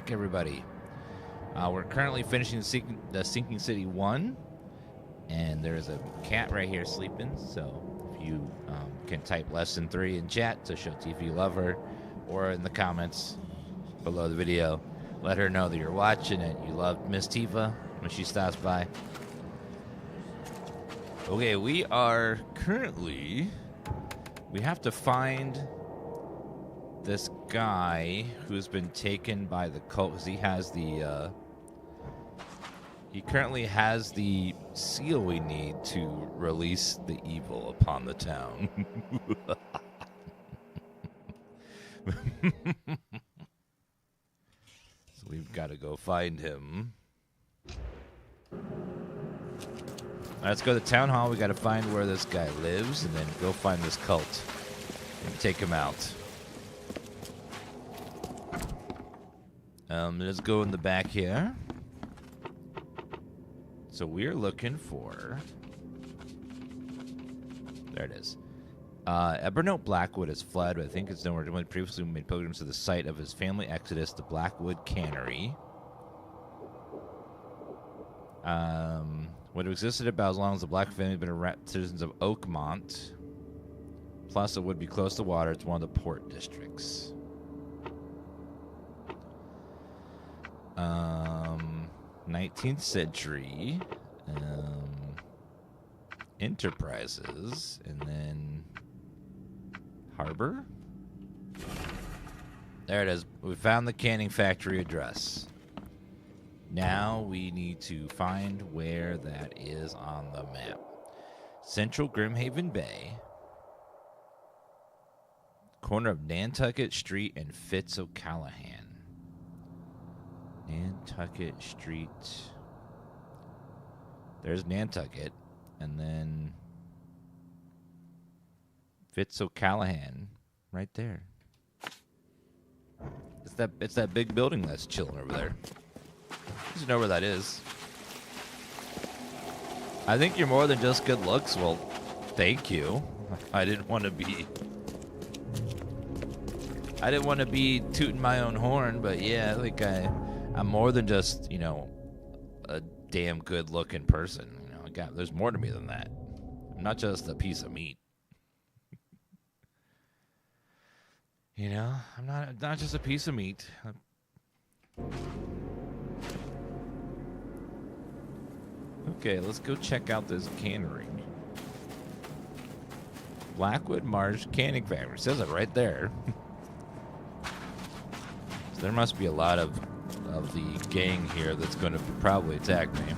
back, everybody. We're currently finishing the Sinking City 1, and there's a cat right here sleeping, so if you can type lesson 3 in chat to show Tifa you love her, or in the comments below the video, let her know that you're watching and you love Miss Tifa when she stops by. Okay, we are currently... We have to find this guy who's been taken by the cult, because he has the... he currently has the seal we need to release the evil upon the town. So we've got to go find him. Let's go to the town hall. We got to find where this guy lives, and then go find this cult and take him out. Let's go in the back here. So we're looking for... There it is. Evernote Blackwood has fled, but I think it's nowhere. When previously made pilgrims to the site of his family exodus to Blackwood Cannery. What existed about as long as the Black family had been citizens of Oakmont. Plus, it would be close to water. It's one of the port districts. 19th century. Enterprises, and then harbor. There it is. We found the canning factory address. Now we need to find where that is on the map. Central Grimhaven Bay, corner of Nantucket Street and Fitz O'Callahan. Nantucket Street. There's Nantucket. And then Fitz O'Callahan right there. It's that big building that's chilling over there. You know where that is. I think you're more than just good looks. Well, thank you. I didn't want to be tooting my own horn, but yeah, I think I'm more than just, you know, a damn good looking person. God, there's more to me than that. I'm not just a piece of meat. You know, I'm not just a piece of meat. Okay, let's go check out this cannery. Blackwood Marsh Canning Factory. It says it right there. So there must be a lot of the gang here that's going to probably attack me.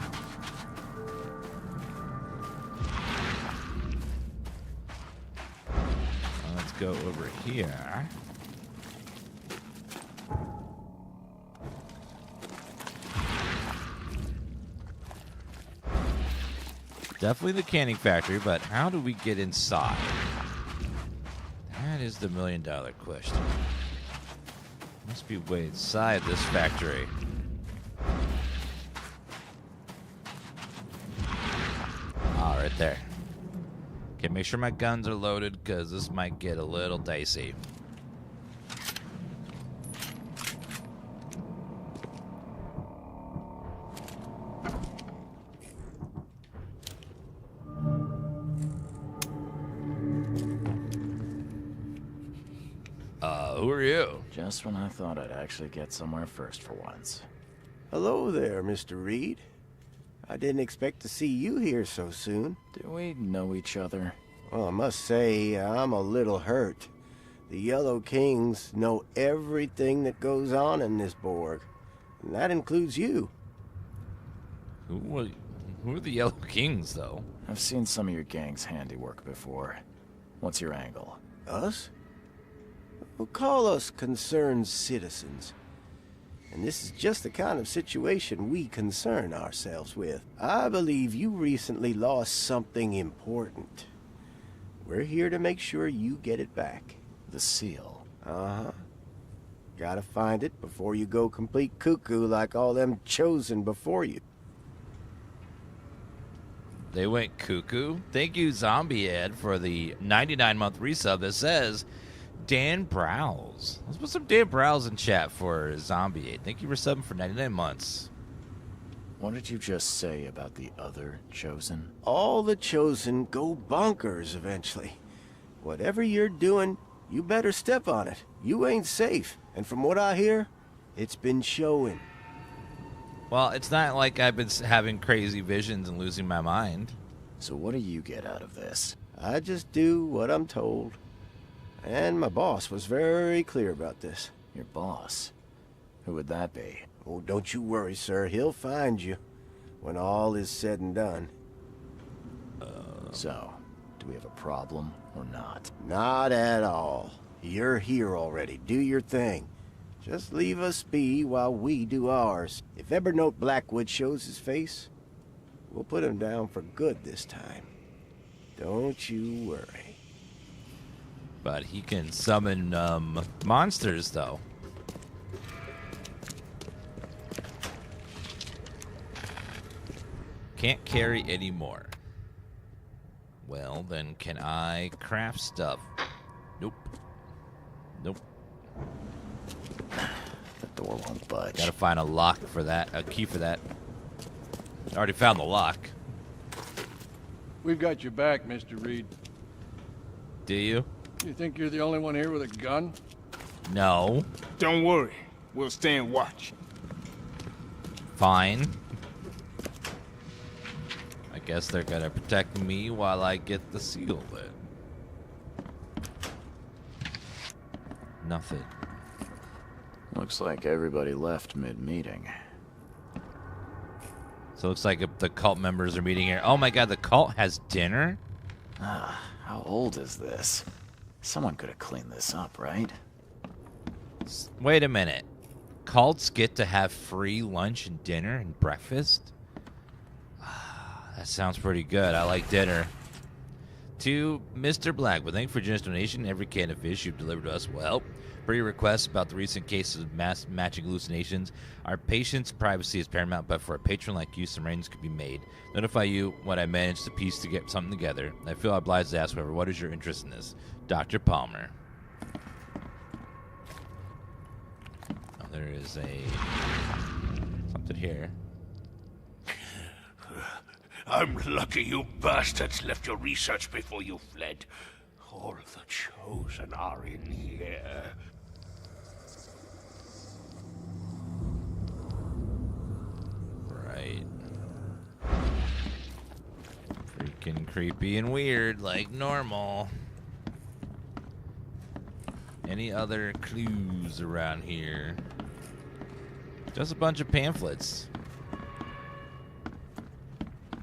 Go over here. Definitely the canning factory, but how do we get inside? That is the $1,000,000 question. Must be way inside this factory. Ah, right there. Okay, make sure my guns are loaded, because this might get a little dicey. Who are you? Just when I thought I'd actually get somewhere first for once. Hello there, Mr. Reed. I didn't expect to see you here so soon. Do we know each other? Well, I must say, I'm a little hurt. The Yellow Kings know everything that goes on in this Borg. And that includes you. Who are the Yellow Kings, though? I've seen some of your gang's handiwork before. What's your angle? Us? Well, call us concerned citizens. And this is just the kind of situation we concern ourselves with. I believe you recently lost something important. We're here to make sure you get it back. The seal. Uh-huh. Gotta find it before you go complete cuckoo like all them chosen before you. They went cuckoo? Thank you, Zombie Ed, for the 99-month resub that says, Dan Browse. Let's put some Dan Browse in chat for Zombie 8. Thank you for subbing for 99 months. What did you just say about the other Chosen? All the Chosen go bonkers eventually. Whatever you're doing, you better step on it. You ain't safe. And from what I hear, it's been showing. Well, it's not like I've been having crazy visions and losing my mind. So what do you get out of this? I just do what I'm told. And my boss was very clear about this. Your boss? Who would that be? Oh, don't you worry, sir. He'll find you when all is said and done. So, do we have a problem or not? Not at all. You're here already. Do your thing. Just leave us be while we do ours. If Evernote Blackwood shows his face, we'll put him down for good this time. Don't you worry. But he can summon monsters, though. Can't carry any more. Well, then can I craft stuff? Nope. Nope. The door won't budge. Gotta find a lock for that, a key for that. Already found the lock. We've got your back, Mr. Reed. Do you? You think you're the only one here with a gun? No. Don't worry. We'll stand watch. Fine. I guess they're gonna protect me while I get the seal then. Nothing. Looks like everybody left mid-meeting. So it looks like the cult members are meeting here. Oh my god, the cult has dinner? Ah, how old is this? Someone could have cleaned this up, right? Wait a minute. Cults get to have free lunch and dinner and breakfast? That sounds pretty good. I like dinner. To Mr. Blackwood, thank you for your generous donation. Every can of fish you've delivered to us will help. Per your request about the recent cases of mass matching hallucinations, our patient's privacy is paramount, but for a patron like you, some arrangements could be made. Notify you when I managed to piece to get something together. I feel obliged to ask, however, what is your interest in this? Dr. Palmer. Oh, there is something here. I'm lucky you bastards left your research before you fled. All the Chosen are in here. Right. Freaking creepy and weird, like normal. Any other clues around here? Just a bunch of pamphlets.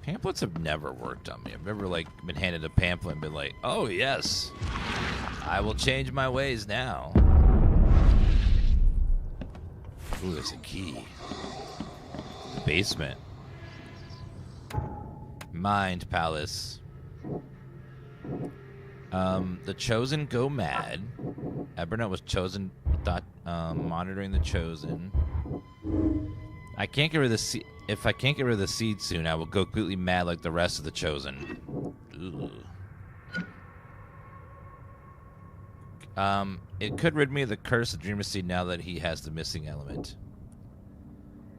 Pamphlets have never worked on me. I've never, been handed a pamphlet and been like, oh, yes, I will change my ways now. Ooh, there's a key. The basement. Mind Palace. The Chosen go mad. Evernote was chosen, monitoring the Chosen. I can't get rid of the seed. If I can't get rid of the seed soon, I will go completely mad like the rest of the Chosen. Ugh. It could rid me of the curse of Dreamer Seed now that he has the missing element.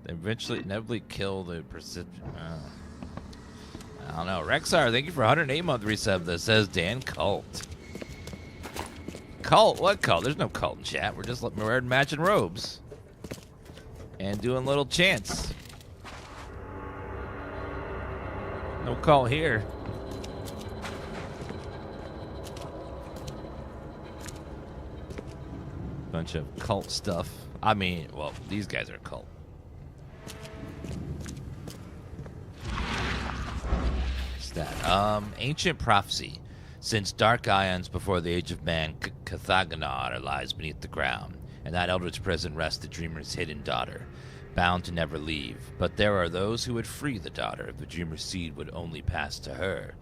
They eventually inevitably kill the perception. I don't know. Rexar, thank you for 108 month resub that says Dan Cult. Cult? What cult? There's no cult in chat. We're just wearing matching robes. And doing little chants. No call here. Bunch of cult stuff. I mean, well, these guys are cult. What's that? Ancient prophecy. Since dark ions before the age of man, Cathaganar lies beneath the ground, and that eldritch prison rests the dreamer's hidden daughter, bound to never leave. But there are those who would free the daughter if the dreamer's seed would only pass to her.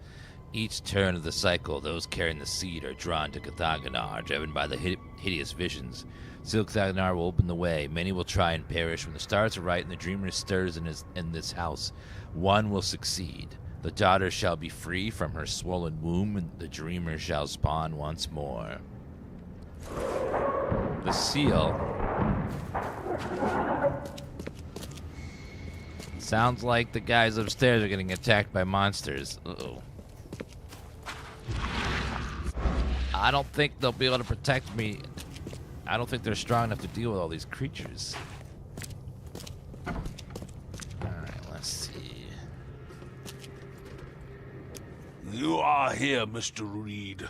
Each turn of the cycle, those carrying the seed are drawn to Cathaganar, driven by the hideous visions. Still, Cathaganar will open the way. Many will try and perish. When the stars are right and the dreamer stirs in this house, one will succeed. The daughter shall be free from her swollen womb, and the dreamer shall spawn once more. The seal. Sounds like the guys upstairs are getting attacked by monsters. Uh-oh. I don't think they'll be able to protect me. I don't think they're strong enough to deal with all these creatures. Alright, let's see. You are here, Mr. Reed.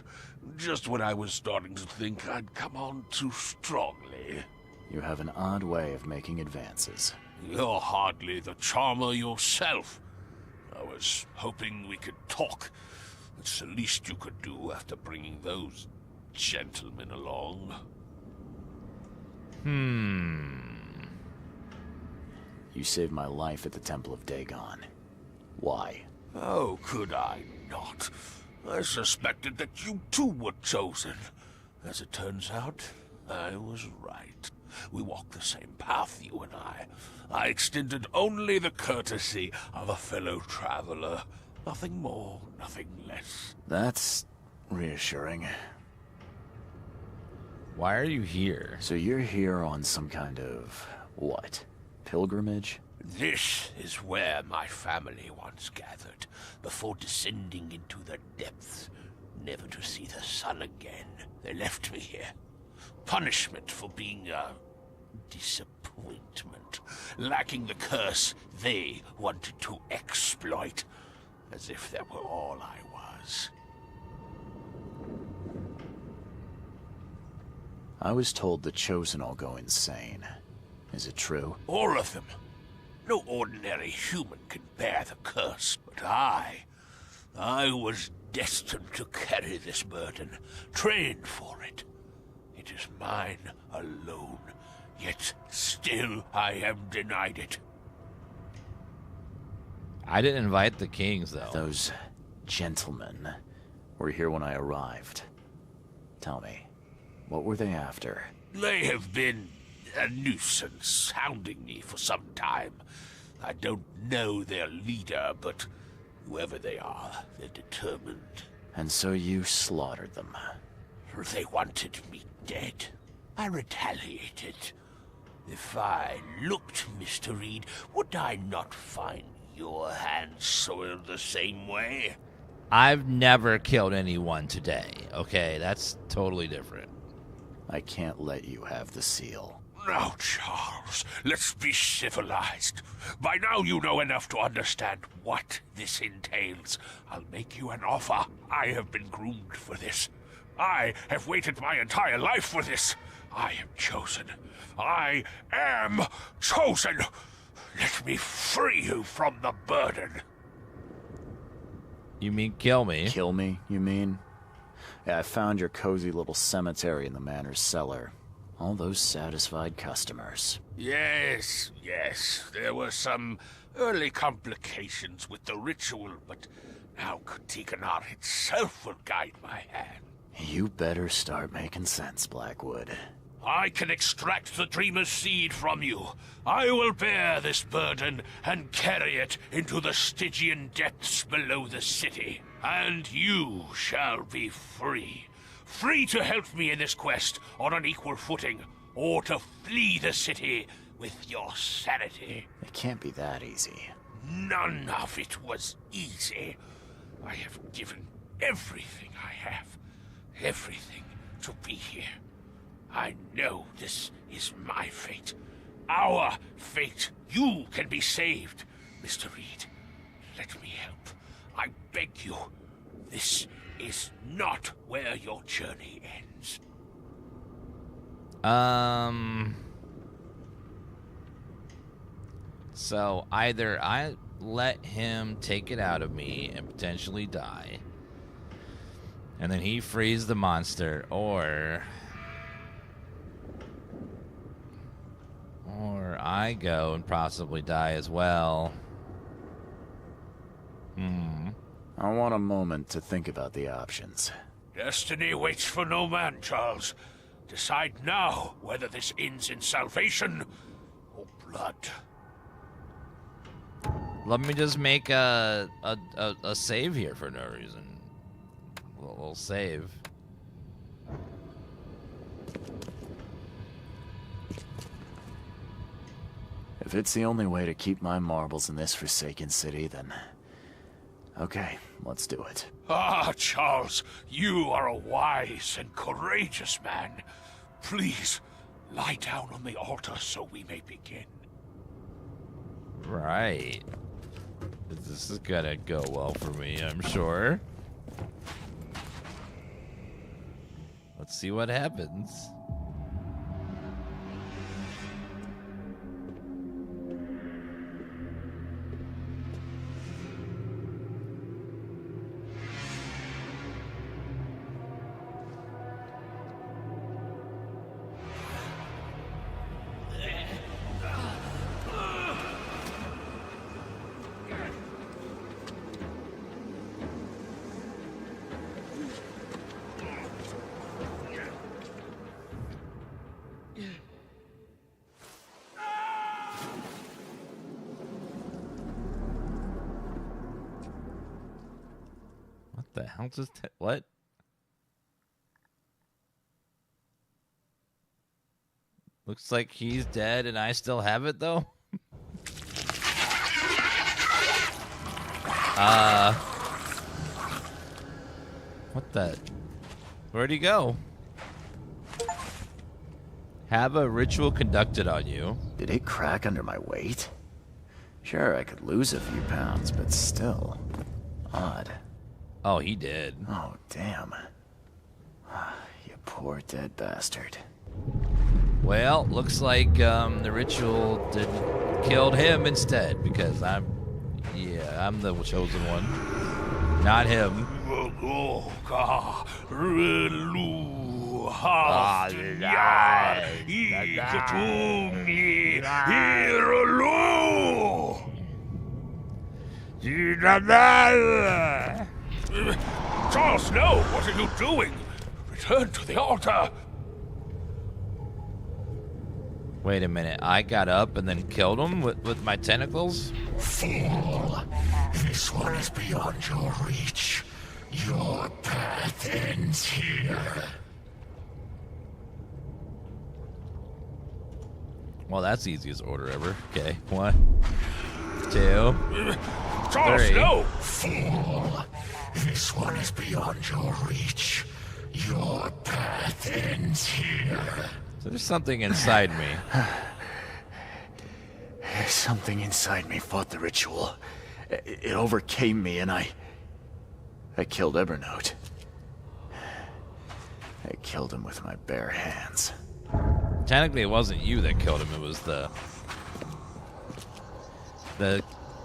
Just when I was starting to think I'd come on too strongly. You have an odd way of making advances. You're hardly the charmer yourself. I was hoping we could talk. It's the least you could do after bringing those gentlemen along. You saved my life at the Temple of Dagon. Why? Oh, could I not? I suspected that you too were chosen. As it turns out, I was right. We walk the same path, you and I. I extended only the courtesy of a fellow traveler. Nothing more, nothing less. That's reassuring. Why are you here? So you're here on some kind of, what, pilgrimage? This is where my family once gathered, before descending into the depths, never to see the sun again. They left me here. Punishment for being a disappointment, lacking the curse they wanted to exploit, as if that were all I was. I was told the Chosen all go insane. Is it true? All of them. No ordinary human can bear the curse, but I was destined to carry this burden, trained for it. It is mine alone, yet still I am denied it. I didn't invite the kings, though. Those gentlemen were here when I arrived. Tell me, what were they after? They have been a nuisance, hounding me for some time. I don't know their leader, but whoever they are, they're determined. And so you slaughtered them. They wanted me dead. I retaliated. If I looked, Mr. Reed, would I not find your hands soiled the same way? I've never killed anyone today, okay? That's totally different. I can't let you have the seal. Now, Charles, let's be civilized. By now you know enough to understand what this entails. I'll make you an offer. I have been groomed for this. I have waited my entire life for this. I am chosen. I am chosen. Let me free you from the burden. You mean kill me? Kill me, you mean? Yeah, I found your cozy little cemetery in the manor's cellar. All those satisfied customers. Yes, there were some early complications with the ritual, but now Katiganar itself will guide my hand. You better start making sense, Blackwood. I can extract the Dreamer's seed from you. I will bear this burden and carry it into the Stygian depths below the city. And you shall be free. Free to help me in this quest on an equal footing, or to flee the city with your sanity. It can't be that easy. None of it was easy. I have given everything I have, everything to be here. I know this is my fate. Our fate. You can be saved, Mr. Reed. Let me help. I beg you. This is not where your journey ends. So either I let him take it out of me and potentially die, and then he frees the monster, or I go and possibly die as well. I want a moment to think about the options. Destiny waits for no man, Charles. Decide now whether this ends in salvation or blood. Let me just make a save here for no reason. We'll save. If it's the only way to keep my marbles in this forsaken city, then... Okay, let's do it. Ah, Charles, you are a wise and courageous man. Please, lie down on the altar so we may begin. Right. This is gonna go well for me, I'm sure. Let's see what happens. What the hell just what? Looks like he's dead and I still have it though. What the? Where'd he go? Have a ritual conducted on you. Did it crack under my weight? Sure, I could lose a few pounds, but still... odd. Oh, he did. Oh, damn. You poor dead bastard. Well, looks like the ritual killed him instead because I'm the chosen one, not him. Charles, no! What are you doing? Return to the altar! Wait a minute, I got up and then killed him with my tentacles? Fool! This one is beyond your reach. Your path ends here. Well, that's the easiest order ever. Okay, 1, 2, Charles, 3. no! Fool! This one is beyond your reach. Your path ends here. So there's something inside me. Something inside me fought the ritual. It overcame me and I killed Evernote. I killed him with my bare hands. Technically, it wasn't you that killed him. It was the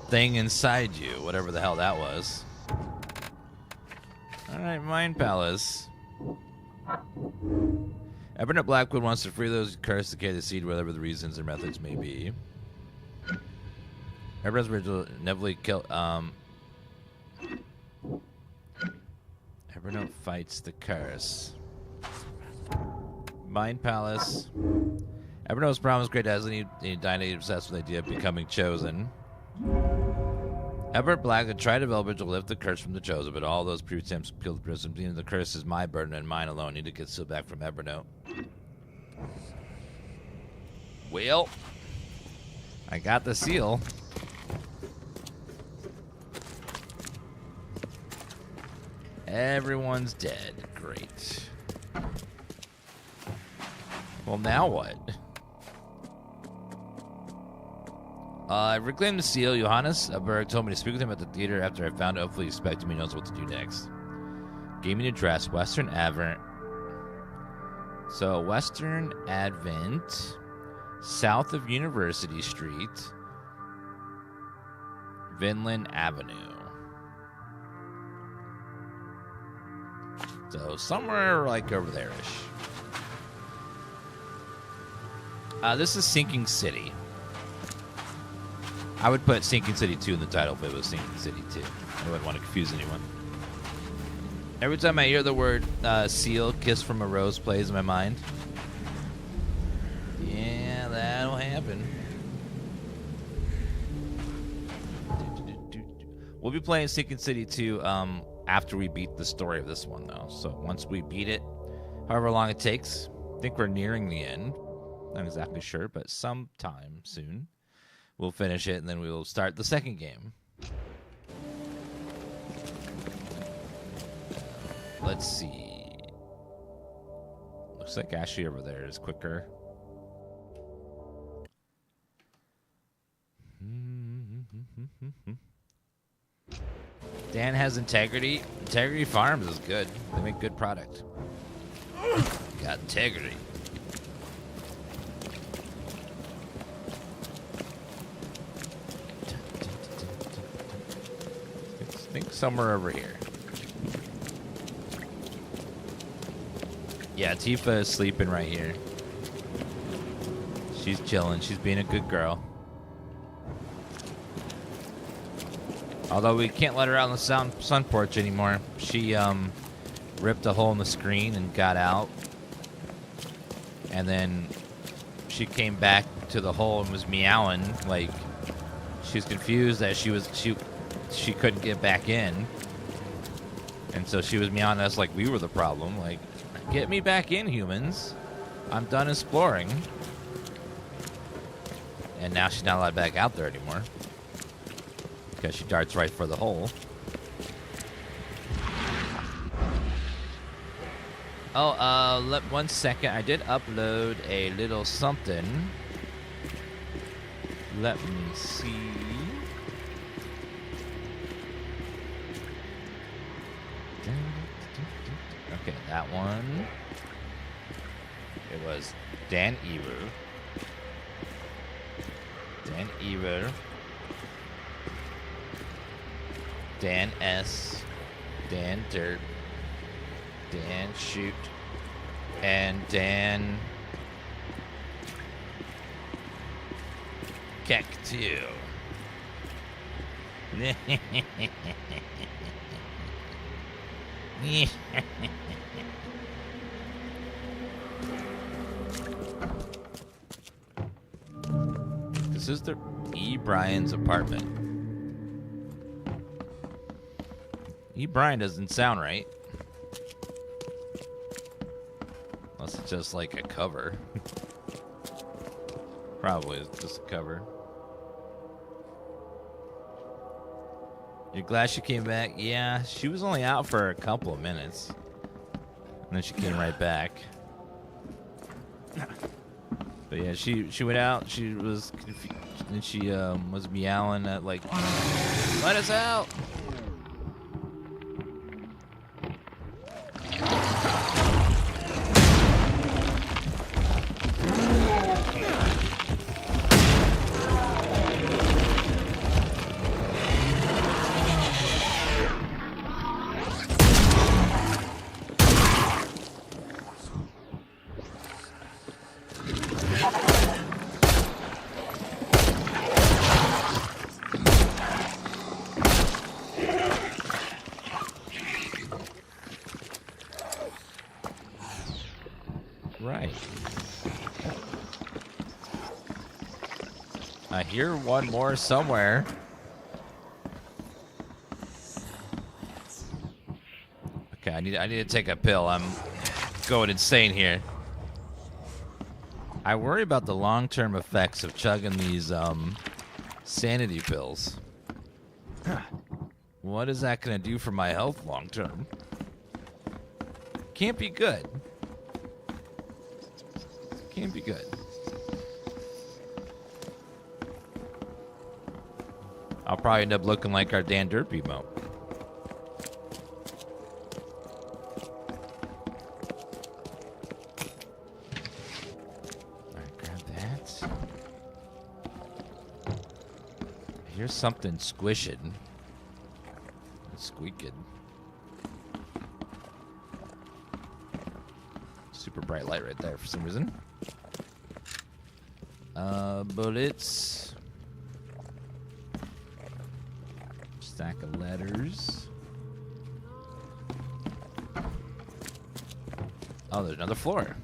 thing inside you, whatever the hell that was. All right, Mind Palace. Evernote Blackwood wants to free those cursed to carry the seed, whatever the reasons or methods may be. Evernote's ritual inevitably kill. Evernote fights the curse. Mind Palace. Evernote's problem is great as any dynamic obsessed with the idea of becoming chosen. Everett Blackwood tried to develop it to lift the curse from the chosen, but all those previous attempts killed the person. The curse is my burden and mine alone. I need to get sealed back from Evernote. Well, I got the seal. Everyone's dead. Great. Well, now what? I reclaimed the seal. Johannes Berg told me to speak with him at the theater after I found it. Hopefully, he's expecting me knows what to do next. Gave me the address, Western Advent. So, Western Advent, south of University Street, Vinland Avenue. So, somewhere like over there-ish. This is Sinking City. I would put Sinking City 2 in the title if it was Sinking City 2. I wouldn't want to confuse anyone. Every time I hear the word seal, kiss from a rose plays in my mind. Yeah, that'll happen. We'll be playing Sinking City 2 after we beat the story of this one, though. So once we beat it, however long it takes, I think we're nearing the end. Not exactly sure, but sometime soon. we'll finish it, and then we will start the second game. Let's see. Looks like Ashley over there is quicker. Dan has integrity. Integrity Farms is good. They make good product. Got integrity. I think somewhere over here. Yeah, Tifa is sleeping right here. She's chilling. She's being a good girl. Although we can't let her out on the sun porch anymore. She ripped a hole in the screen and got out. And then she came back to the hole and was meowing. Like, she was confused that she couldn't get back in. And so she was meowing at us like we were the problem. Like, get me back in, humans. I'm done exploring. And now she's not allowed back out there anymore. Because she darts right for the hole. Oh, 1 second. I did upload a little something. Let me see. Okay, that one. It was Dan Eber. Dan Eber. Dan S, Dan Dirt, Dan Shoot, and Dan Cactus. This is the E. Brian's apartment. E. Brian doesn't sound right. Unless it's just like a cover. Probably it's just a cover. You're glad she came back? Yeah, she was only out for a couple of minutes. And then she came right back. But yeah, she went out, she was confused, and she was meowing at like, let us out! Right. I hear one more somewhere. Okay, I need to take a pill. I'm going insane here. I worry about the long-term effects of chugging these sanity pills. What is that going to do for my health long-term? Can't be good. Can't be good. I'll probably end up looking like our Dan Derpy emote. Alright, grab that. I hear something squishing. It's squeaking. Super bright light right there for some reason. Bullets. Stack of letters. Oh, there's another floor.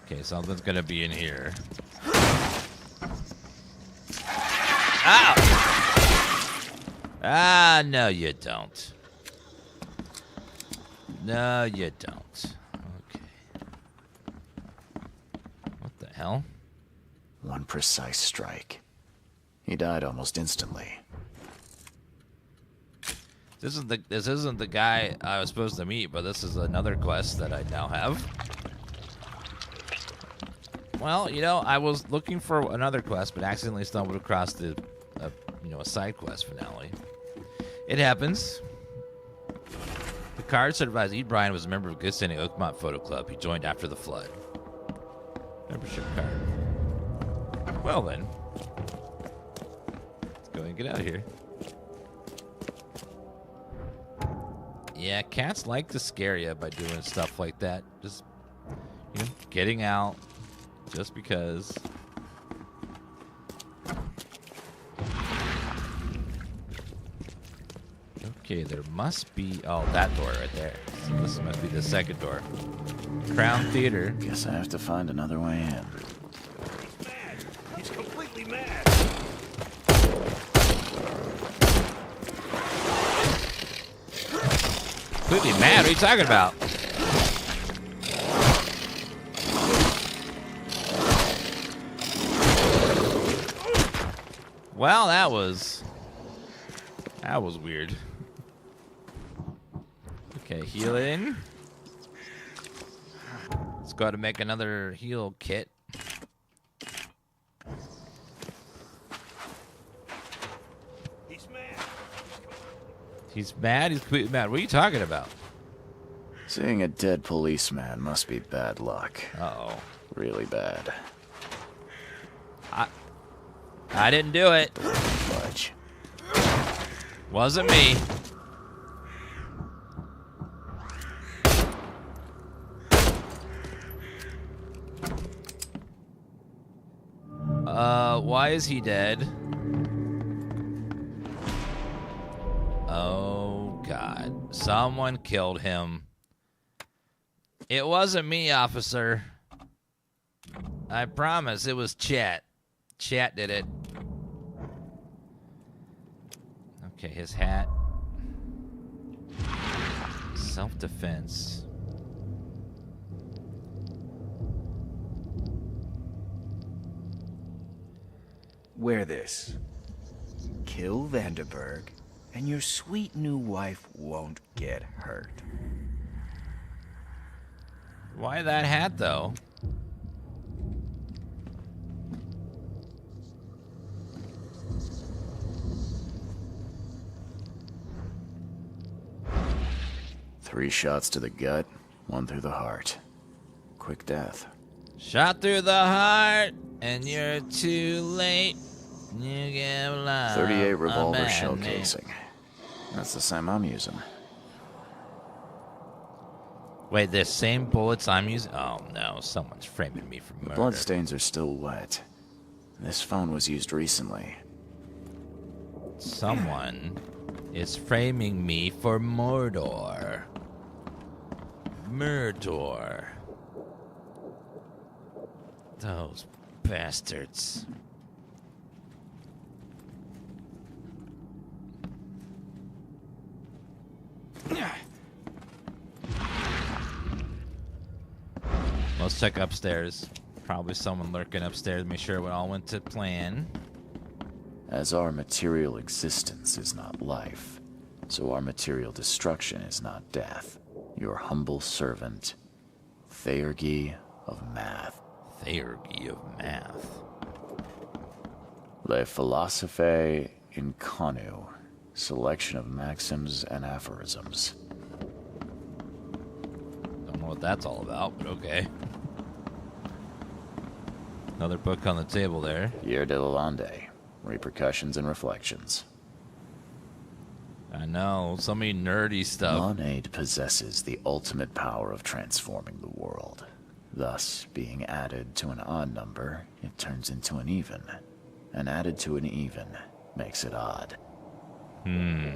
Okay, something's gonna be in here. Ow! Ah, no you don't. No you don't. hell? One precise strike. He died almost instantly. This isn't the guy I was supposed to meet, but this is another quest that I now have. Well, you know, I was looking for another quest, but accidentally stumbled across a side quest finale. It happens. The card certifies E. Bryan was a member of good standing Oakmont Photo Club. He joined after the flood. Membership card. Well then, let's go and get out of here. Yeah, cats like to scare you by doing stuff like that. Just, you know, getting out just because. Okay, there must be... Oh, that door right there. So this must be the second door. Crown Theater. Guess I have to find another way in. He's completely mad. Completely mad? What are you talking about? Well, that was weird. Okay, healing. Let's go ahead and make another heal kit. He's mad. He's mad? He's completely mad. What are you talking about? Seeing a dead policeman must be bad luck. Uh-oh. Really bad. I didn't do it. Fudge. Wasn't me. Why is he dead? Oh, God. Someone killed him. It wasn't me, officer. I promise it was Chat. Chat did it. Okay, his hat. Self-defense. Wear this. Kill Vanderberg, and your sweet new wife won't get hurt. Why that hat, though? Three shots to the gut, one through the heart. Quick death. Shot through the heart, and you're too late. You give love 38 revolver a bad shell name. casing. That's the same I'm using. Wait, the same bullets I'm using? Oh no, someone's framing me for The murder. bloodstains are still wet. This phone was used recently. Someone is framing me for Mordor. Mordor. Those bastards. Let's check upstairs. Probably someone lurking upstairs. Make sure it all went to plan. As our material existence is not life, so our material destruction is not death. Your humble servant, Theurgy of Math. Theurgy of Math. Le Philosophe Inconu. Selection of maxims and aphorisms. Don't know what that's all about, but okay. Another book on the table there. Year de la Lande. Repercussions and reflections. I know, so many nerdy stuff. Monade possesses the ultimate power of transforming the world. Thus, being added to an odd number, it turns into an even. And added to an even makes it odd. Don't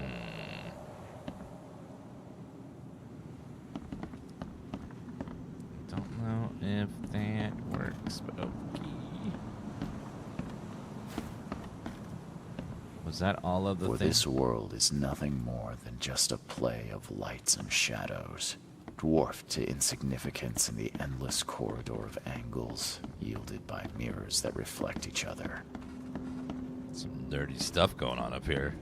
know if that works, but okay. Was that all of the For things? this world is nothing more than just a play of lights and shadows, dwarfed to insignificance in the endless corridor of angles yielded by mirrors that reflect each other. Some dirty stuff going on up here.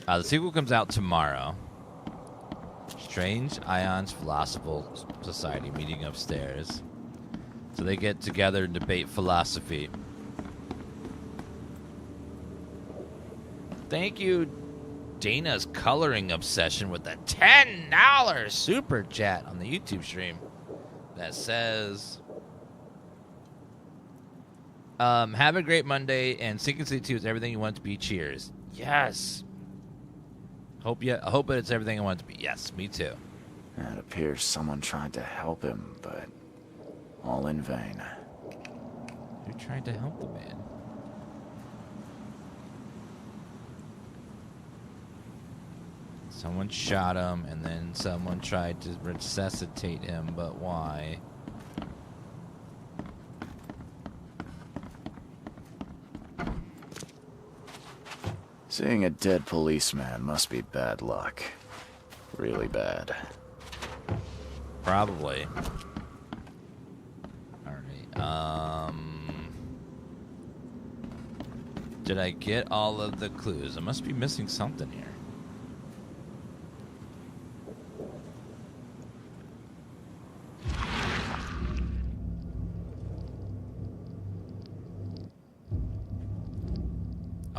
The sequel comes out tomorrow. Strange Ions Philosophical Society meeting upstairs. So they get together and debate philosophy. Thank you, Dana's Coloring Obsession, with the $10 super chat on the YouTube stream that says, have a great Monday, and Sinking City 2 is everything you want it to be. Cheers. Yes. I hope it's everything I want it to be. Yes, me too. It appears someone tried to help him, but all in vain. Who tried to help the man? Someone shot him, and then someone tried to resuscitate him, but why? Seeing a dead policeman must be bad luck. Really bad. Probably. Alright, did I get all of the clues? I must be missing something here.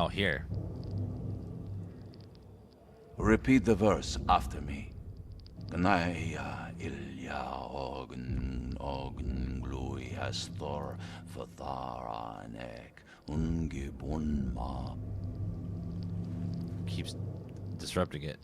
Oh, here. Repeat the verse after me. Gnaya ilya ogn glui astor fatharanek ungibunma. Keeps disrupting it.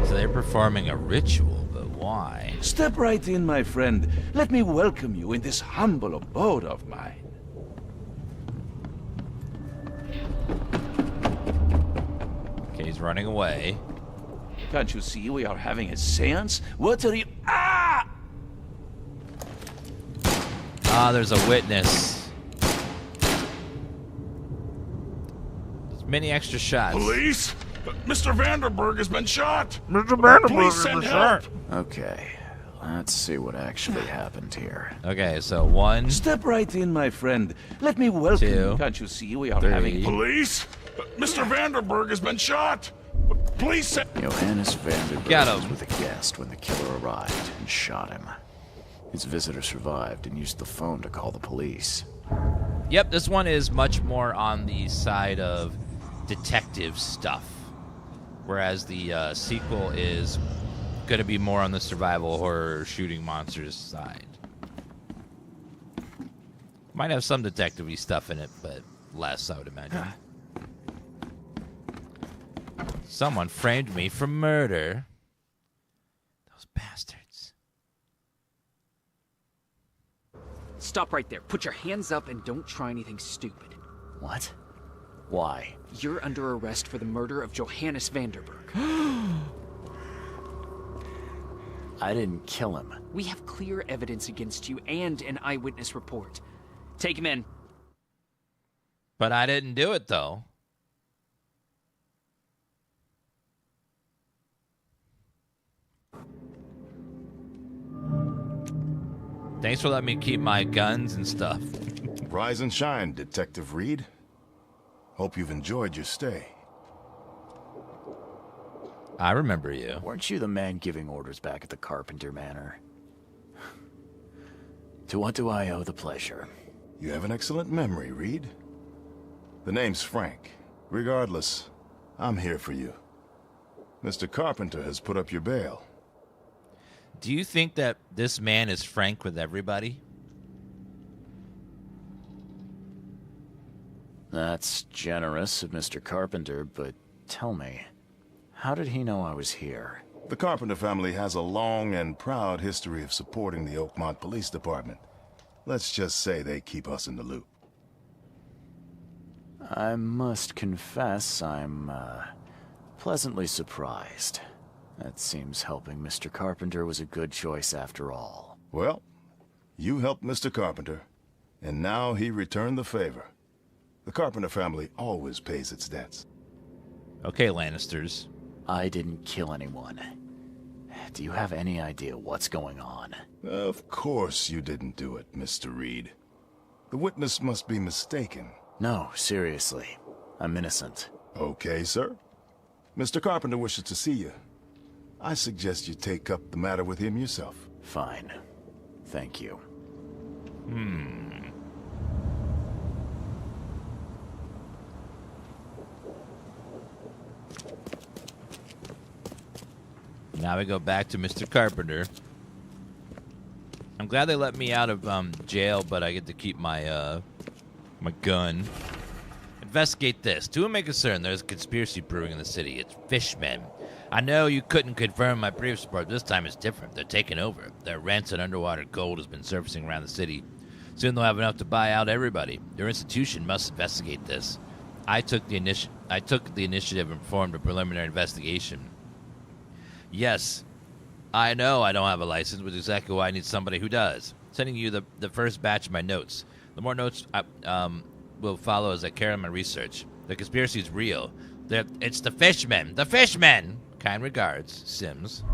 So they're performing a ritual, but why? Step right in, my friend. Let me welcome you in this humble abode of mine. Okay, he's running away. Can't you see we are having a seance? What are you... Ah! Ah, there's a witness. There's many extra shots. Police? Mr. Vanderberg has been shot. Mr. Vanderberg Please send help. Okay, let's see what actually happened here. Okay, so 1, Step right in, my friend. Let me welcome 2, you. Can't you see we are 3. having... Police? Mr. Vanderberg has been shot. Please send... Johannes Vanderberg Got him. was with a guest when the killer arrived and shot him. His visitor survived and used the phone to call the police. Yep, this one is much more on the side of detective stuff, whereas the sequel is going to be more on the survival horror shooting monsters side. Might have some detective-y stuff in it, but less, I would imagine. Someone framed me for murder. Those bastards. Stop right there. Put your hands up and don't try anything stupid. What? Why? You're under arrest for the murder of Johannes Vanderberg. I didn't kill him. We have clear evidence against you and an eyewitness report. Take him in. But I didn't do it, though. Thanks for letting me keep my guns and stuff. Rise and shine, Detective Reed. Hope you've enjoyed your stay. I remember you. Weren't you the man giving orders back at the Carpenter Manor? To what do I owe the pleasure? You have an excellent memory, Reed. The name's Frank. Regardless, I'm here for you. Mr. Carpenter has put up your bail. Do you think that this man is frank with everybody? That's generous of Mr. Carpenter, but tell me, how did he know I was here? The Carpenter family has a long and proud history of supporting the Oakmont Police Department. Let's just say they keep us in the loop. I must confess I'm, pleasantly surprised. That seems helping Mr. Carpenter was a good choice after all. Well, You helped Mr. Carpenter, and now he returned the favor. The Carpenter family always pays its debts. Okay, Lannisters. I didn't kill anyone. Do you have any idea what's going on? Of course you didn't do it, Mr. Reed. The witness must be mistaken. No, seriously. I'm innocent. Okay, sir. Mr. Carpenter wishes to see you. I suggest you take up the matter with him yourself. Fine. Thank you. Now we go back to Mr. Carpenter. I'm glad they let me out of jail, but I get to keep my my gun. Investigate this. To whom may concern, there's a conspiracy brewing in the city. It's fishmen. I know you couldn't confirm my previous report. This time it's different. They're taking over. Their rancid underwater gold has been surfacing around the city. Soon they'll have enough to buy out everybody. Your institution must investigate this. I took the initiative and performed a preliminary investigation. Yes, I know I don't have a license, which is exactly why I need somebody who does. Sending you the first batch of my notes. The more notes will follow as I carry on my research. The conspiracy is real. It's the fishmen. The fishmen! Kind regards, Sims.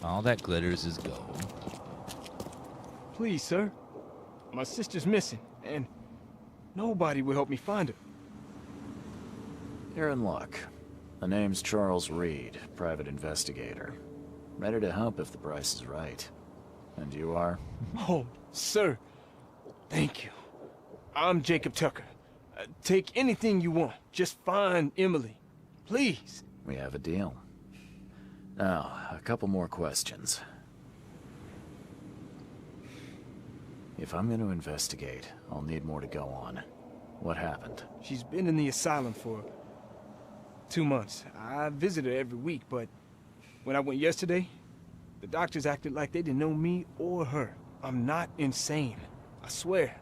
All that glitters is gold. Please, sir. My sister's missing, and nobody will help me find her. You're in luck. The name's Charles Reed, private investigator. Ready to help if the price is right. And you are? Oh, sir. Thank you. I'm Jacob Tucker. Take anything you want. Just find Emily. Please. We have a deal. Now, a couple more questions. If I'm going to investigate, I'll need more to go on. What happened? She's been in the asylum for 2 months. I visit her every week, but when I went yesterday, the doctors acted like they didn't know me or her. I'm not insane. I swear.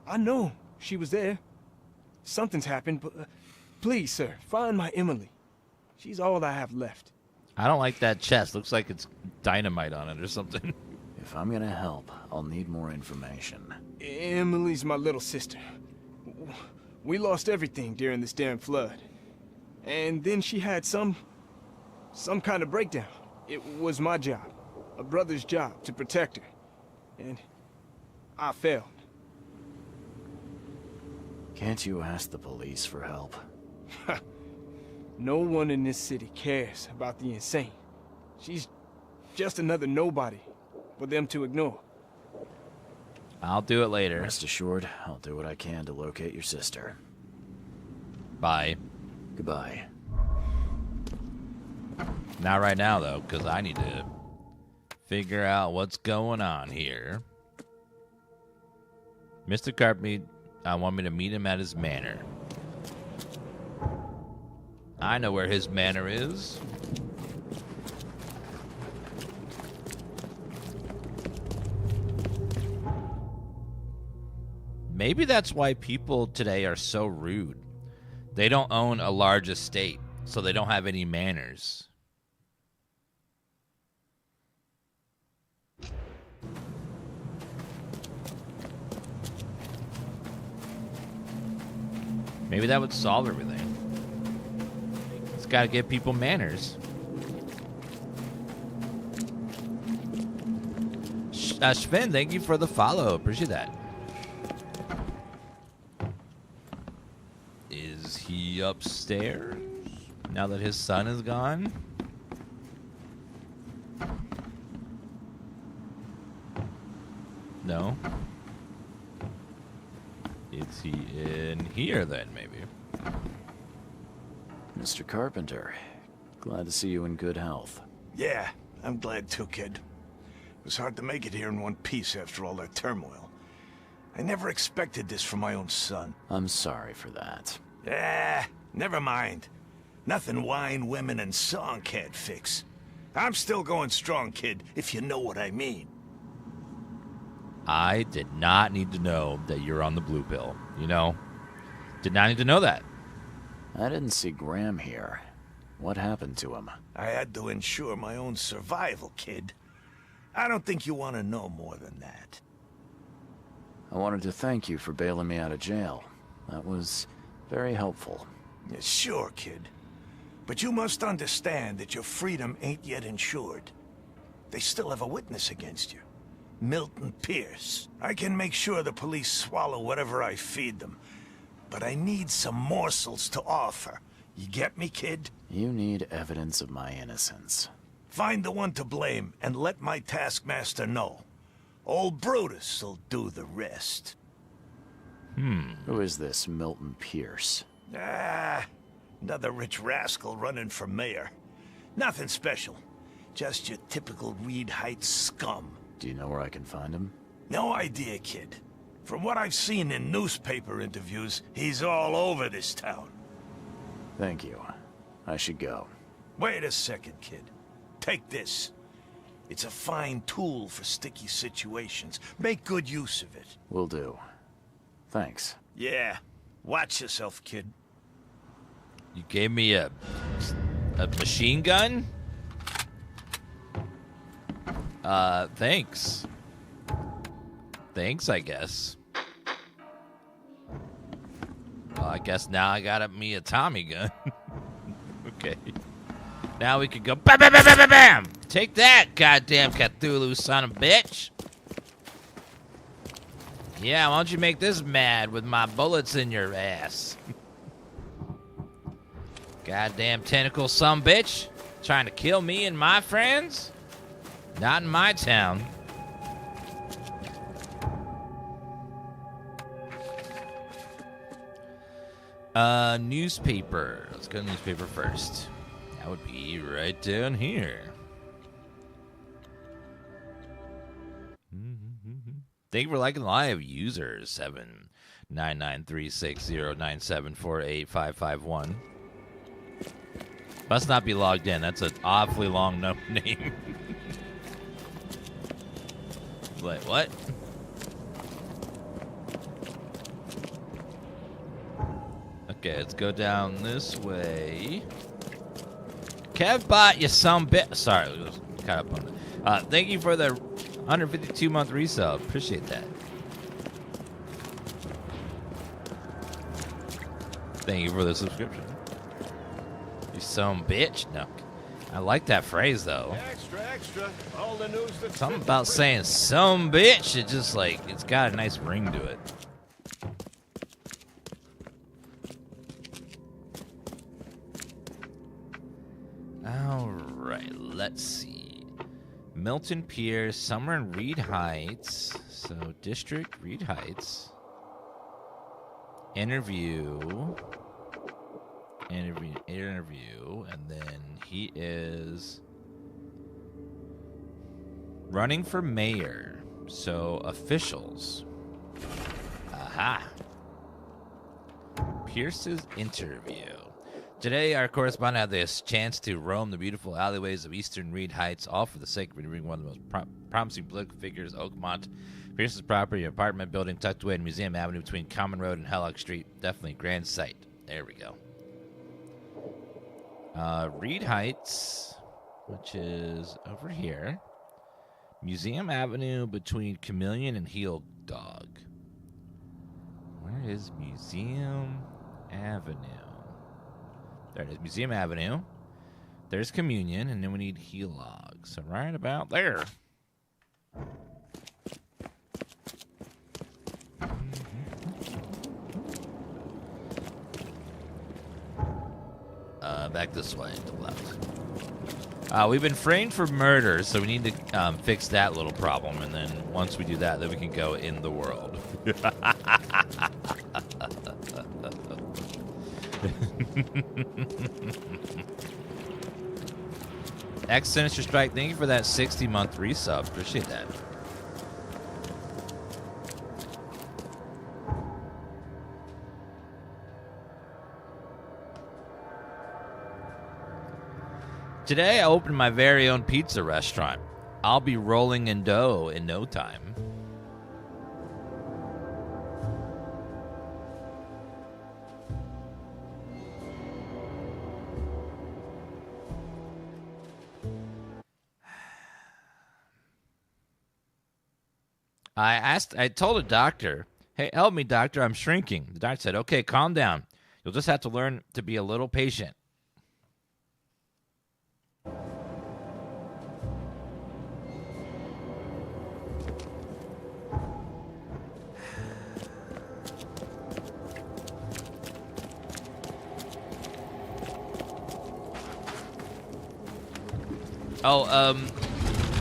I know she was there. Something's happened, but please, sir, find my Emily. She's all I have left. I don't like that chest. Looks like it's dynamite on it or something. If I'm gonna help, I'll need more information. Emily's my little sister. We lost everything during this damn flood. And then she had some kind of breakdown. It was my job, a brother's job, to protect her. And I failed. Can't you ask the police for help? No one in this city cares about the insane. She's just another nobody for them to ignore. I'll do it later. Rest assured, I'll do what I can to locate your sister. Bye. Goodbye. Not right now, though, because I need to figure out what's going on here. Mr. Carpenter, I want me to meet him at his manor. I know where his manor is. Maybe that's why people today are so rude. They don't own a large estate, so they don't have any manners. Maybe that would solve everything. It's got to give people manners. Sven, thank you for the follow. Appreciate that. Is he upstairs now that his son is gone? No. Is he in here then, maybe? Mr. Carpenter, glad to see you in good health. Yeah, I'm glad too, kid. It was hard to make it here in one piece after all that turmoil. I never expected this from my own son. I'm sorry for that. Never mind. Nothing wine, women, and song can't fix. I'm still going strong, kid, if you know what I mean. I did not need to know that you're on the blue pill, you know? Did not need to know that. I didn't see Graham here. What happened to him? I had to ensure my own survival, kid. I don't think you want to know more than that. I wanted to thank you for bailing me out of jail. That was very helpful. Yeah, sure, kid. But you must understand that your freedom ain't yet insured. They still have a witness against you. Milton Pierce. I can make sure the police swallow whatever I feed them. But I need some morsels to offer. You get me, kid? You need evidence of my innocence. Find the one to blame and let my taskmaster know. Old Brutus will do the rest. Who is this Milton Pierce? Another rich rascal running for mayor. Nothing special. Just your typical Reed Heights scum. Do you know where I can find him? No idea, kid. From what I've seen in newspaper interviews, he's all over this town. Thank you. I should go. Wait a second, kid. Take this. It's a fine tool for sticky situations. Make good use of it. Will do. Thanks. Yeah. Watch yourself, kid. You gave me a machine gun? Thanks. Thanks, I guess. Well, I guess now I got me a Tommy gun. Okay. Now we can go bam, bam, bam, bam, bam, bam! Take that, goddamn Cthulhu son of a bitch. Yeah, why don't you make this mad with my bullets in your ass? Goddamn tentacle son of a bitch. Trying to kill me and my friends? Not in my town. Newspaper. Let's go to newspaper first. That would be right down here. Thank you for liking live users 7993609748551. Must not be logged in. That's an awfully long name. Wait, what? Okay, let's go down this way. Kevbot, you some bit. Sorry, I was caught up on that. Thank you for the 152-month resub. Appreciate that. Thank you for the subscription. You some bitch. No, I like that phrase though. Extra, extra. All the news that's Something about saying some bitch. It just like it's got a nice ring to it. All right, let's see. Milton Pierce, somewhere in Reed Heights. So, District, Reed Heights. Interview. And then he is running for mayor. So, officials. Aha. Pierce's interview. Today, our correspondent had this chance to roam the beautiful alleyways of eastern Reed Heights, all for the sake of interviewing one of the most promising political figures, Oakmont. Pierce's property, apartment building tucked away in Museum Avenue between Common Road and Hellock Street. Definitely a grand sight. There we go. Reed Heights, which is over here. Museum Avenue between Chameleon and Heel Dog. Where is Museum Avenue? There it is, Museum Avenue. There's Communion, and then we need Helog. So right about there. Back this way, to the left. We've been framed for murder, so we need to fix that little problem, and then once we do that, then we can go in the world. X Sinister Strike, thank you for that 60-month resub. Appreciate that. Today, I opened my very own pizza restaurant. I'll be rolling in dough in no time. I told a doctor, hey, help me, doctor, I'm shrinking. The doctor said, okay, calm down. You'll just have to learn to be a little patient. Oh,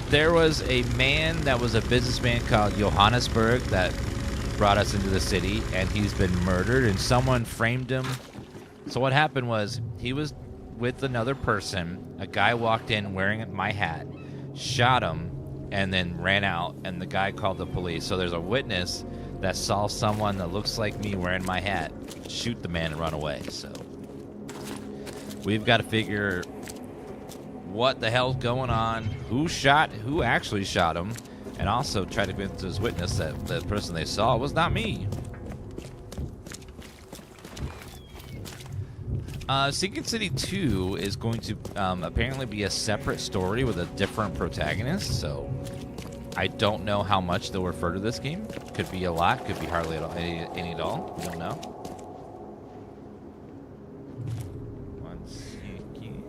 there was a man that was a businessman called Johannesburg that brought us into the city, and he's been murdered, and someone framed him. So what happened was he was with another person. A guy walked in wearing my hat, shot him, and then ran out, and the guy called the police. So there's a witness that saw someone that looks like me wearing my hat shoot the man and run away. So we've got to figure what the hell's going on, who actually shot him, and also try to convince this witness that the person they saw was not me. Sinking City 2 is going to apparently be a separate story with a different protagonist, so I don't know how much they'll refer to this game. Could be a lot, could be hardly at all, any at all. We don't know. One second.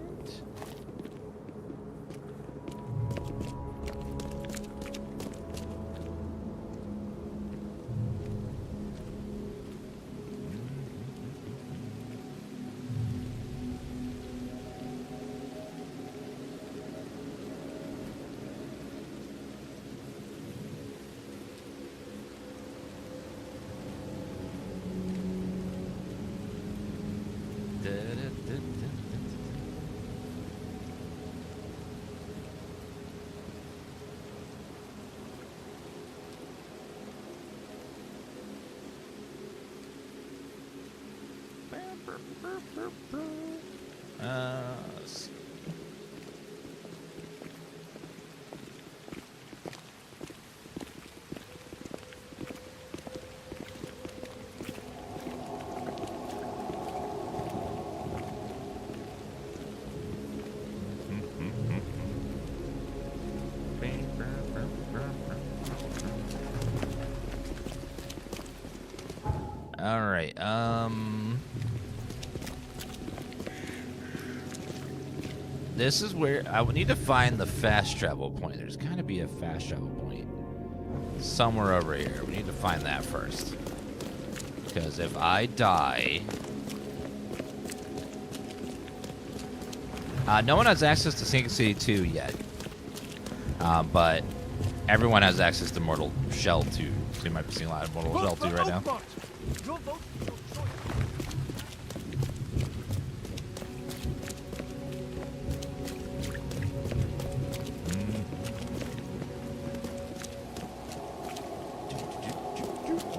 Let's see. All right. This is where I would need to find the fast travel point. There's got to be a fast travel point somewhere over here. We need to find that first. Because if I die... no one has access to Sinking City 2 yet. But everyone has access to Mortal Shell 2. So you might be seeing a lot of Mortal Shell 2 right now.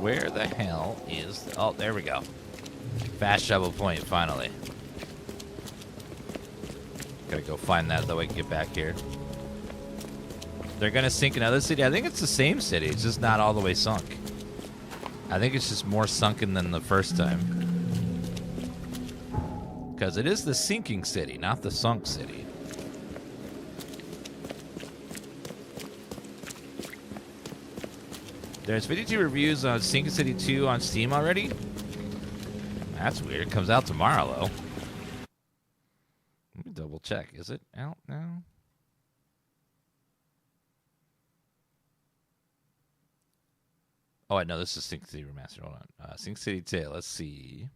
Where the hell is... Oh, there we go. Fast travel point, finally. Gotta go find that, though I can get back here. They're gonna sink another city. I think it's the same city. It's just not all the way sunk. I think it's just more sunken than the first time. Because it is the sinking city, not the sunk city. There's 52 reviews on Sinking City 2 on Steam already. That's weird. It comes out tomorrow, though. Let me double check. Is it out now? Oh, I know this is Sinking City Remastered. Hold on. Sinking City 2. Let's see.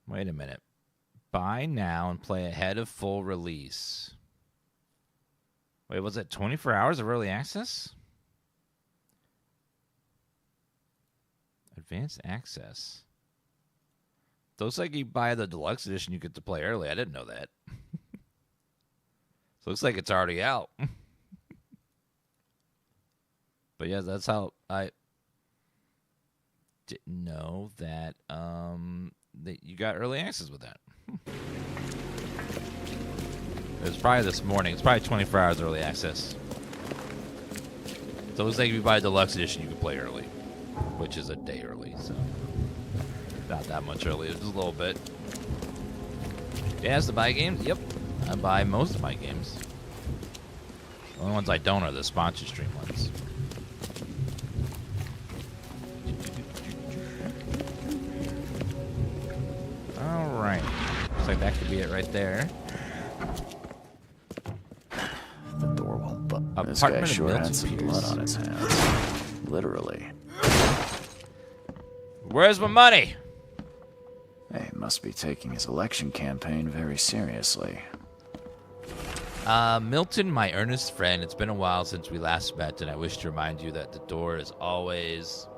Wait a minute. Buy now and play ahead of full release. Wait, was it 24 hours of early access? Advanced access. Looks like you buy the deluxe edition, you get to play early. I didn't know that. So looks like it's already out. But yeah, that's how I didn't know that that you got early access with that. It was probably this morning. It's probably 24 hours early access. So it looks like if you buy a deluxe edition, you can play early, which is a day early, so not that much early. It's just a little bit. Yeah, to buy games? Yep. I buy most of my games. The only ones I don't are the sponsor stream ones. Alright. Looks like that could be it right there. The door won't budge. This Apartment guy of sure Milton had some Pierce. blood on his hands. Literally. Where's my money? He must be taking his election campaign very seriously. Milton, my earnest friend, it's been a while since we last met, and I wish to remind you that the door is always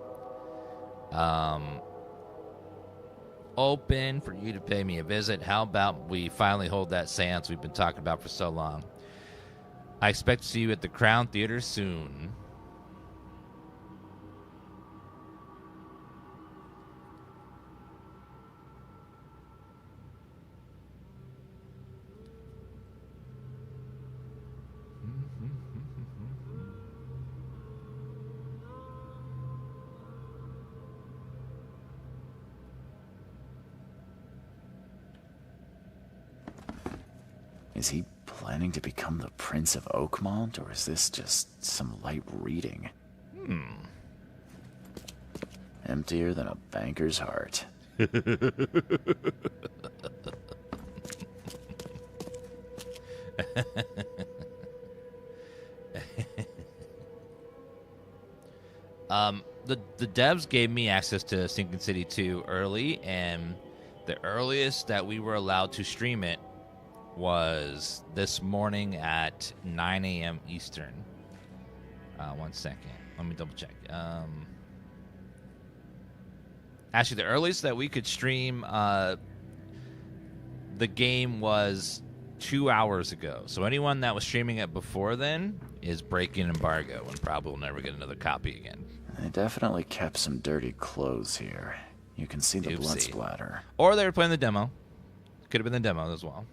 open for you to pay me a visit. How about we finally hold that seance we've been talking about for so long? I expect to see you at the Crown Theater soon. Is he planning to become the Prince of Oakmont, or is this just some light reading? Emptier than a banker's heart. The devs gave me access to Sinking City 2 early, and the earliest that we were allowed to stream it was this morning at 9 a.m. Eastern. 1 second. Let me double check. Actually, the earliest that we could stream the game was 2 hours ago. So anyone that was streaming it before then is breaking embargo and probably will never get another copy again. They definitely kept some dirty clothes here. You can see the blood splatter. Or they were playing the demo. Could have been the demo as well.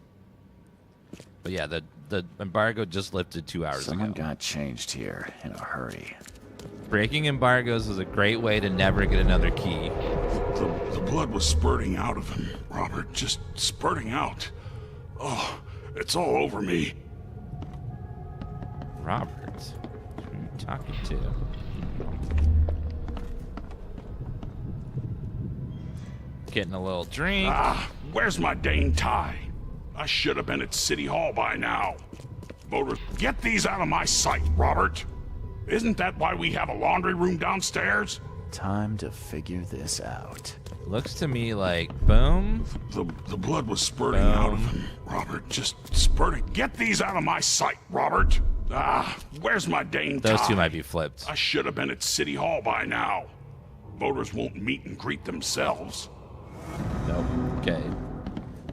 But yeah, the embargo just lifted 2 hours ago. Someone got changed here in a hurry. Breaking embargoes is a great way to never get another key. The blood was spurting out of him, Robert. Just spurting out. Oh, it's all over me. Robert, who are you talking to? Getting a little drink. Where's my dang tie? I should have been at City Hall by now. Voters, get these out of my sight, Robert. Isn't that why we have a laundry room downstairs? Time to figure this out. Looks to me like boom. The blood was spurting out of him, Robert. Just spurting. Get these out of my sight, Robert. Where's my dang tie? Those two might be flipped. I should have been at City Hall by now. Voters won't meet and greet themselves. Nope. Okay.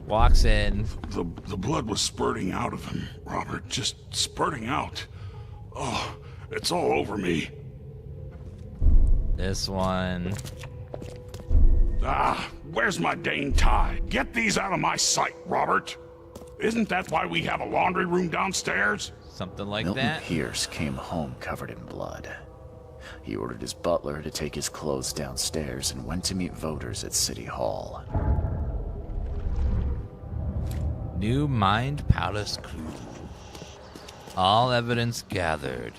Walks in. The blood was spurting out of him, Robert. Just spurting out. Oh, it's all over me. This one. Where's my dang tie? Get these out of my sight, Robert. Isn't that why we have a laundry room downstairs? Something like Milton that. Pierce came home covered in blood. He ordered his butler to take his clothes downstairs and went to meet voters at City Hall. New Mind Palace crew. All evidence gathered.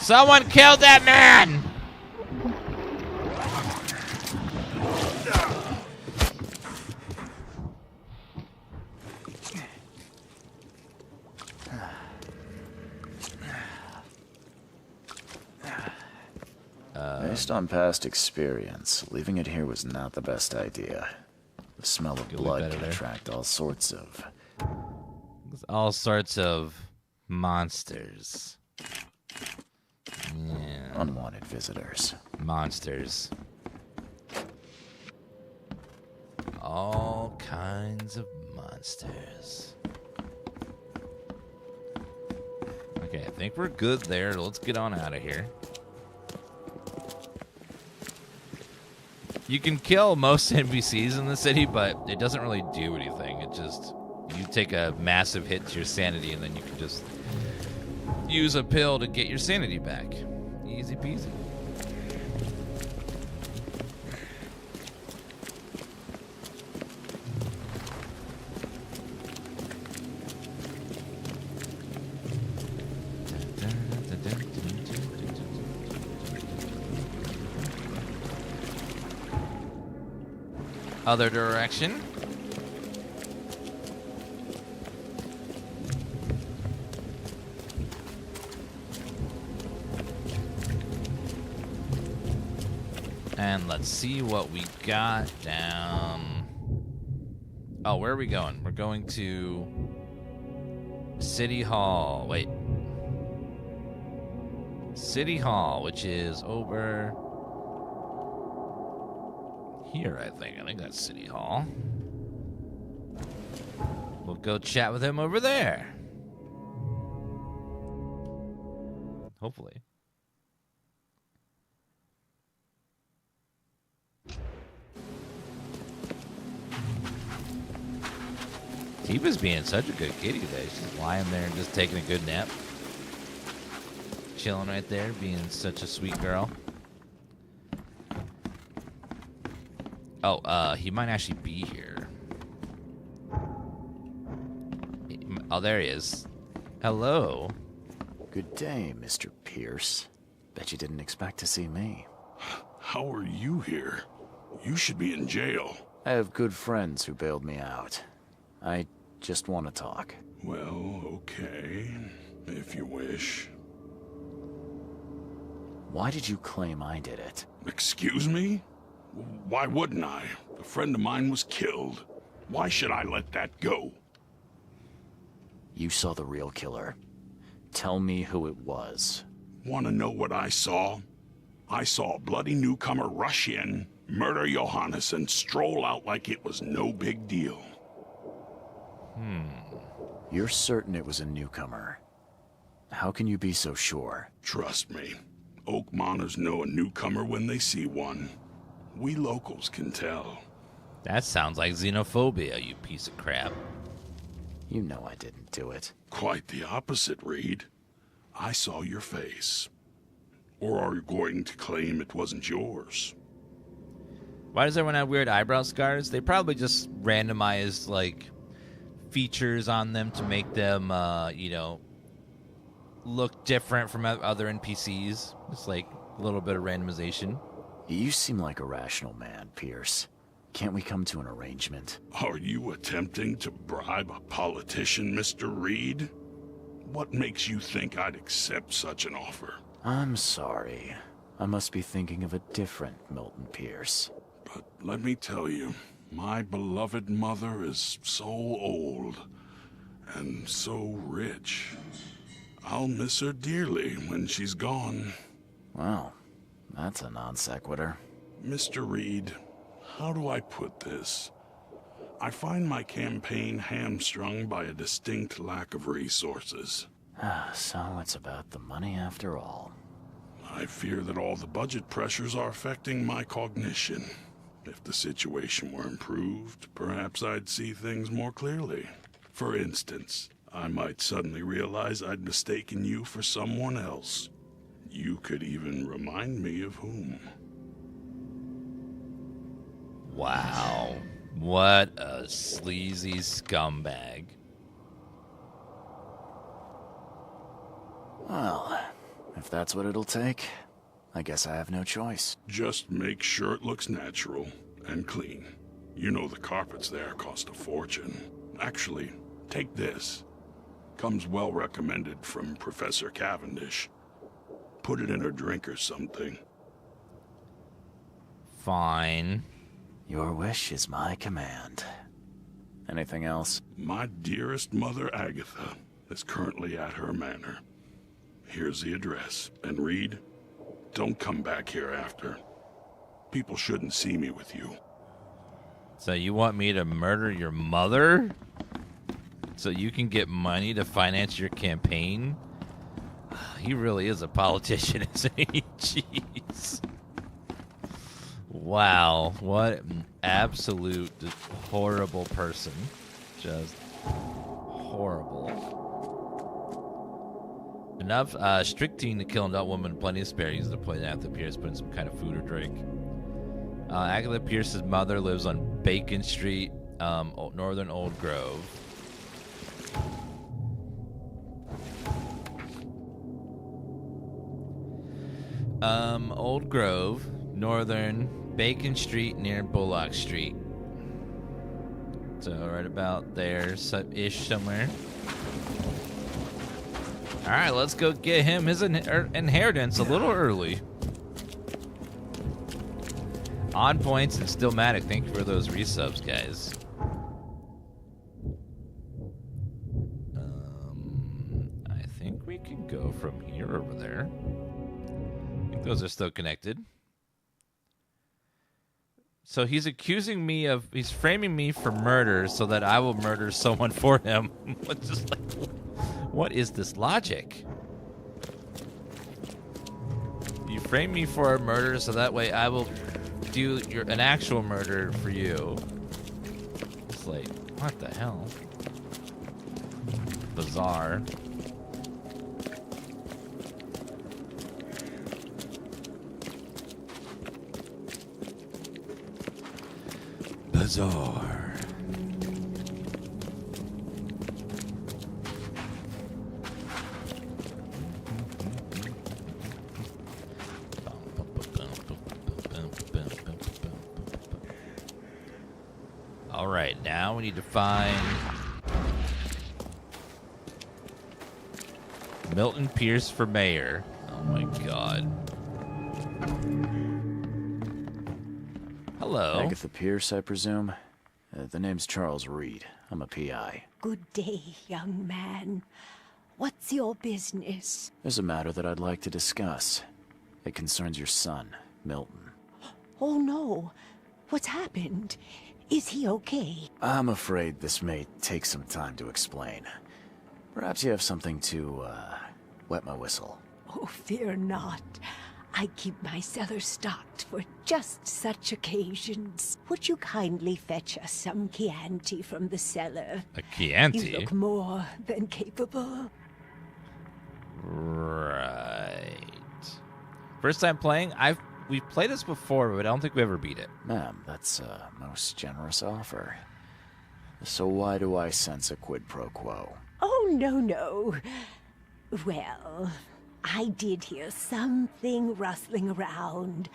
Someone killed that man! Based on past experience, leaving it here was not the best idea. The smell of blood can attract all sorts of monsters. Yeah. Unwanted visitors. Monsters. All kinds of monsters. Okay, I think we're good there. Let's get on out of here. You can kill most NPCs in the city, but it doesn't really do anything. It just, you take a massive hit to your sanity, and then you can just use a pill to get your sanity back. Easy peasy. other direction. And let's see what we got down. Oh, where are we going? We're going to City Hall. Wait. City Hall, which is over here, I think. I think that's City Hall. We'll go chat with him over there. Hopefully. Tifa's being such a good kitty today. She's lying there and just taking a good nap. Chilling right there, being such a sweet girl. Oh, he might actually be here. Oh, there he is. Hello. Good day, Mr. Pierce. Bet you didn't expect to see me. How are you here? You should be in jail. I have good friends who bailed me out. I just want to talk. Well, okay, if you wish. Why did you claim I did it? Excuse me? Why wouldn't I? A friend of mine was killed. Why should I let that go? You saw the real killer. Tell me who it was. Want to know what I saw? I saw a bloody newcomer rush in, murder Johannes, and stroll out like it was no big deal. You're certain it was a newcomer? How can you be so sure? Trust me. Oakmonters know a newcomer when they see one. We locals can tell. That sounds like xenophobia, you piece of crap. You know I didn't do it. Quite the opposite, Reed. I saw your face. Or are you going to claim it wasn't yours? Why does everyone have weird eyebrow scars? They probably just randomized, like, features on them to make them, you know, look different from other NPCs. It's like a little bit of randomization. You seem like a rational man, Pierce. Can't we come to an arrangement? Are you attempting to bribe a politician, Mr. Reed? What makes you think I'd accept such an offer? I'm sorry. I must be thinking of a different Milton Pierce. But let me tell you, my beloved mother is so old and so rich. I'll miss her dearly when she's gone. Well, that's a non sequitur. Mr. Reed, how do I put this? I find my campaign hamstrung by a distinct lack of resources. So it's about the money after all. I fear that all the budget pressures are affecting my cognition. If the situation were improved, perhaps I'd see things more clearly. For instance, I might suddenly realize I'd mistaken you for someone else. You could even remind me of whom. Wow. What a sleazy scumbag. Well, if that's what it'll take, I guess I have no choice. Just make sure it looks natural and clean. You know the carpets there cost a fortune. Actually, take this. Comes well recommended from Professor Cavendish. Put it in her drink or something. Fine. Your wish is my command. Anything else? My dearest mother, Agatha, is currently at her manor. Here's the address. And Reed, don't come back here after. People shouldn't see me with you. So you want me to murder your mother? So you can get money to finance your campaign? He really is a politician, isn't he? Jeez. Wow, what an absolute horrible person. Just horrible. Enough strychnine to kill an adult woman, plenty of spare. Use the poison Agatha Pierce, put in some kind of food or drink. Agatha Pierce's mother lives on Bacon Street, Northern Old Grove. Old Grove, Northern Bacon Street near Bullock Street. So right about there, ish somewhere. All right, let's go get him his inheritance a little early. On points and Stillmatic. Thank you for those resubs, guys. I think we can go from here over there. I think those are still connected. So he's accusing me of, he's framing me for murder so that I will murder someone for him. Just like, what is this logic? You frame me for a murder so that way I will do an actual murder for you. It's like, what the hell? Bizarre. Bizarre. All right, now we need to find Milton Pierce for mayor. Oh my God. Hello. Agatha Pierce, I presume? The name's Charles Reed. I'm a PI. Good day, young man. What's your business? There's a matter that I'd like to discuss. It concerns your son, Milton. Oh no. What's happened? Is he okay? I'm afraid this may take some time to explain. Perhaps you have something to, wet my whistle. Oh, fear not. I keep my cellar stocked for just such occasions. Would you kindly fetch us some Chianti from the cellar? A Chianti? You look more than capable. Right. First time playing? We've played this before, but I don't think we ever beat it. Ma'am, that's a most generous offer. So why do I sense a quid pro quo? Oh, no. Well, I did hear something rustling around,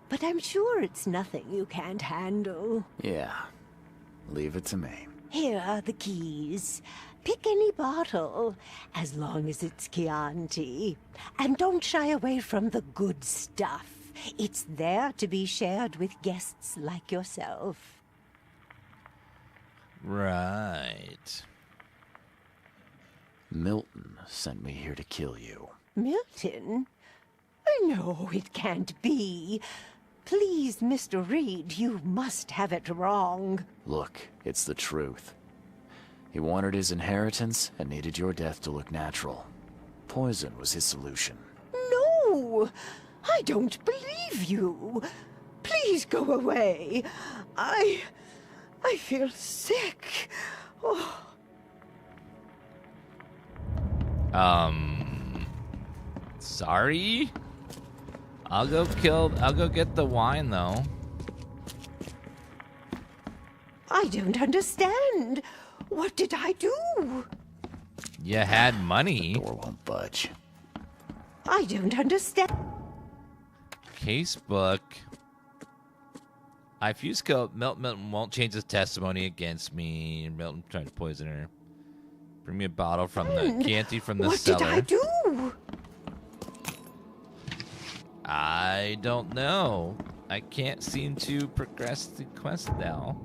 but I'm sure it's nothing you can't handle. Yeah, leave it to me. Here are the keys. Pick any bottle, as long as it's Chianti. And don't shy away from the good stuff. It's there to be shared with guests like yourself. Right. Milton sent me here to kill you. Milton? No, it can't be. Please, Mr. Reed, you must have it wrong. Look, it's the truth. He wanted his inheritance and needed your death to look natural. Poison was his solution. No! I don't believe you. Please go away. I feel sick. Oh. Sorry? I'll go get the wine, though. I don't understand. What did I do? You had money. Door won't budge. I don't understand. Casebook. I fuse coat. Milton won't change his testimony against me. Milton tried to poison her. Bring me a bottle from the Chianti from the cellar. What did I do? I don't know. I can't seem to progress the quest now.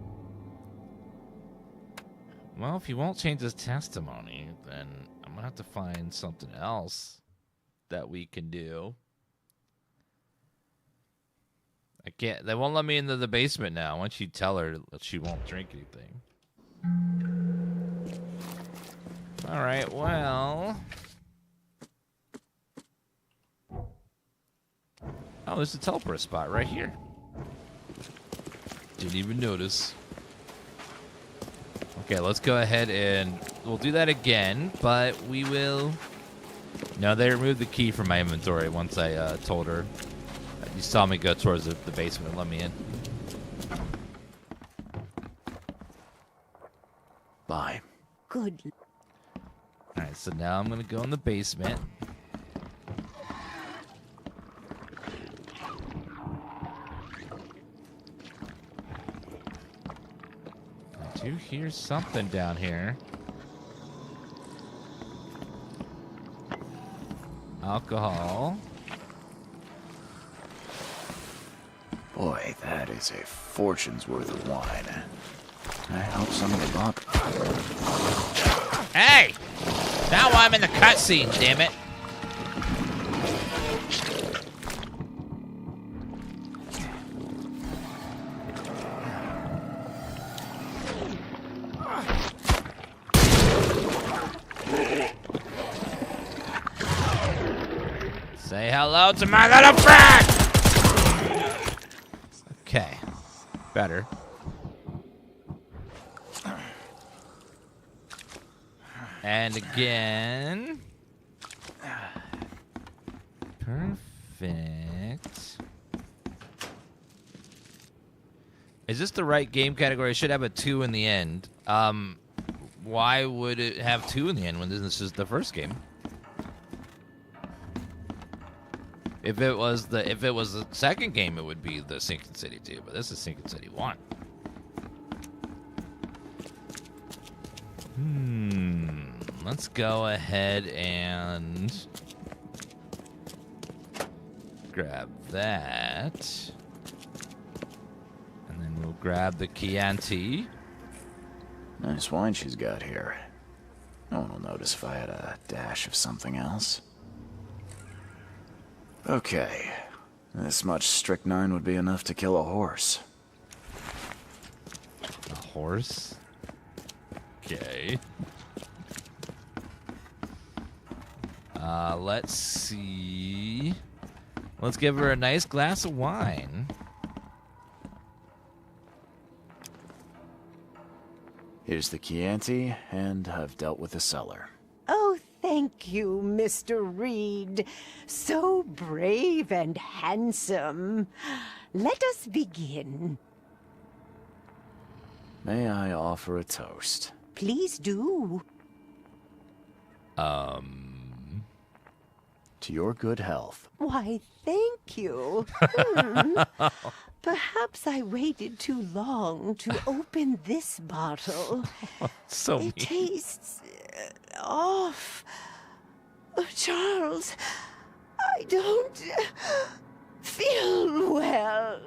Well, if he won't change his testimony, then I'm gonna have to find something else that we can do. I can't. They won't let me into the basement now. Once you tell her that she won't drink anything. All right. Well. Oh, there's a teleport spot right here. Didn't even notice. Okay, let's go ahead and we'll do that again, but we will. No, they removed the key from my inventory once I told her. You saw me go towards the basement and let me in. Bye. Good. All right, so now I'm going to go in the basement. do hear something down here. Alcohol. Boy, that is a fortune's worth of wine. I hope somebody bought. Hey! Now I'm in the cutscene, damn it. Say hello to my little friend! Okay. Better. And again. Perfect. Is this the right game category? It should have a 2 in the end. Why would it have 2 in the end when this is the first game? If it was the second game, it would be the Sinking City 2, but this is Sinking City 1. Let's go ahead and grab that. And then we'll grab the Chianti. Nice wine she's got here. No one will notice if I had a dash of something else. Okay. This much strychnine would be enough to kill a horse. A horse? Okay. Let's see. Let's give her a nice glass of wine. Here's the Chianti, and I've dealt with the cellar. Oh, thank you, Mr. Reed. So brave and handsome. Let us begin. May I offer a toast? Please do. To your good health. Why, thank you. Perhaps I waited too long to open this bottle. So mean. It tastes off. Charles, I don't feel well.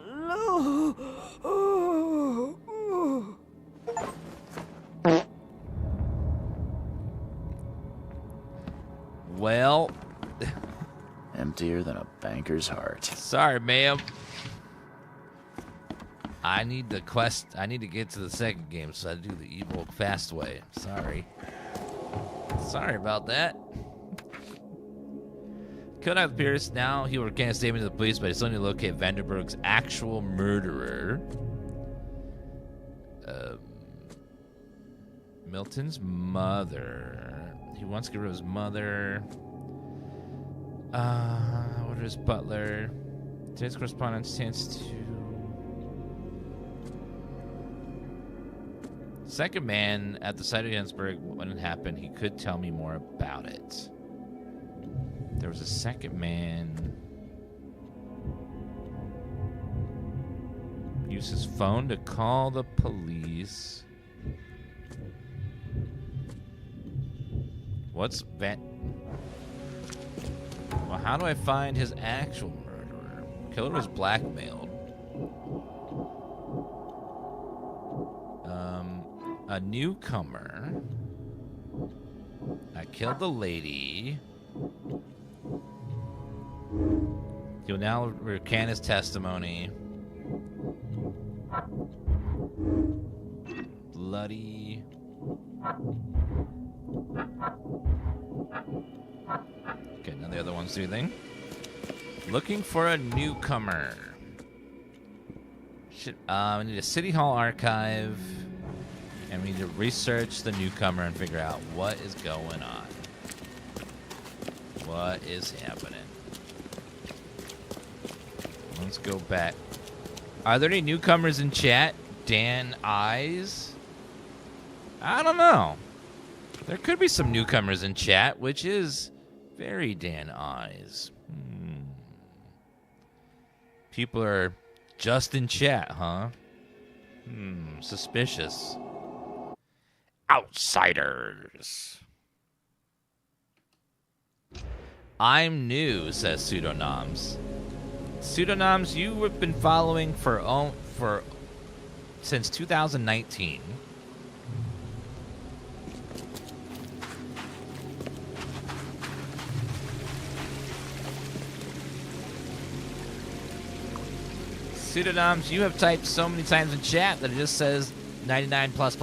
Well, Emptier than a banker's heart. sorry, ma'am. I need the quest. I need to get to the second game, so I do the evil fast way. Sorry. Sorry about that. Kodak Pierce. Now he will recant a statement to the police, but it's only to locate Vanderberg's actual murderer. Milton's mother. He wants to get rid of his mother. What is butler? Today's correspondence stands to. Second man at the site of Jensburg. When it happened, he could tell me more about it. There was a second man. Used his phone to call the police. What's Van? Well, how do I find his actual murderer? Killer was blackmailed. A newcomer. I killed the lady. He'll now recant his testimony. Bloody. Okay, now the other one's do anything. Looking for a newcomer. We need a City Hall archive. And we need to research the newcomer and figure out what is going on. What is happening? Let's go back. Are there any newcomers in chat? Dan Eyes? I don't know. There could be some newcomers in chat, which is very Dan Eyes. People are just in chat, huh? Suspicious. outsiders. I'm new, says Pseudonoms. Pseudonoms, you have been following for since 2019. Pseudonoms, you have typed so many times in chat that it just says 99 plus.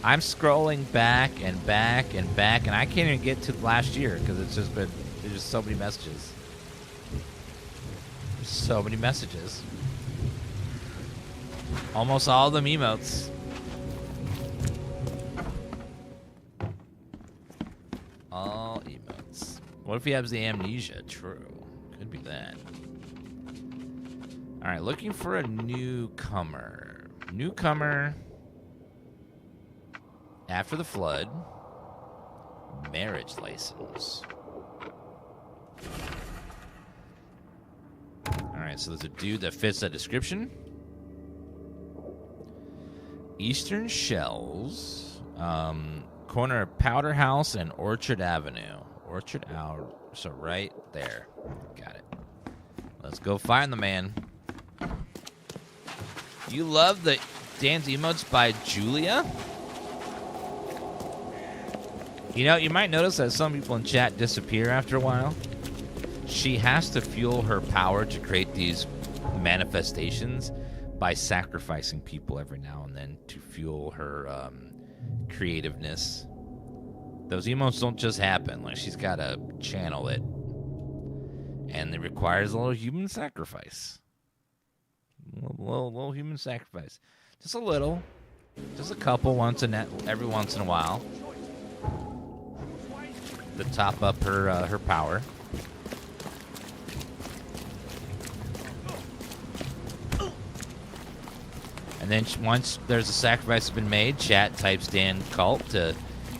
I'm scrolling back and back and back, and I can't even get to last year because there's just so many messages. There's so many messages. Almost all of them emotes. All emotes. What if he has the amnesia? True. Could be that. Alright, looking for a newcomer. Newcomer. After the flood. Marriage license. Alright, so there's a dude that fits that description. Eastern Shells. Corner of Powder House and Orchard Avenue. Orchard Hour. So right there. Got it. Let's go find the man. You love the Dan's emotes by Julia? You know, you might notice that some people in chat disappear after a while. She has to fuel her power to create these manifestations by sacrificing people every now and then to fuel her creativeness. Those emotes don't just happen. Like, she's got to channel it. And it requires a little human sacrifice. A little human sacrifice. Just a little. Just a couple every once in a while. To top up her power. And then once there's a sacrifice has been made, chat types Dan Cult to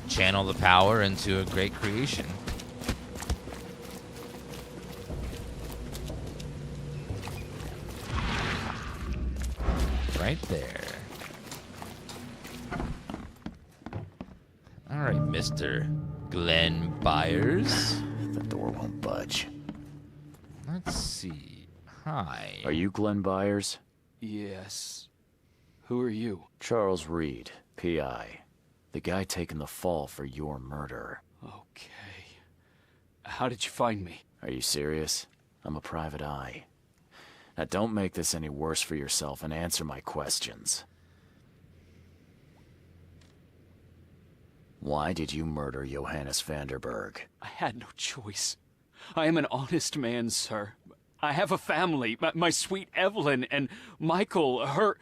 channel the power into a great creation. Right there. All right, Mr. Glenn Byers. The door won't budge. Let's see. Hi. Are you Glenn Byers? Yes. Who are you? Charles Reed, P.I. The guy taking the fall for your murder. Okay. How did you find me? Are you serious? I'm a private eye. Now don't make this any worse for yourself and answer my questions. Why did you murder Johannes Vanderberg? I had no choice. I am an honest man, sir. I have a family. My sweet Evelyn and Michael, our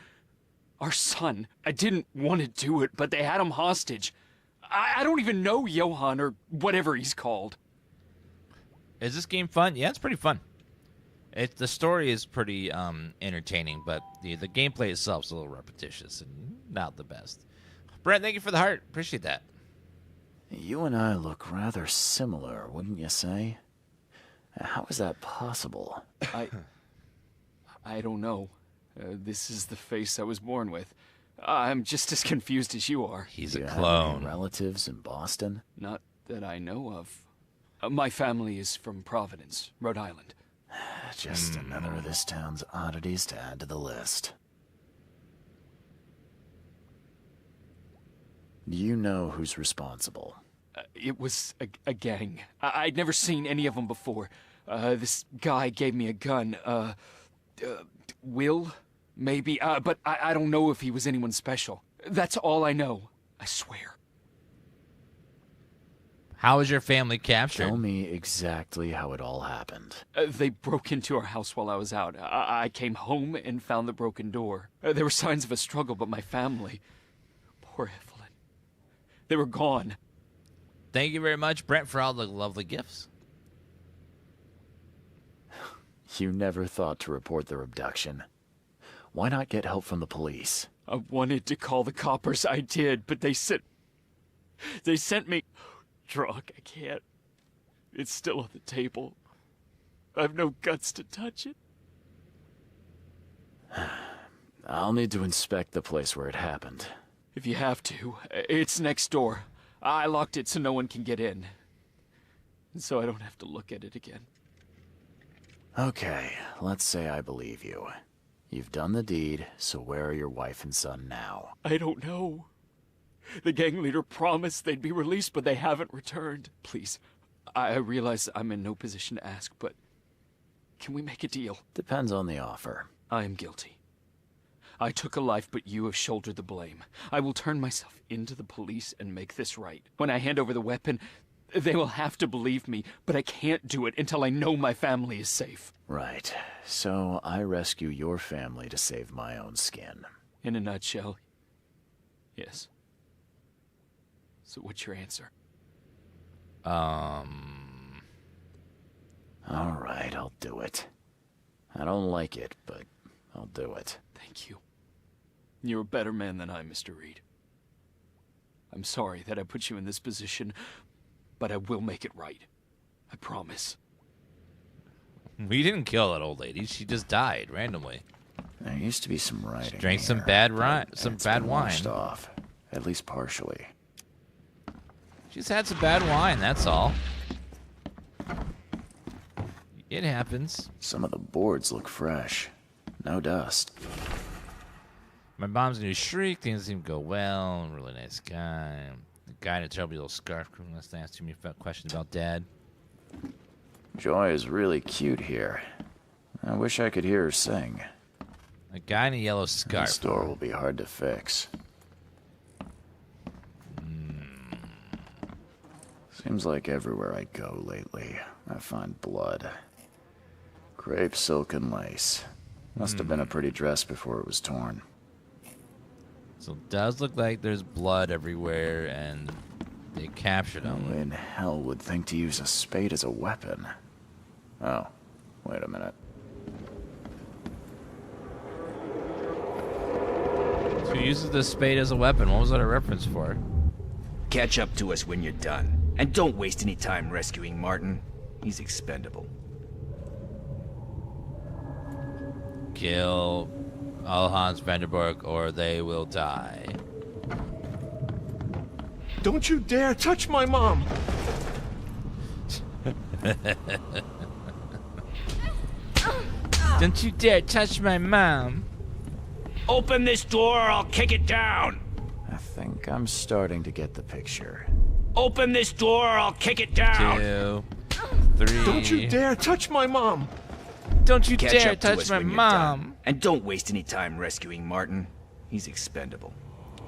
son. I didn't want to do it, but they had him hostage. I don't even know Johann or whatever he's called. Is this game fun? Yeah, it's pretty fun. The story is pretty entertaining, but the gameplay itself is a little repetitious and not the best. Brent, thank you for the heart. Appreciate that. You and I look rather similar, wouldn't you say? How is that possible? I don't know. This is the face I was born with. I'm just as confused as you are. He's a Do you clone. have any relatives in Boston? Not that I know of. My family is from Providence, Rhode Island. Just another of this town's oddities to add to the list. Do you know who's responsible? It was a gang. I'd never seen any of them before. This guy gave me a gun. Will? Maybe. But I don't know if he was anyone special. That's all I know. I swear. How was your family captured? Tell me exactly how it all happened. They broke into our house while I was out. I came home and found the broken door. There were signs of a struggle, but my family... Poor Evelyn. They were gone. Thank you very much, Brent, for all the lovely gifts. You never thought to report their abduction. Why not get help from the police? I wanted to call the coppers. I did, but they sent me... Drunk. I can't. It's still on the table. I've no guts to touch it. I'll need to inspect the place where it happened. If you have to, it's next door. I locked it so no one can get in. So I don't have to look at it again. Okay, let's say I believe you. You've done the deed, so where are your wife and son now? I don't know. The gang leader promised they'd be released, but they haven't returned. Please, I realize I'm in no position to ask, but can we make a deal? Depends on the offer. I am guilty. I took a life, but you have shouldered the blame. I will turn myself into the police and make this right. When I hand over the weapon, they will have to believe me, but I can't do it until I know my family is safe. Right. So I rescue your family to save my own skin. In a nutshell, yes. So what's your answer? All right, I'll do it. I don't like it, but I'll do it. Thank you. You're a better man than I, Mr. Reed. I'm sorry that I put you in this position, but I will make it right. I promise. We didn't kill that old lady. She just died randomly. There used to be some writing. She drank some here, bad but bad been wine. washed off, at least partially. She's had some bad wine, that's all. It happens. Some of the boards look fresh. No dust. My mom's new shriek. Things seem to go well. Really nice guy. The guy in a terrible little scarf. Let's ask too many questions about Dad. Joy is really cute here. I wish I could hear her sing. A guy in a yellow scarf. This door will be hard to fix. Seems like everywhere I go lately, I find blood. Crepe, silk, and lace. Must have been a pretty dress before it was torn. So it does look like there's blood everywhere, and they captured him. Who in hell would think to use a spade as a weapon? Oh, wait a minute. So who uses the spade as a weapon? What was that a reference for? Catch up to us when you're done. And don't waste any time rescuing Martin. He's expendable. Kill Alhans Vanderburg or they will die. Don't you dare touch my mom! Don't you dare touch my mom. Open this door or I'll kick it down! I think I'm starting to get the picture. Open this door or I'll kick it down! 2, 3. Don't you dare touch my mom! Don't you Catch dare up to touch us my when you're mom. done. And don't waste any time rescuing Martin. He's expendable.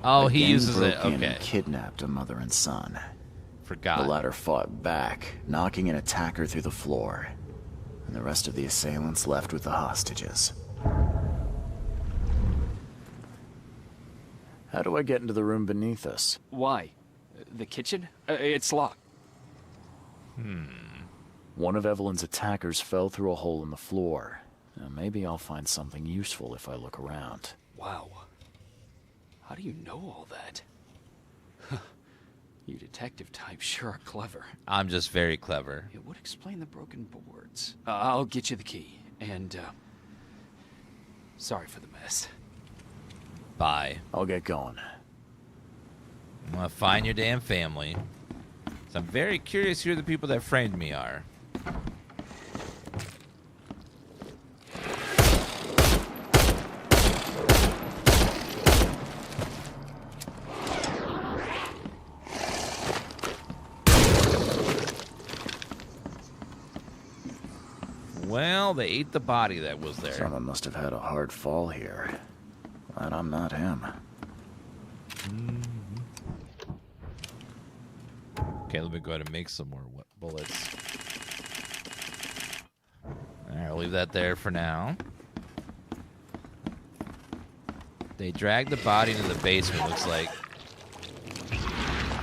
Oh, The he gang uses it. broke in Okay. and kidnapped a mother and son. Forgot. The latter fought back, knocking an attacker through the floor. And the rest of the assailants left with the hostages. How do I get into the room beneath us? Why? The kitchen? It's locked. One of Evelyn's attackers fell through a hole in the floor. Now, maybe I'll find something useful if I look around. Wow. How do you know all that? You detective types sure are clever. I'm just very clever. It would explain the broken boards. I'll get you the key. And, sorry for the mess. Bye. I'll get going. I'm gonna find your damn family. So I'm very curious who the people that framed me are. Well, they ate the body that was there. Someone must have had a hard fall here. Glad I'm not him. Okay, let me go ahead and make some more bullets. Alright, I'll leave that there for now. They dragged the body into the basement, looks like.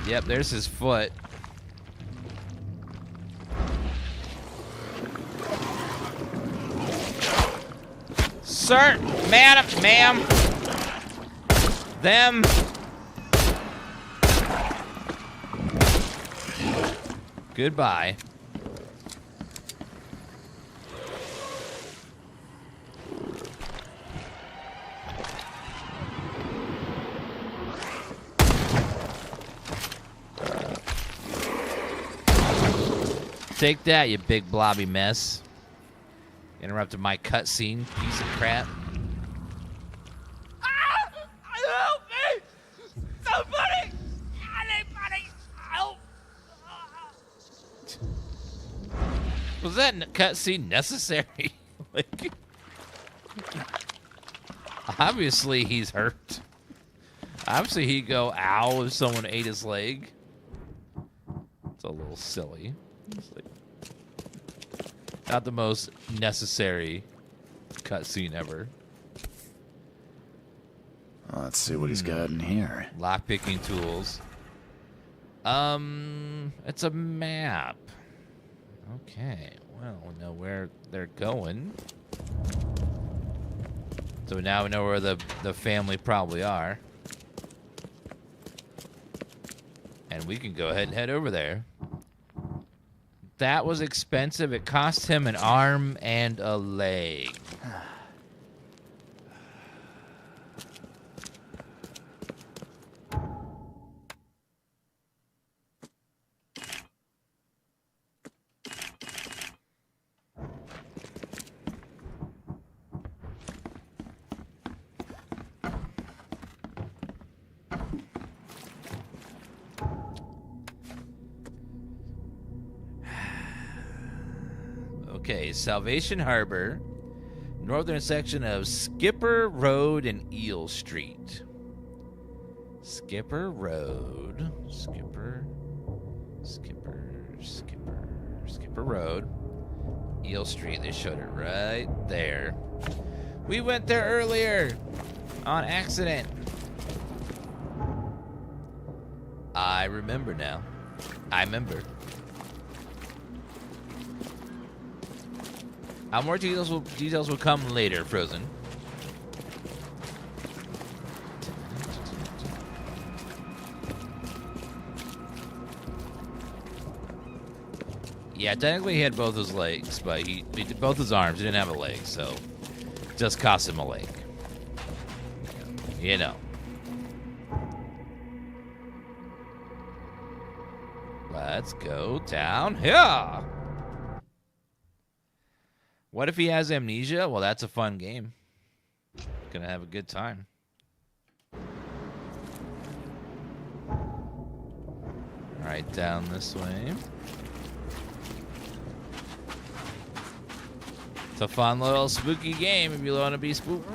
Yep, there's his foot. Sir, madam, ma'am. Them. Goodbye. Take that, you big blobby mess. Interrupted my cutscene, piece of crap. Help me! Somebody! Anybody! Help! Was that cutscene necessary? Like, obviously he's hurt. Obviously he'd go, ow, if someone ate his leg. It's a little silly. It's like, not the most necessary cutscene ever. Well, let's see what he's got in here. Lockpicking tools. It's a map. Okay, well, we know where they're going. So now we know where the family probably are. And we can go ahead and head over there. That was expensive. It cost him an arm and a leg. Okay, Salvation Harbor, northern section of Skipper Road and Eel Street. Skipper Road, Skipper Road, Eel Street. They showed it right there. We went there earlier on accident. I remember now. I remember. More details will come later, Frozen. Yeah, technically he had both his legs, but he did both his arms. He didn't have a leg, so it just cost him a leg. You know. Let's go down here. What if he has amnesia? Well, that's a fun game. Gonna have a good time. Right down this way. It's a fun little spooky game if you want to be spooked.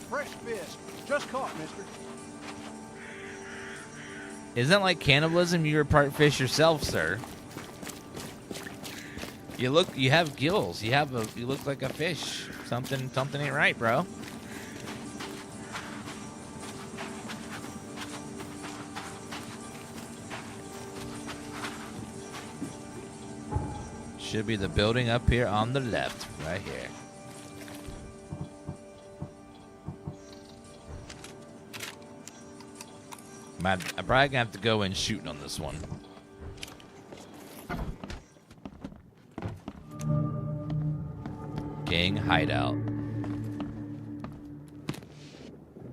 Fresh fish. Just caught, mister. Isn't that like cannibalism? You're part fish yourself, sir. You have gills. You look like a fish. Something ain't right, bro. Should be the building up here on the left, right here. I'm probably gonna have to go in shooting on this one. Gang hideout.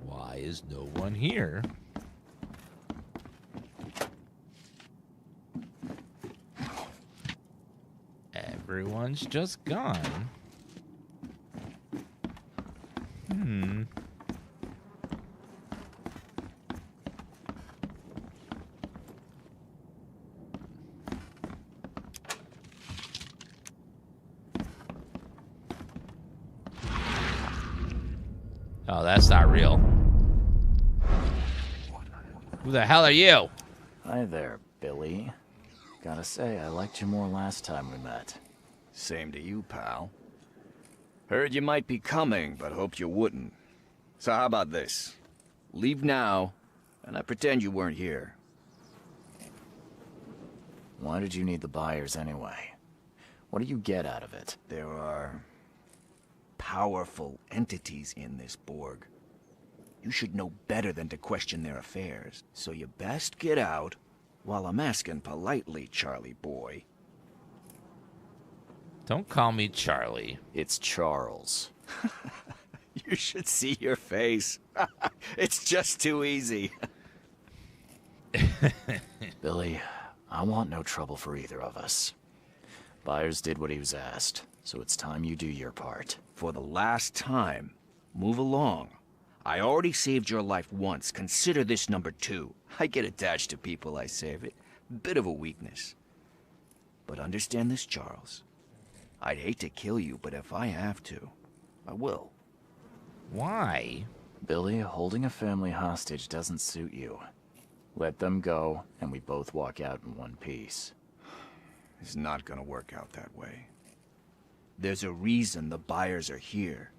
Why is no one here? Everyone's just gone. Oh, that's not real. Who the hell are you? Hi there, Billy. Gotta say, I liked you more last time we met. Same to you, pal. Heard you might be coming, but hoped you wouldn't. So how about this? Leave now, and I pretend you weren't here. Why did you need the buyers anyway? What do you get out of it? There are powerful entities in this Borg. You should know better than to question their affairs, so you best get out While I'm asking politely, Charlie boy. Don't call me Charlie. It's Charles. You should see your face. It's just too easy. Billy, I want no trouble for either of us. Byers did what he was asked, so it's time you do your part. For the last time, move along. I already saved your life once. Consider this number 2. I get attached to people I save. It bit of a weakness. But understand this, Charles. I'd hate to kill you, but if I have to, I will. Why? Billy, holding a family hostage doesn't suit you. Let them go, and we both walk out in one piece. It's not gonna work out that way. There's a reason the Byers are here.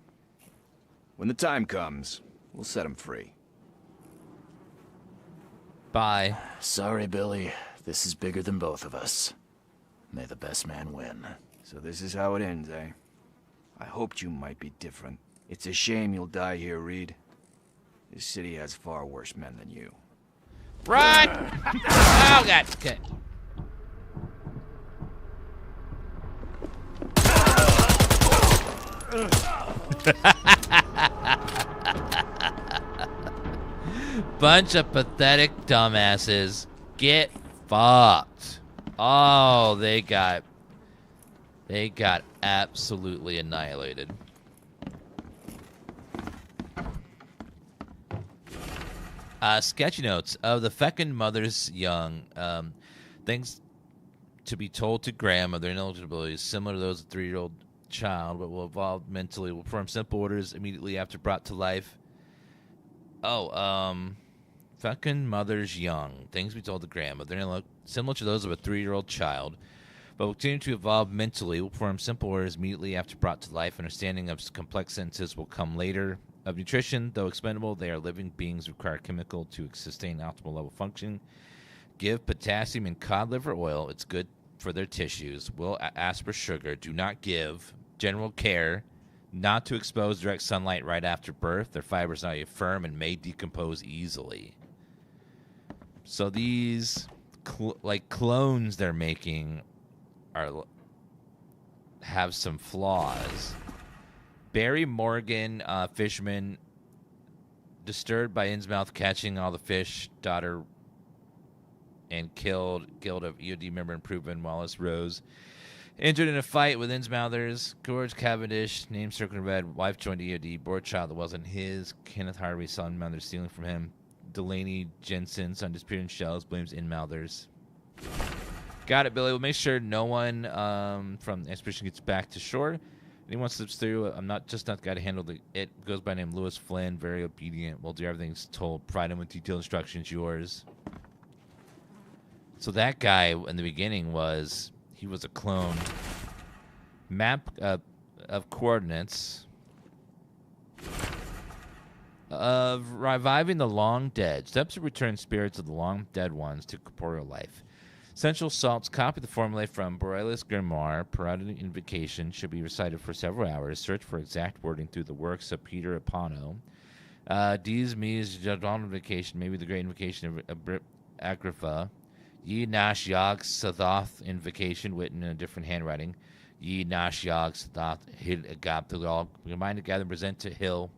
When the time comes, we'll set them free. Bye. Sorry, Billy. This is bigger than both of us. May the best man win. So this is how it ends, eh? I hoped you might be different. It's a shame you'll die here, Reed. This city has far worse men than you. Run! Oh, God. Okay. Bunch of pathetic dumbasses. Get fucked. Oh, they got absolutely annihilated. Sketchy notes of the fecund mother's young. Things to be told to Graham of their ineligibility similar to those of a 3-year-old child, but will evolve mentally. Will perform simple orders immediately after brought to life. Fecund mother's young. Things to be told to Graham of their similar to those of a 3-year-old child, but will continue to evolve mentally. Will perform simple orders immediately after brought to life. Understanding of complex sentences will come later. Of nutrition, though expendable, they are living beings require chemical to sustain optimal level function. Give potassium and cod liver oil. It's good for their tissues. Will ask for sugar. Do not give. General care. Not to expose direct sunlight right after birth. Their fibers are not firm and may decompose easily. So these clones they're making have some flaws. Barry Morgan, fisherman, disturbed by Innsmouth catching all the fish, daughter, and killed of EOD member and proven Wallace Rose. Injured in a fight with Innsmouthers. George Cavendish, name circled in red, wife joined EOD, bore a child that wasn't his. Kenneth Harvey saw Innsmouthers stealing from him. Delaney Jensen, son disappeared in shells, blames Innsmouthers. Got it, Billy. We'll make sure no one from the expedition gets back to shore. Anyone slips through, I'm not the guy to handle it. Goes by name Lewis Flynn, very obedient. We'll do everything told. Provide him with detailed instructions, yours. So that guy in the beginning he was a clone. Map of coordinates of reviving the long dead. Steps to return spirits of the long dead ones to corporeal life. Essential salts. Copy the formulae from Borealis Grimoire. Periodic invocation should be recited for several hours. Search for exact wording through the works of Peter Apano. Dies Mies Jadon invocation, maybe the great invocation of Agrippa. Ye Nash Yog Sathoth invocation, written in a different handwriting. Ye Nash Yog Sathoth Hil Agab to all combine together and present to Hill.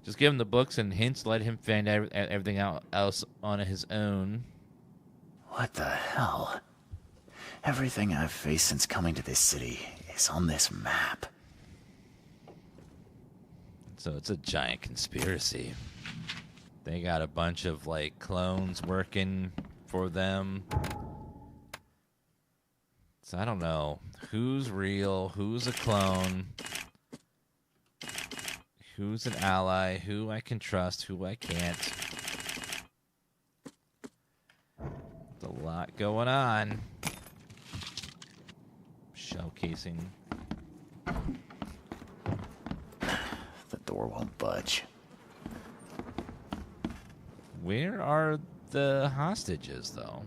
Just give him the books and hints. Let him find everything else on his own. What the hell? Everything I've faced since coming to this city is on this map. So it's a giant conspiracy. They got a bunch of, clones working for them. So I don't know. Who's real? Who's a clone? Who's an ally? Who I can trust? Who I can't? A lot going on. Showcasing. The door won't budge. Where are the hostages, though?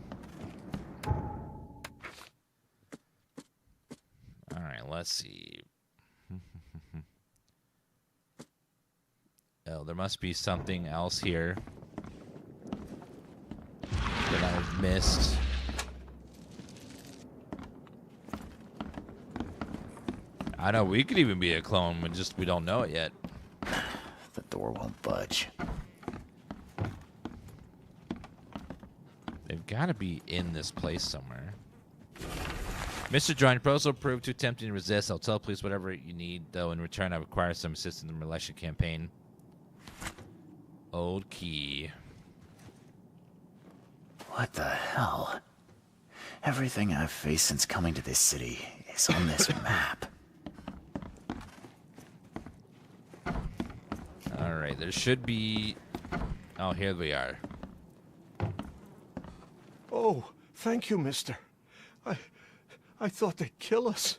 Alright, let's see. Oh, there must be something else here that I've missed. I know we could even be a clone, but just we don't know it yet. The door won't budge. They've got to be in this place somewhere. Mr. Joint proposal proved too tempting to resist. I'll tell police whatever you need, though in return I require some assistance in the election campaign. Old key. What the hell? Everything I've faced since coming to this city is on this map. Alright, there should be... Oh, here we are. Oh, thank you, mister. I thought they'd kill us.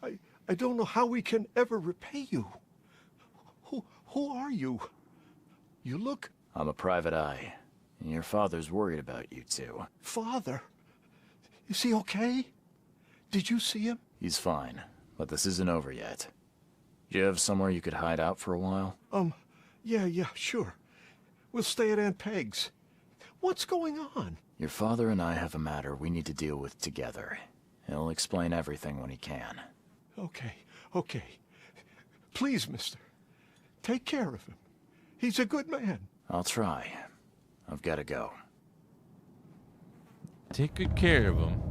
I don't know how we can ever repay you. Who are you? You look... I'm a private eye. And your father's worried about you two. Father? Is he okay? Did you see him? He's fine, but this isn't over yet. Do you have somewhere you could hide out for a while? Yeah, sure. We'll stay at Aunt Peg's. What's going on? Your father and I have a matter we need to deal with together. He'll explain everything when he can. Okay. Please, mister. Take care of him. He's a good man. I'll try. I've got to go. Take good care of him.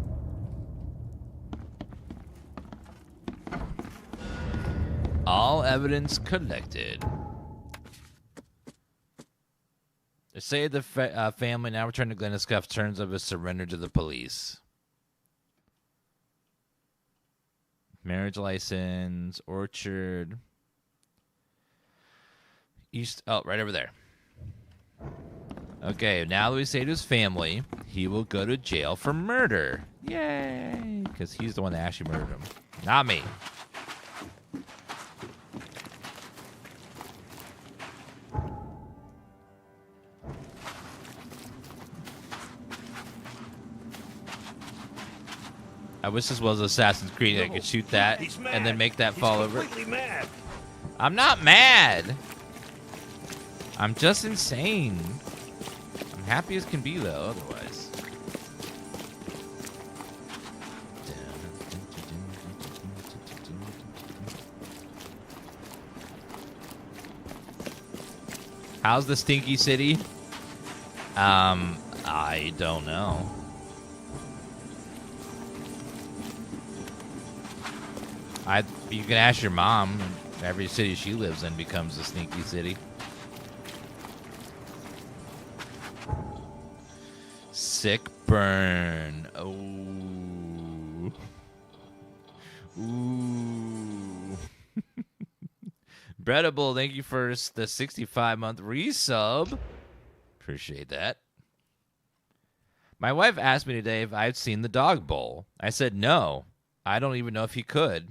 All evidence collected. They say the family now returned to Glenniscuff terms of his surrender to the police. Marriage license, orchard. East, oh, right over there. Okay, now that we say to his family, he will go to jail for murder. Yay! Because he's the one that actually murdered him. Not me. I wish this was Assassin's Creed. I could shoot that and then make that fall over. Mad. I'm not mad. I'm just insane. I'm happy as can be, though, otherwise. How's the stinky city? I don't know. You can ask your mom. Every city she lives in becomes a stinky city. Sick burn. Oh. Ooh. Breadable, thank you for the 65-month resub. Appreciate that. My wife asked me today if I'd seen the dog bowl. I said no. I don't even know if he could.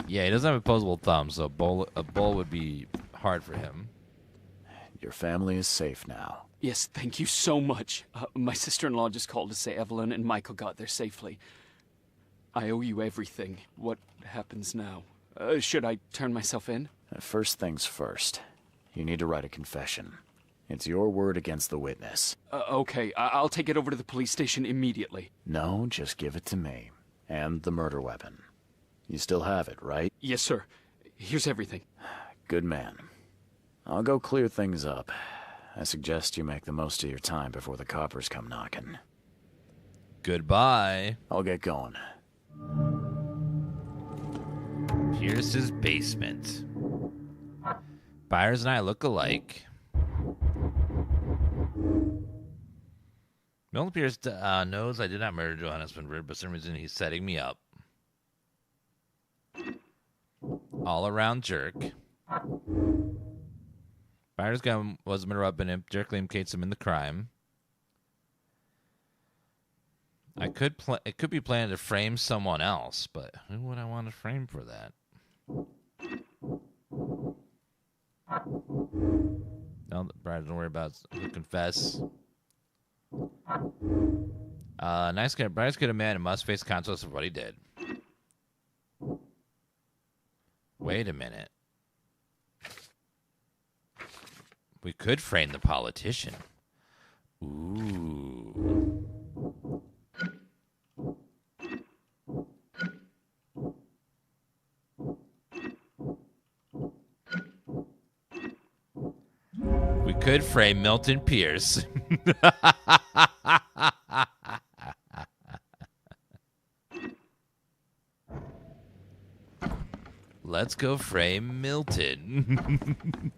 Yeah, he doesn't have opposable thumbs, so a bowl would be hard for him. Your family is safe now. Yes, thank you so much. My sister-in-law just called to say Evelyn and Michael got there safely. I owe you everything. What happens now? Should I turn myself in? First things first. You need to write a confession. It's your word against the witness. Okay, I'll take it over to the police station immediately. No, just give it to me. And the murder weapon. You still have it, right? Yes, sir. Here's everything. Good man. I'll go clear things up. I suggest you make the most of your time before the coppers come knocking. Goodbye. I'll get going. Pierce's basement. Byers and I look alike. Milton Pierce knows I did not murder Johannes Van Ryd, but for some reason he's setting me up. All around jerk. Byers' gun was a murder weapon and jerkly implicates him in the crime. It could be planning to frame someone else, but who would I want to frame for that? No, Brad, don't worry about it. He'll confess. Nice guy. Brad's good a man and must face consequences of what he did. Wait a minute. We could frame the politician. Ooh. We could frame Milton Pierce. Let's go frame Milton.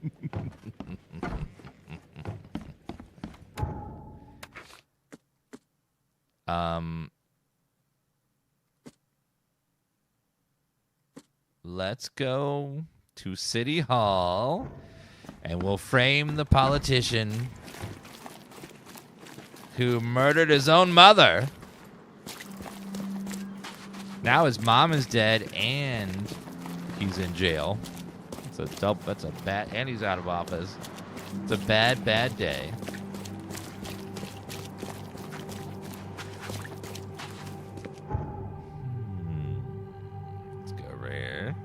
Let's go to City Hall and we'll frame the politician who murdered his own mother. Now his mom is dead and he's in jail. That's a bad, and he's out of office. It's a bad, bad day. Let's go rare.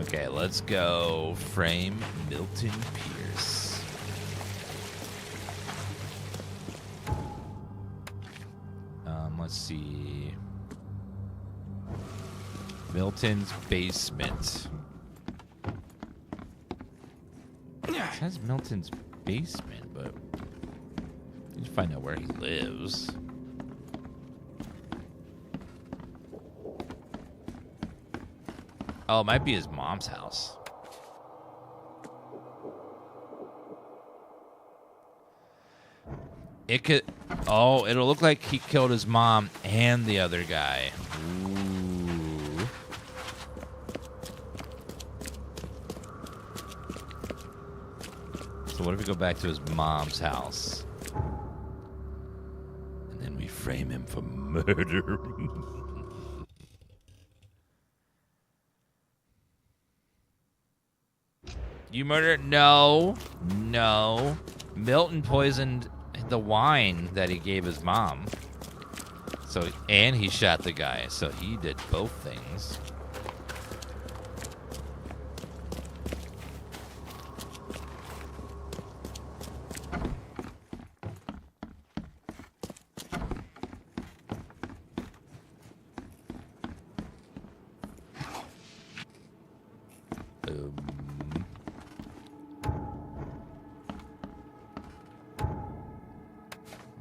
Okay, let's go frame Milton Pierce. Let's see. Milton's basement. It says Milton's basement, but you need to find out where he lives. Oh, it might be his mom's house. It could... Oh, it'll look like he killed his mom and the other guy. Ooh. So what if we go back to his mom's house? And then we frame him for murder. You murdered? No. No. Milton poisoned the wine that he gave his mom. So, and he shot the guy. So he did both things.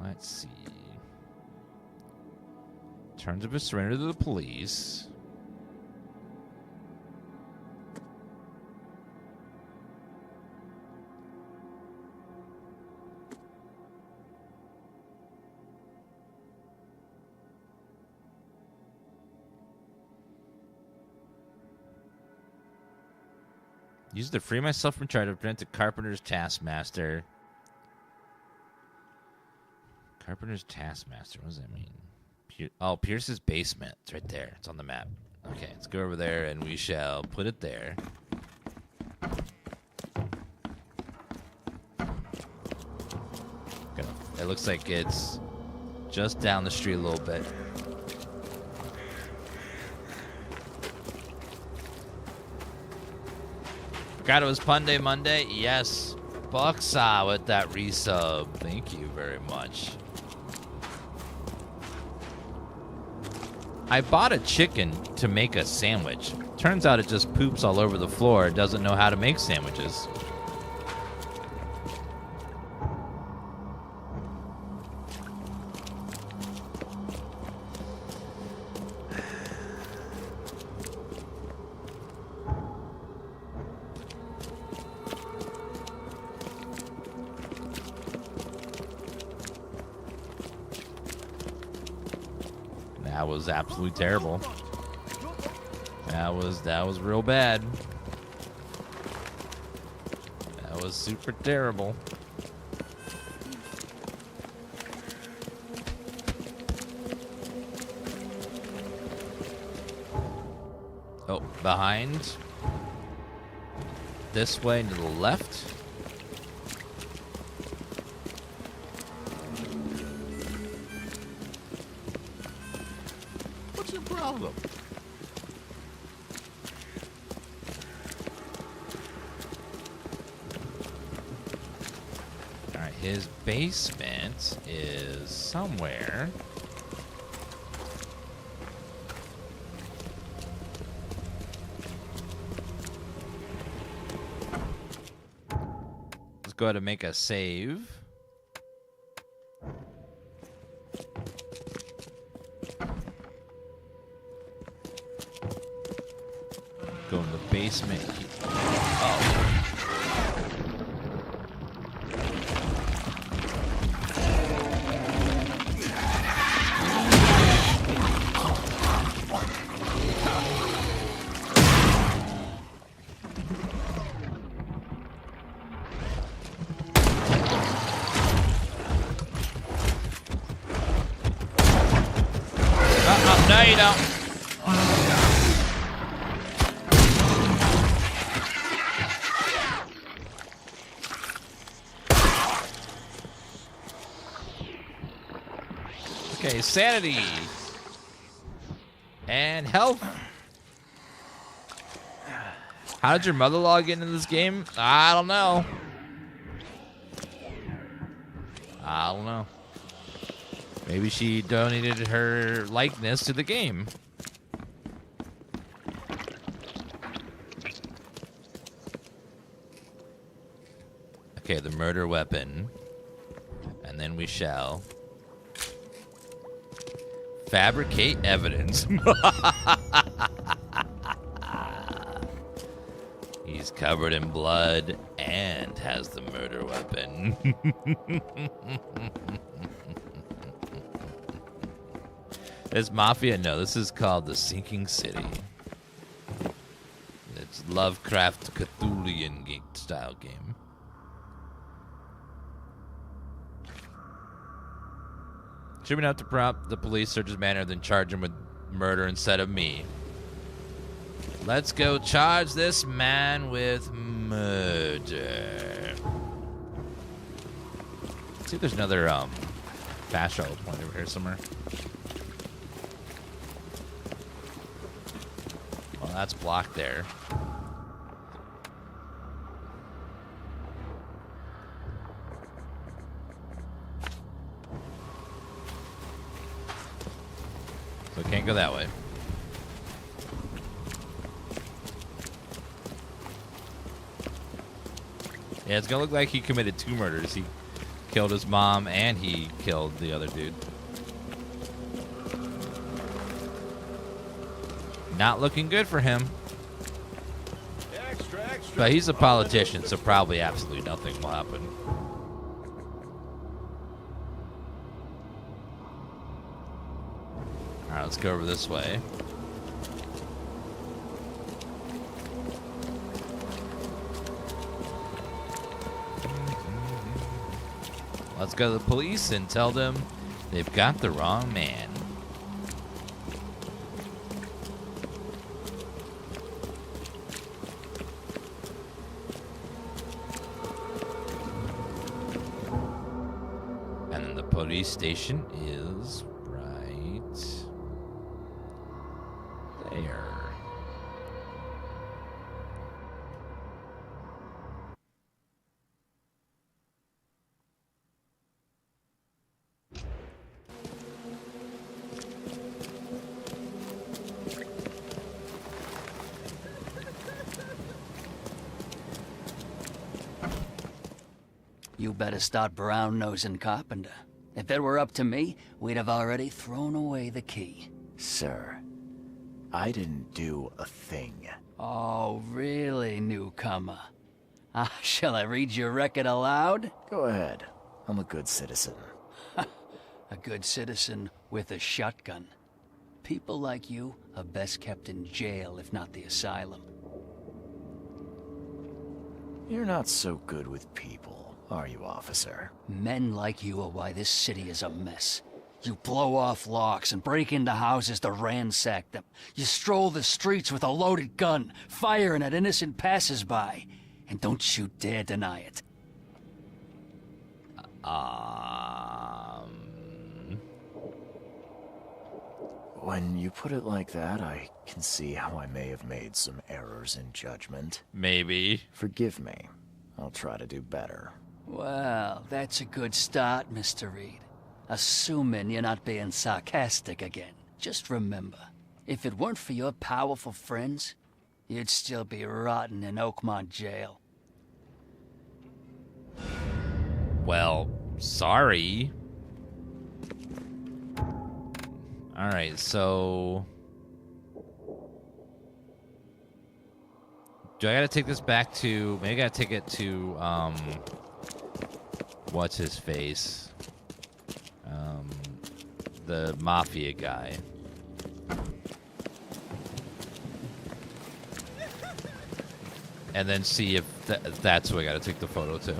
Let's see. Terms of his surrender to the police. Use to free myself from trying to prevent the Carpenter's taskmaster. Carpenter's taskmaster. What does that mean? Pierce's basement. It's right there. It's on the map. Okay, let's go over there and we shall put it there. It looks like it's just down the street a little bit. Forgot it was Pun Day Monday. Yes. Bucksaw with that resub. Thank you very much. I bought a chicken to make a sandwich. Turns out it just poops all over the floor. It doesn't know how to make sandwiches. That was absolutely terrible. That was real bad. That was super terrible. Oh, behind. This way to the left. What's your problem? All right, his basement is somewhere. Let's go ahead and make a save. Go in the basement. Oh. No, you don't. Okay, sanity and health. How did your mother log into this game? I don't know. I don't know. Maybe she donated her likeness to the game. Okay, the murder weapon. And then we shall fabricate evidence. He's covered in blood and has the murder weapon. This Mafia? No, this is called the Sinking City. It's Lovecraft Cthulhian style game. Should we not to prompt the police search his manner, then charge him with murder instead of me? Let's go charge this man with murder. Let's see if there's another fast travel point over here somewhere. Well, that's blocked there. So it can't go that way. Yeah, it's gonna look like he committed 2 murders. He killed his mom and he killed the other dude. Not looking good for him. Extra, extra. But he's a politician, so probably absolutely nothing will happen. Alright, let's go over this way. Let's go to the police and tell them they've got the wrong man. And then the police station is right there. You better start brown-nosing Carpenter. If it were up to me, we'd have already thrown away the key. Sir, I didn't do a thing. Oh, really, newcomer? Shall I read your record aloud? Go ahead. I'm a good citizen. A good citizen with a shotgun. People like you are best kept in jail, if not the asylum. You're not so good with people, are you, officer? Men like you are why this city is a mess. You blow off locks and break into houses to ransack them. You stroll the streets with a loaded gun, firing at innocent passers-by. And don't you dare deny it. When you put it like that, I can see how I may have made some errors in judgment. Maybe. Forgive me. I'll try to do better. Well, that's a good start, Mr. Reed. Assuming you're not being sarcastic again. Just remember, if it weren't for your powerful friends, you'd still be rotting in Oakmont jail. Well, sorry. Alright, so... do I gotta take this back to... maybe I gotta take it to, what's his face? The mafia guy. And then see if that's who I gotta take the photo to.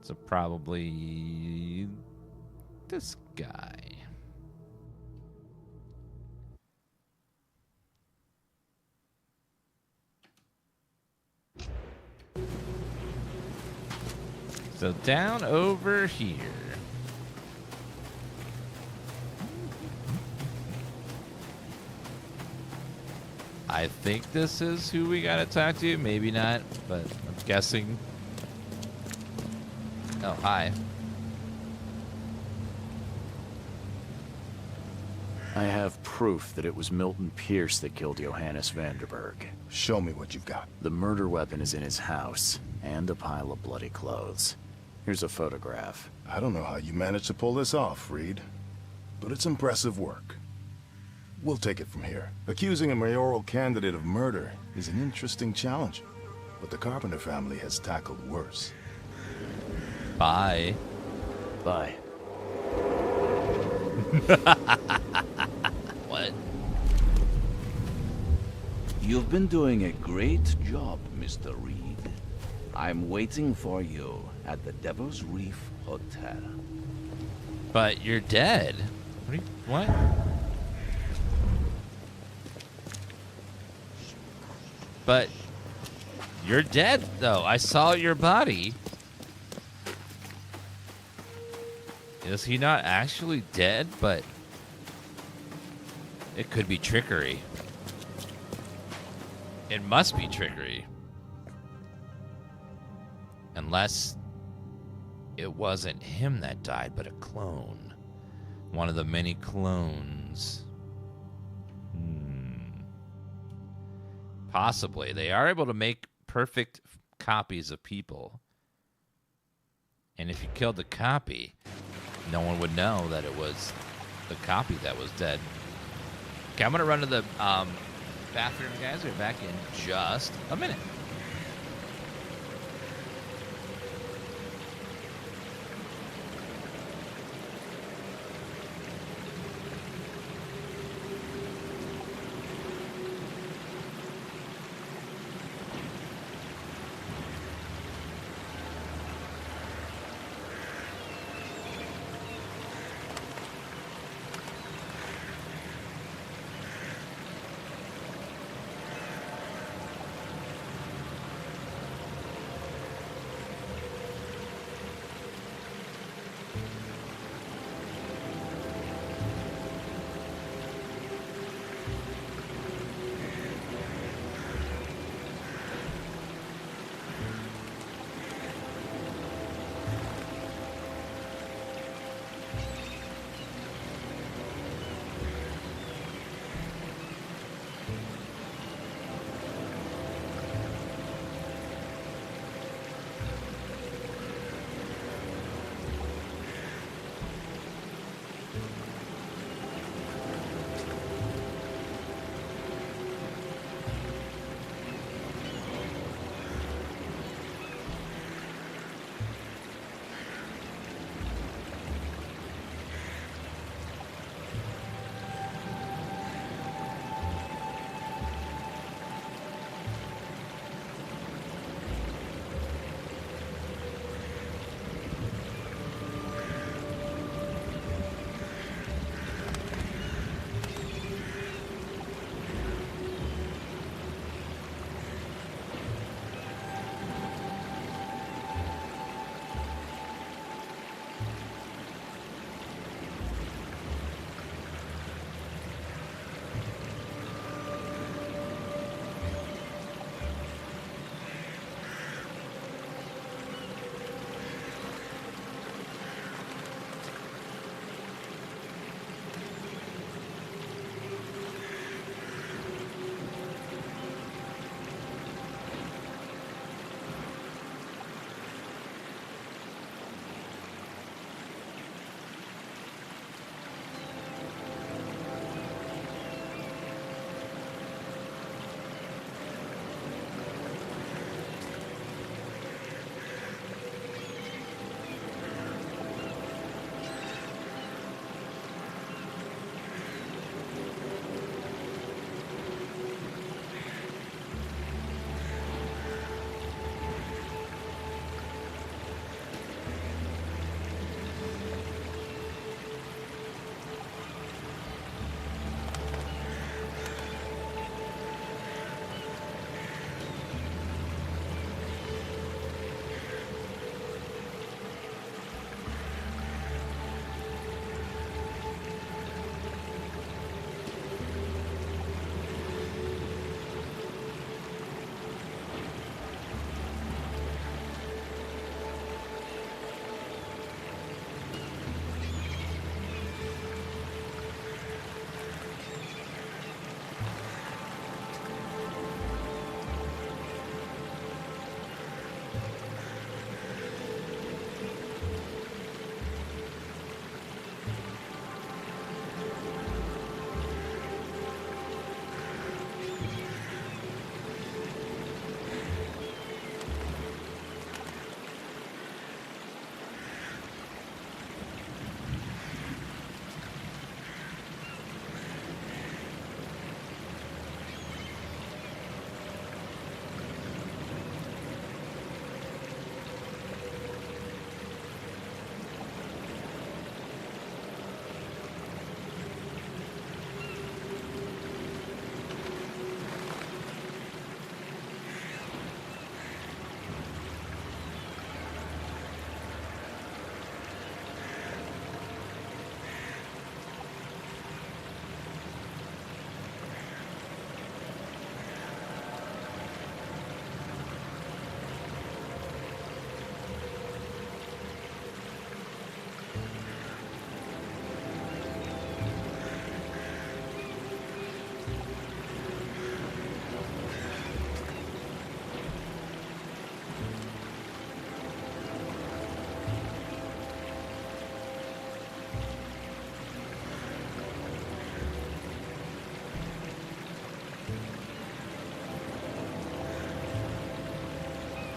So probably this guy. So down over here. I think this is who we gotta talk to. Maybe not, but I'm guessing. Oh, hi. I have proof that it was Milton Pierce that killed Johannes Vanderberg. Show me what you've got. The murder weapon is in his house, and a pile of bloody clothes. Here's a photograph. I don't know how you managed to pull this off, Reed, but it's impressive work. We'll take it from here. Accusing a mayoral candidate of murder is an interesting challenge, but the Carpenter family has tackled worse. Bye. Bye. What? You've been doing a great job, Mr. Reed. I'm waiting for you at the Devil's Reef Hotel. But you're dead. What? But you're dead, though. I saw your body. Is he not actually dead? But it could be trickery. It must be trickery. Unless it wasn't him that died, but a clone. One of the many clones. Possibly. They are able to make perfect copies of people. And if you killed the copy, no one would know that it was the copy that was dead. Okay, I'm going to run to the bathroom, guys. We're back in just a minute.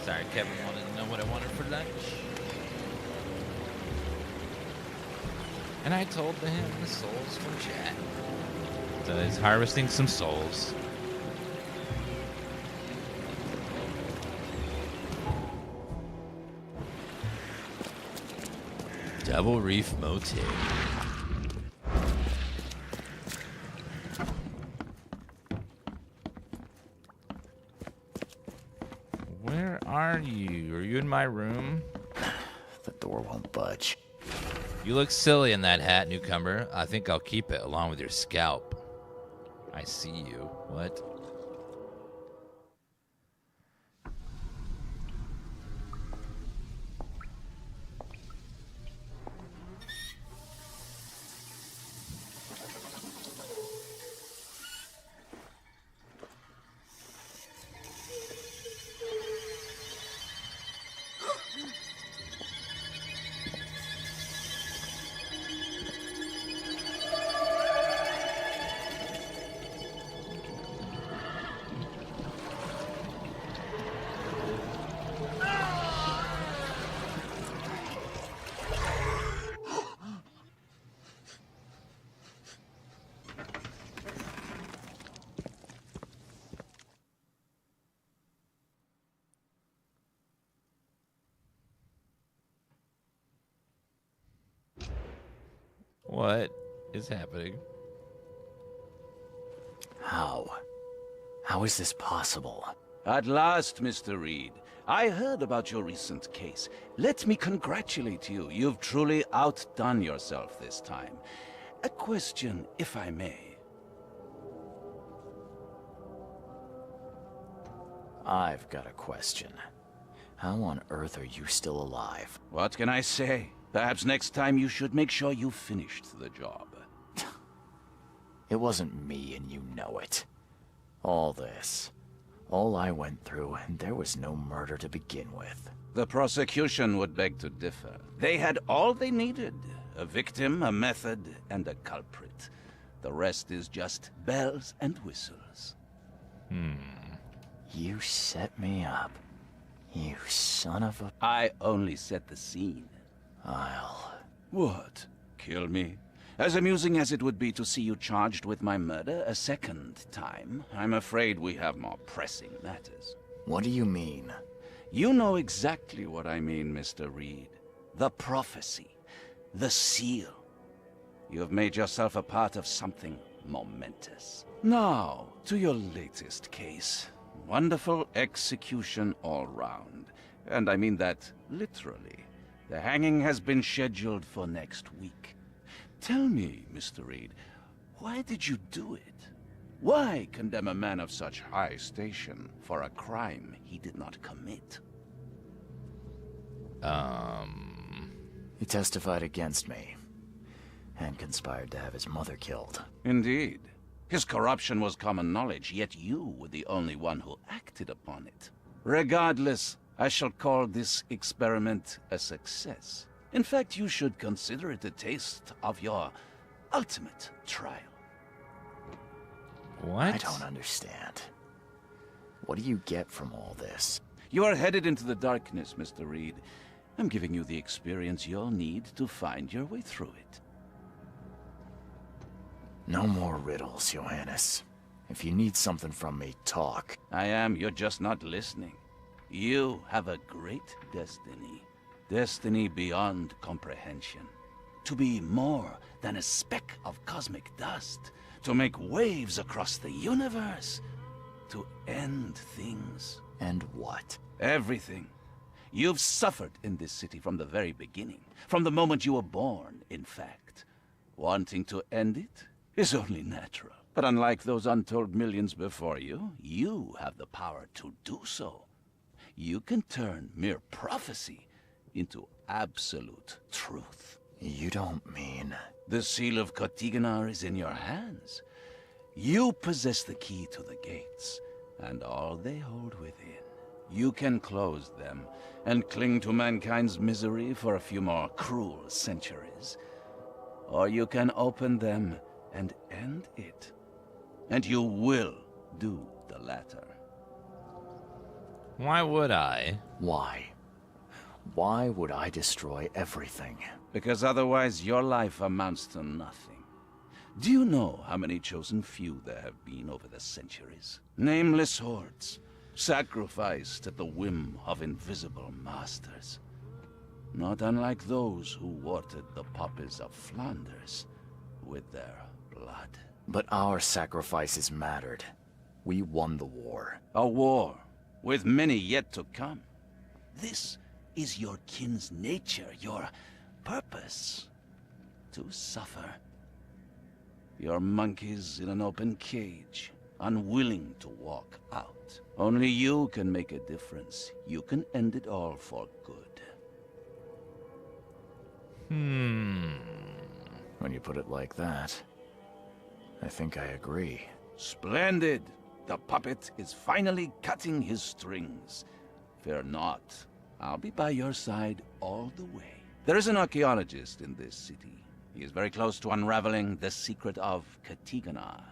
Sorry, Kevin wanted to know what I wanted for lunch. And I told him the souls from chat. So he's harvesting some souls. Double Reef Motel. Where are you? Are you in my room? The door won't budge. You look silly in that hat, newcomer. I think I'll keep it along with your scalp. I see you. What? What is happening? How? How is this possible? At last, Mr. Reed. I heard about your recent case. Let me congratulate you. You've truly outdone yourself this time. A question, if I may. I've got a question. How on earth are you still alive? What can I say? Perhaps next time you should make sure you finished the job. It wasn't me, and you know it. All this. All I went through, and there was no murder to begin with. The prosecution would beg to differ. They had all they needed. A victim, a method, and a culprit. The rest is just bells and whistles. You set me up. You son of a... I only set the scene. I'll... What? Kill me? As amusing as it would be to see you charged with my murder a second time, I'm afraid we have more pressing matters. What do you mean? You know exactly what I mean, Mr. Reed. The prophecy. The seal. You have made yourself a part of something momentous. Now, to your latest case. Wonderful execution all round. And I mean that literally. The hanging has been scheduled for next week. Tell me, Mr. Reed, why did you do it? Why condemn a man of such high station for a crime he did not commit? He testified against me, and conspired to have his mother killed. Indeed. His corruption was common knowledge, yet you were the only one who acted upon it. Regardless, I shall call this experiment a success. In fact, you should consider it a taste of your ultimate trial. What? I don't understand. What do you get from all this? You are headed into the darkness, Mr. Reed. I'm giving you the experience you'll need to find your way through it. No more riddles, Johannes. If you need something from me, talk. I am, you're just not listening. You have a great destiny. Destiny beyond comprehension. To be more than a speck of cosmic dust. To make waves across the universe. To end things. And what? Everything. You've suffered in this city from the very beginning. From the moment you were born, in fact. Wanting to end it is only natural. But unlike those untold millions before you, you have the power to do so. You can turn mere prophecy into absolute truth. You don't mean... The seal of Kotiganar is in your hands. You possess the key to the gates, and all they hold within. You can close them, and cling to mankind's misery for a few more cruel centuries. Or you can open them and end it. And you will do the latter. Why would I? Why? Why would I destroy everything? Because otherwise your life amounts to nothing. Do you know how many chosen few there have been over the centuries? Nameless hordes, sacrificed at the whim of invisible masters. Not unlike those who watered the poppies of Flanders with their blood. But our sacrifices mattered. We won the war. A war, with many yet to come. This is your kin's nature, your purpose. To suffer. You're monkeys in an open cage, unwilling to walk out. Only you can make a difference. You can end it all for good. When you put it like that, I think I agree. Splendid! The puppet is finally cutting his strings. Fear not. I'll be by your side all the way. There is an archaeologist in this city. He is very close to unraveling the secret of Katigana.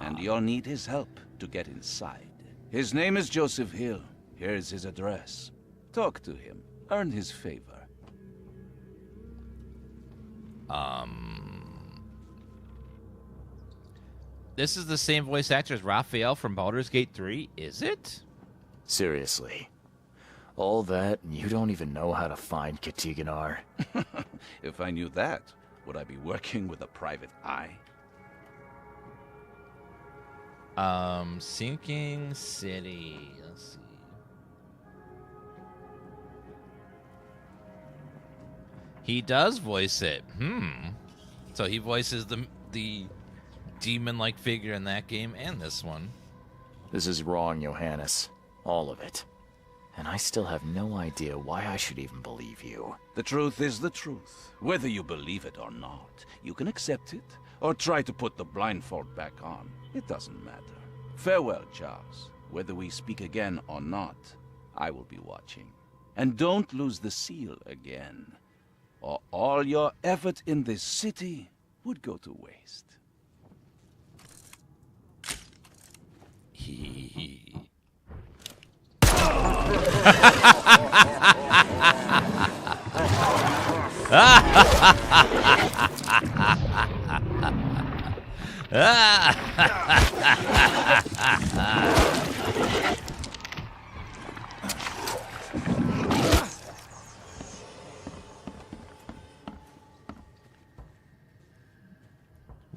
And you'll need his help to get inside. His name is Joseph Hill. Here's his address. Talk to him. Earn his favor. This is the same voice actor as Raphael from Baldur's Gate 3, is it? Seriously. All that, and you don't even know how to find Katiganar? If I knew that, would I be working with a private eye? Sinking City. Let's see. He does voice it. So he voices the demon-like figure in that game and this one. This is wrong, Johannes. All of it. And I still have no idea why I should even believe you. The truth is the truth. Whether you believe it or not, you can accept it, or try to put the blindfold back on. It doesn't matter. Farewell, Charles. Whether we speak again or not, I will be watching. And don't lose the seal again, or all your effort in this city would go to waste.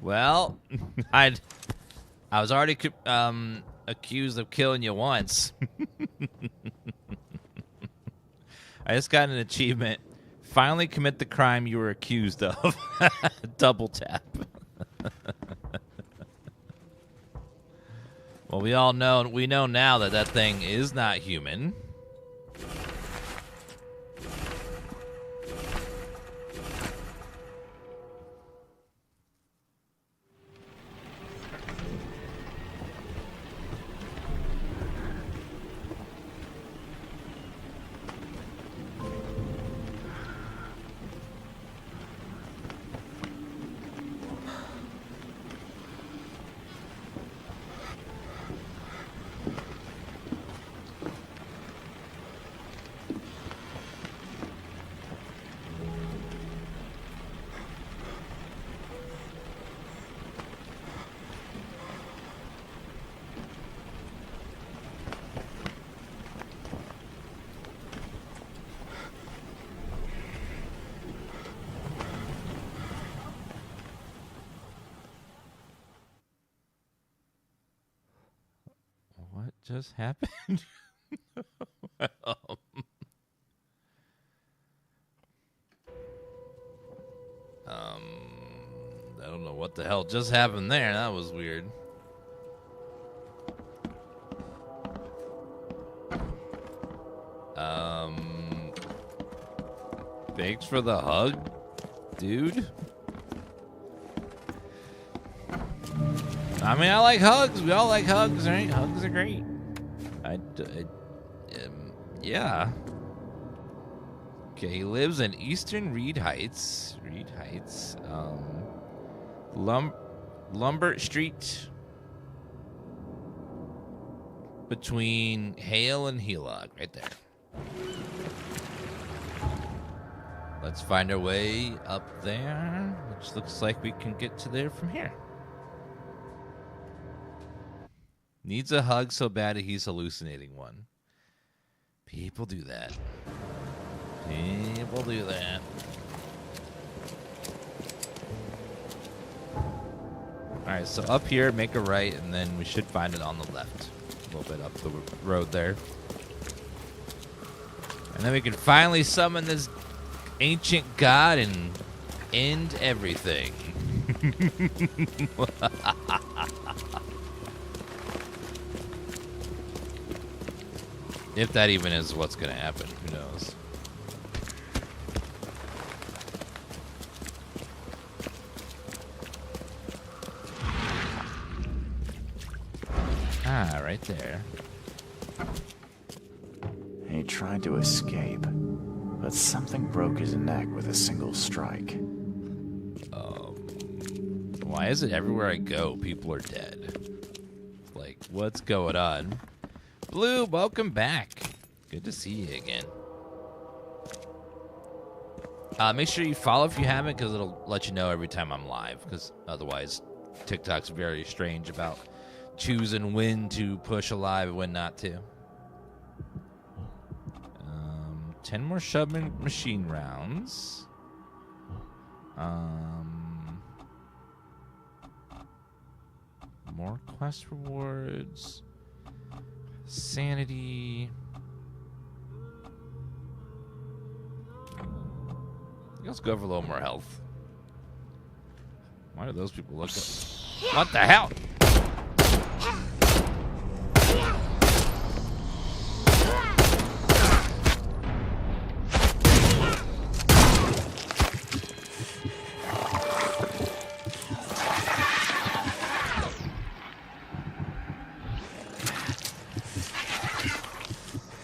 Well, I was already accused of killing you once. I just got an achievement. Finally commit the crime you were accused of. Double tap. Well, we know now that that thing is not human. What just happened? I don't know what the hell just happened there. That was weird. Thanks for the hug, dude. I mean, I like hugs. We all like hugs, right? Hugs are great. Yeah. Okay, he lives in Eastern Reed Heights. Lumbert Street. between Hale and Helog, right there. Let's find our way up there, which looks like we can get to there from here. Needs a hug so bad he's hallucinating one. People do that. People do that. Alright, so up here, make a right, and then we should find it on the left. A little bit up the road there. And then we can finally summon this ancient god and end everything. If that even is what's going to happen, who knows? Ah, right there. He tried to escape, but something broke his neck with a single strike. Why is it everywhere I go, people are dead? Like, what's going on? Blue, welcome back. Good to see you again. Make sure you follow if you haven't, because it'll let you know every time I'm live, because otherwise TikTok's very strange about choosing when to push a live and when not to. 10 more submachine rounds. More quest rewards. Sanity. Let's go for a little more health. Why do those people look at... What the hell?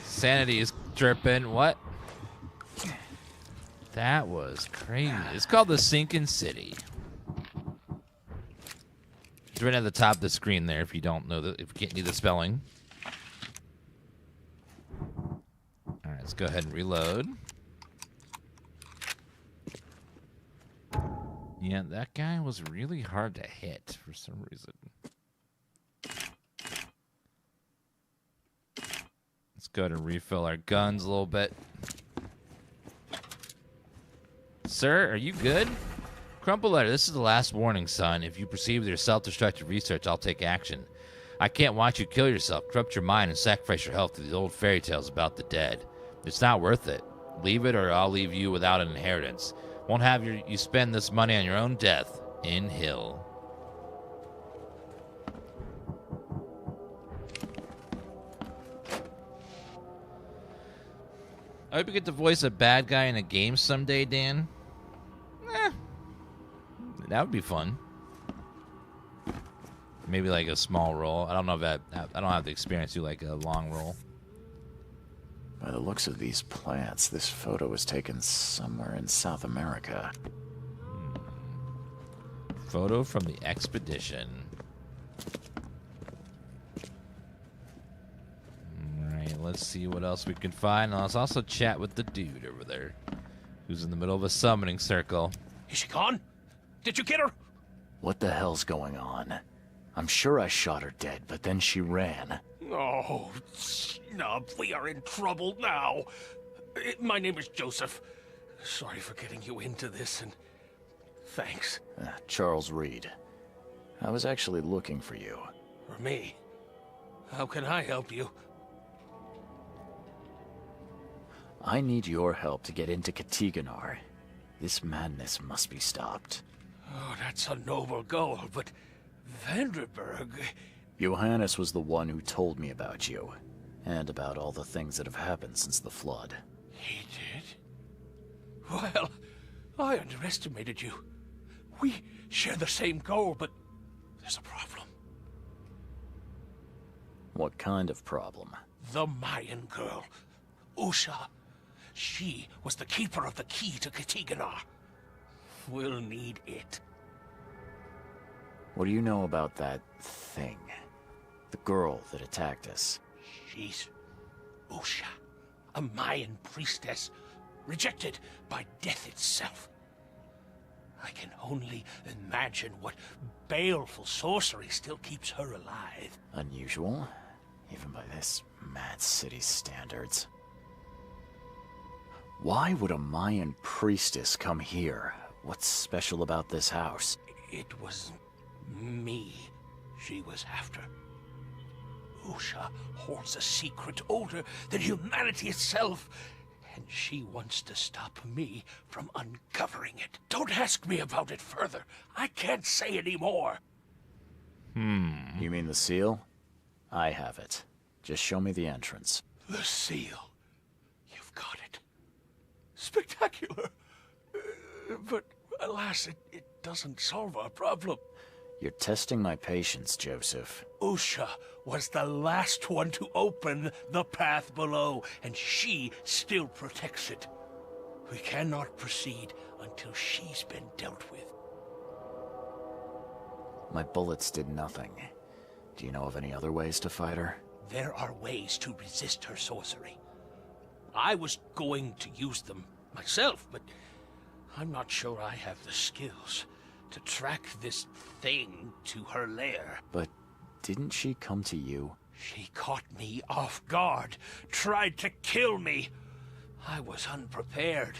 Sanity is dripping. What? That was crazy. It's called the Sinking City. It's right at the top of the screen there if you don't know if you can't need the spelling. Alright, let's go ahead and reload. Yeah, that guy was really hard to hit for some reason. Let's go ahead and refill our guns a little bit. Sir, are you good? Crumple letter, this is the last warning, son. If you proceed with your self-destructive research, I'll take action. I can't watch you kill yourself, corrupt your mind, and sacrifice your health to these old fairy tales about the dead. It's not worth it. Leave it or I'll leave you without an inheritance. Won't have you spend this money on your own death in Hill. I hope you get to voice a bad guy in a game someday, Dan. That would be fun. Maybe like a small role. I don't know if I don't have the experience to do like a long role. By the looks of these plants, this photo was taken somewhere in South America. Photo from the expedition. Alright, let's see what else we can find. Let's also chat with the dude over there, who's in the middle of a summoning circle. Is she gone? Did you get her? What the hell's going on? I'm sure I shot her dead, but then she ran. Oh, snub, we are in trouble now. My name is Joseph. Sorry for getting you into this, and thanks. Charles Reed. I was actually looking for you. For me? How can I help you? I need your help to get into Katiganar. This madness must be stopped. Oh, that's a noble goal, but Vanderberg... Johannes was the one who told me about you, and about all the things that have happened since the flood. He did? Well, I underestimated you. We share the same goal, but there's a problem. What kind of problem? The Mayan girl, Usha. She was the keeper of the key to Katiganar. We'll need it. What do you know about that thing? The girl that attacked us? She's Usha, a Mayan priestess, rejected by death itself. I can only imagine what baleful sorcery still keeps her alive. Unusual, even by this mad city's standards. Why would a Mayan priestess come here? What's special about this house? It was me she was after. Usha holds a secret older than humanity itself, and she wants to stop me from uncovering it. Don't ask me about it further. I can't say any more. You mean the seal? I have it. Just show me the entrance. The seal. You've got it. Spectacular. But alas, it doesn't solve our problem. You're testing my patience, Joseph. Usha was the last one to open the path below, and she still protects it. We cannot proceed until she's been dealt with. My bullets did nothing. Do you know of any other ways to fight her? There are ways to resist her sorcery. I was going to use them myself, but I'm not sure I have the skills to track this thing to her lair. But didn't she come to you? She caught me off guard, tried to kill me. I was unprepared.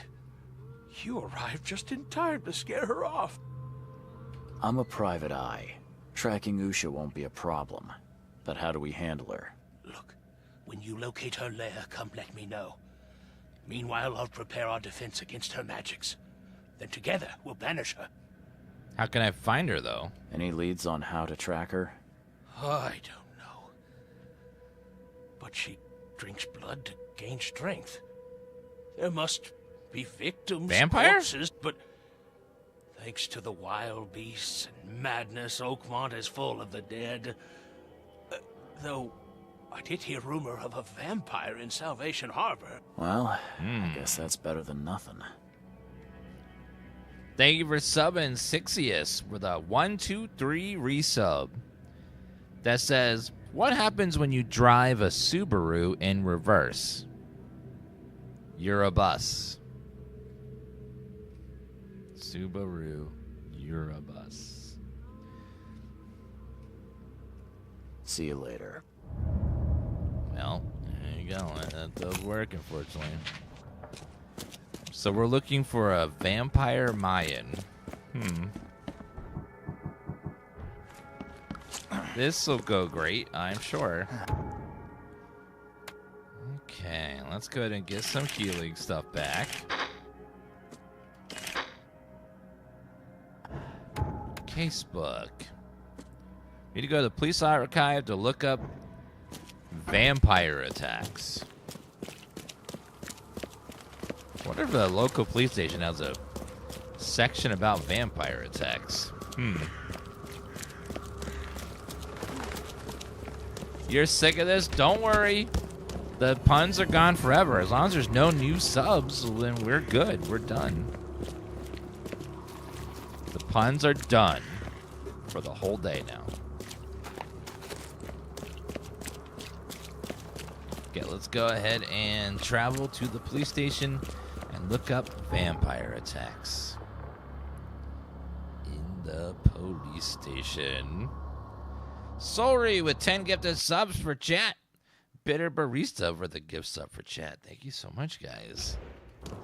You arrived just in time to scare her off. I'm a private eye. Tracking Usha won't be a problem. But how do we handle her? Look, when you locate her lair, come let me know. Meanwhile, I'll prepare our defense against her magics. Then together, we'll banish her. How can I find her, though? Any leads on how to track her? I don't know. But she drinks blood to gain strength. There must be victims, Vampire? corpses, but thanks to the wild beasts and madness, Oakmont is full of the dead. Though I did hear rumor of a vampire in Salvation Harbor. Well, I guess that's better than nothing. Thank you for subbing Sixius with a 123 resub. That says, what happens when you drive a Subaru in reverse? You're a bus. Subaru, you're a bus. See you later. Well, there you go. That does work, unfortunately. So we're looking for a vampire Mayan. This'll go great, I'm sure. Okay, let's go ahead and get some healing stuff back. Casebook. Need to go to the police archive to look up vampire attacks. I wonder if the local police station has a section about vampire attacks. You're sick of this? Don't worry. The puns are gone forever. As long as there's no new subs, then we're good. We're done. The puns are done for the whole day now. Okay, let's go ahead and travel to the police station and look up vampire attacks. In the police station. Sorry with 10 gifted subs for chat. Bitter Barista for the gift sub for chat. Thank you so much, guys. Oh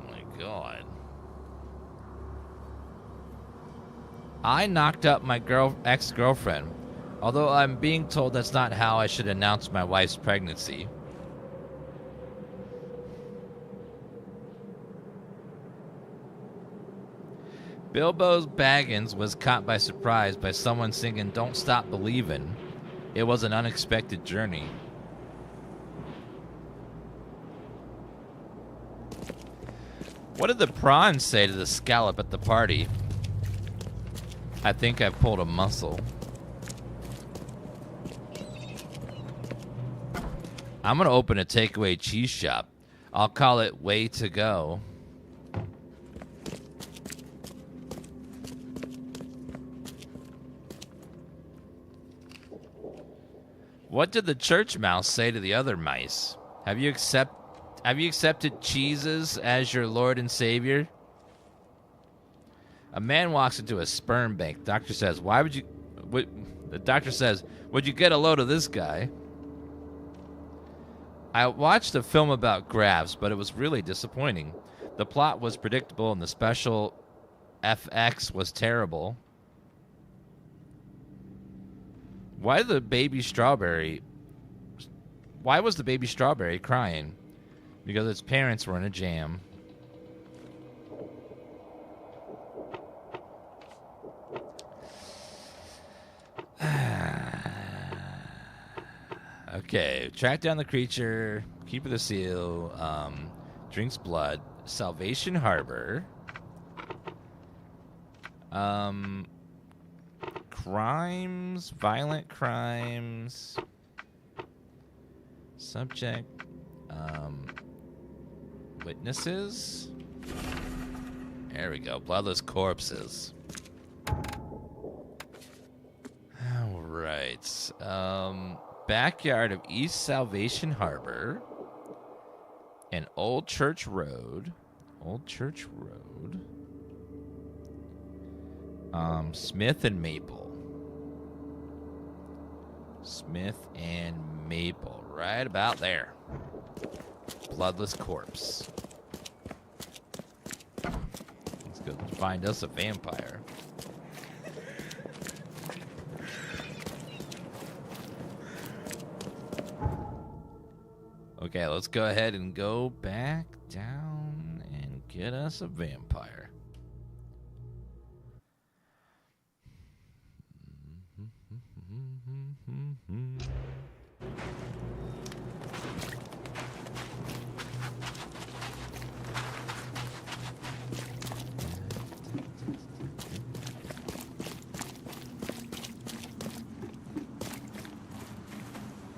my god. I knocked up my ex-girlfriend, although I'm being told that's not how I should announce my wife's pregnancy. Bilbo's Baggins was caught by surprise by someone singing Don't Stop Believin'. It was an unexpected journey. What did the prawns say to the scallop at the party? I think I pulled a muscle. I'm gonna open a takeaway cheese shop. I'll call it Way to Go. What did the church mouse say to the other mice? Have you accepted Jesus as your Lord and Savior? A man walks into a sperm bank. Doctor says, the doctor says, would you get a load of this guy? I watched a film about grafts, but it was really disappointing. The plot was predictable and the special FX was terrible. Why was the baby strawberry crying? Because its parents were in a jam. Okay, track down the creature, keep the seal, drinks blood, Salvation Harbor, crimes, violent crimes, subject, witnesses. There we go, bloodless corpses. All right, backyard of East Salvation Harbor and Old Church Road. Smith and Maple. Right about there. Bloodless corpse. Let's go find us a vampire. Okay, let's go ahead and go back down and get us a vampire.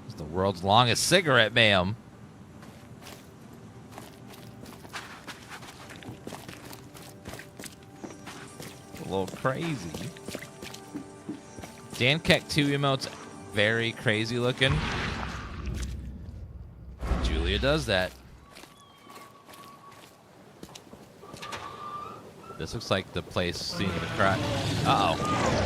It's the world's longest cigarette, ma'am. A little crazy. Dan Keck 2 emotes, very crazy looking. Julia does that. This looks like the place seen the crime. Uh-oh.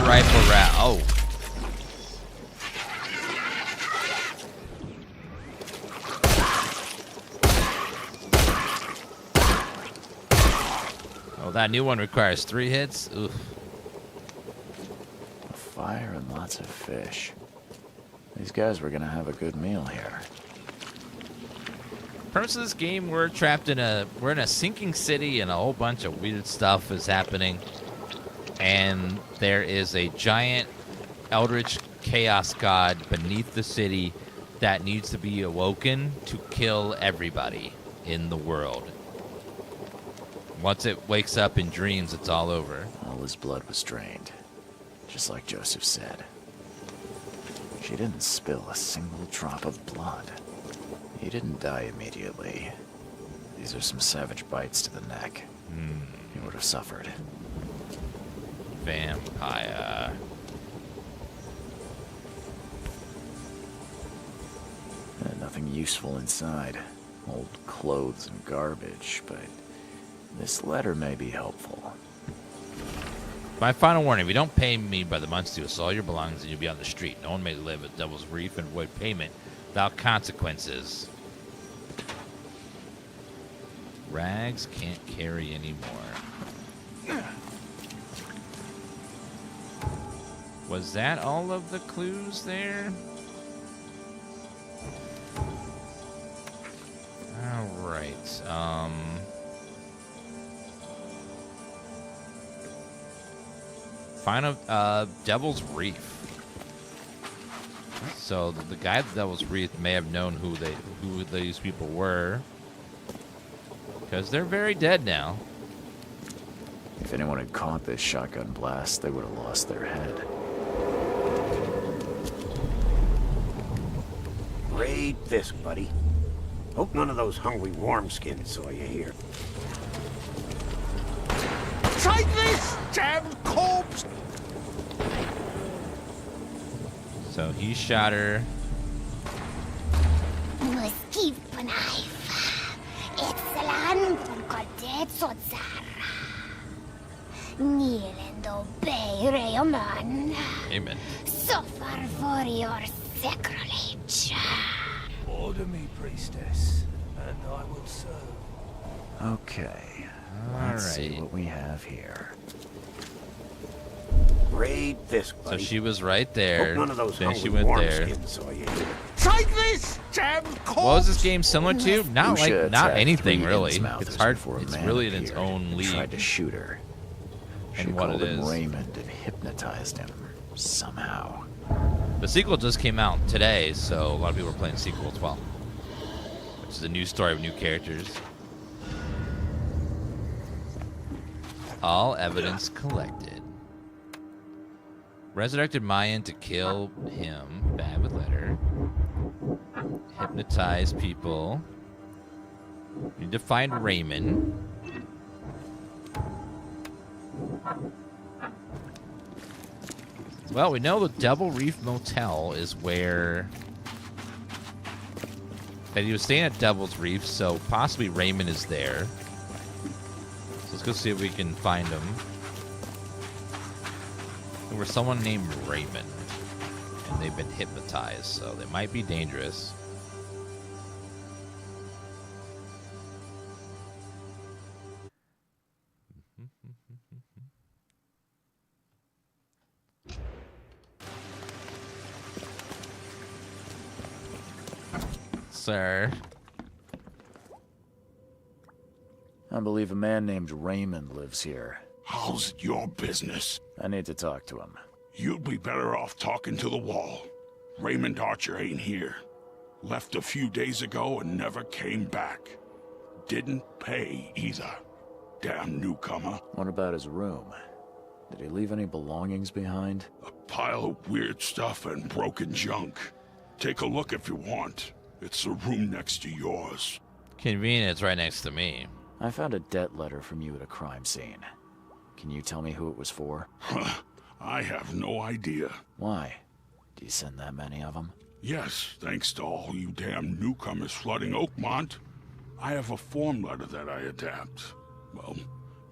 Rifle round. Oh. Oh, that new one requires 3 hits. Oof. A fire and lots of fish. These guys were gonna have a good meal here. Purpose of this game, we're in a sinking city and a whole bunch of weird stuff is happening. And there is a giant eldritch chaos god beneath the city that needs to be awoken to kill everybody in the world. Once it wakes up in dreams, it's all over. All his blood was drained, just like Joseph said. She didn't spill a single drop of blood. He didn't die immediately. These are some savage bites to the neck. He would have suffered. Vampire. Nothing useful inside. Old clothes and garbage, but this letter may be helpful. My final warning, if you don't pay me by the month's due, all your belongings and you'll be on the street. No one may live at Devil's Reef and avoid payment without consequences. Rags can't carry anymore. Was that all of the clues there? All right. Final Devil's Reef. So the guy at the Devil's Reef may have known who these people were, because they're very dead now. If anyone had caught this shotgun blast, they would have lost their head. Great fisk, buddy. Hope none of those hungry wormskins saw you here. Take this, damn corpse! So he shot her. Amen. Suffer for your sacrilege. Order me, priestess, and I will serve. Okay. Let's see what we have here. Great fisk, So buddy. she was right there. Hope none of those Then she hungry went there. wormskins saw you here. Take this, damn corpse! What was this game similar to? Not Usha not attacked anything 3 really. Innsmouthers It's hard. before a It's man really in its appeared own and league. tried to shoot her. She And what called it him is. Raymond and hypnotized him somehow. The sequel just came out today, so a lot of people are playing the sequel as well. Which is a new story of new characters. All evidence collected. Resurrected Mayan to kill him. Bad with letter. Hypnotize people. Need to find Raymond. Well, we know the Double Reef Motel is where... that he was staying at Devil's Reef, so possibly Raymond is there. So let's go see if we can find him. There was someone named Raymond, and they've been hypnotized, so they might be dangerous. Sir. I believe a man named Raymond lives here. How's it your business? I need to talk to him. You'd be better off talking to the wall. Raymond Archer ain't here. Left a few days ago and never came back. Didn't pay either. Damn newcomer. What about his room? Did he leave any belongings behind? A pile of weird stuff and broken junk. Take a look if you want. It's the room next to yours. Convenient, it's right next to me. I found a debt letter from you at a crime scene. Can you tell me who it was for? I have no idea. Why? Do you send that many of them? Yes, thanks to all you damn newcomers flooding Oakmont. I have a form letter that I adapt. Well,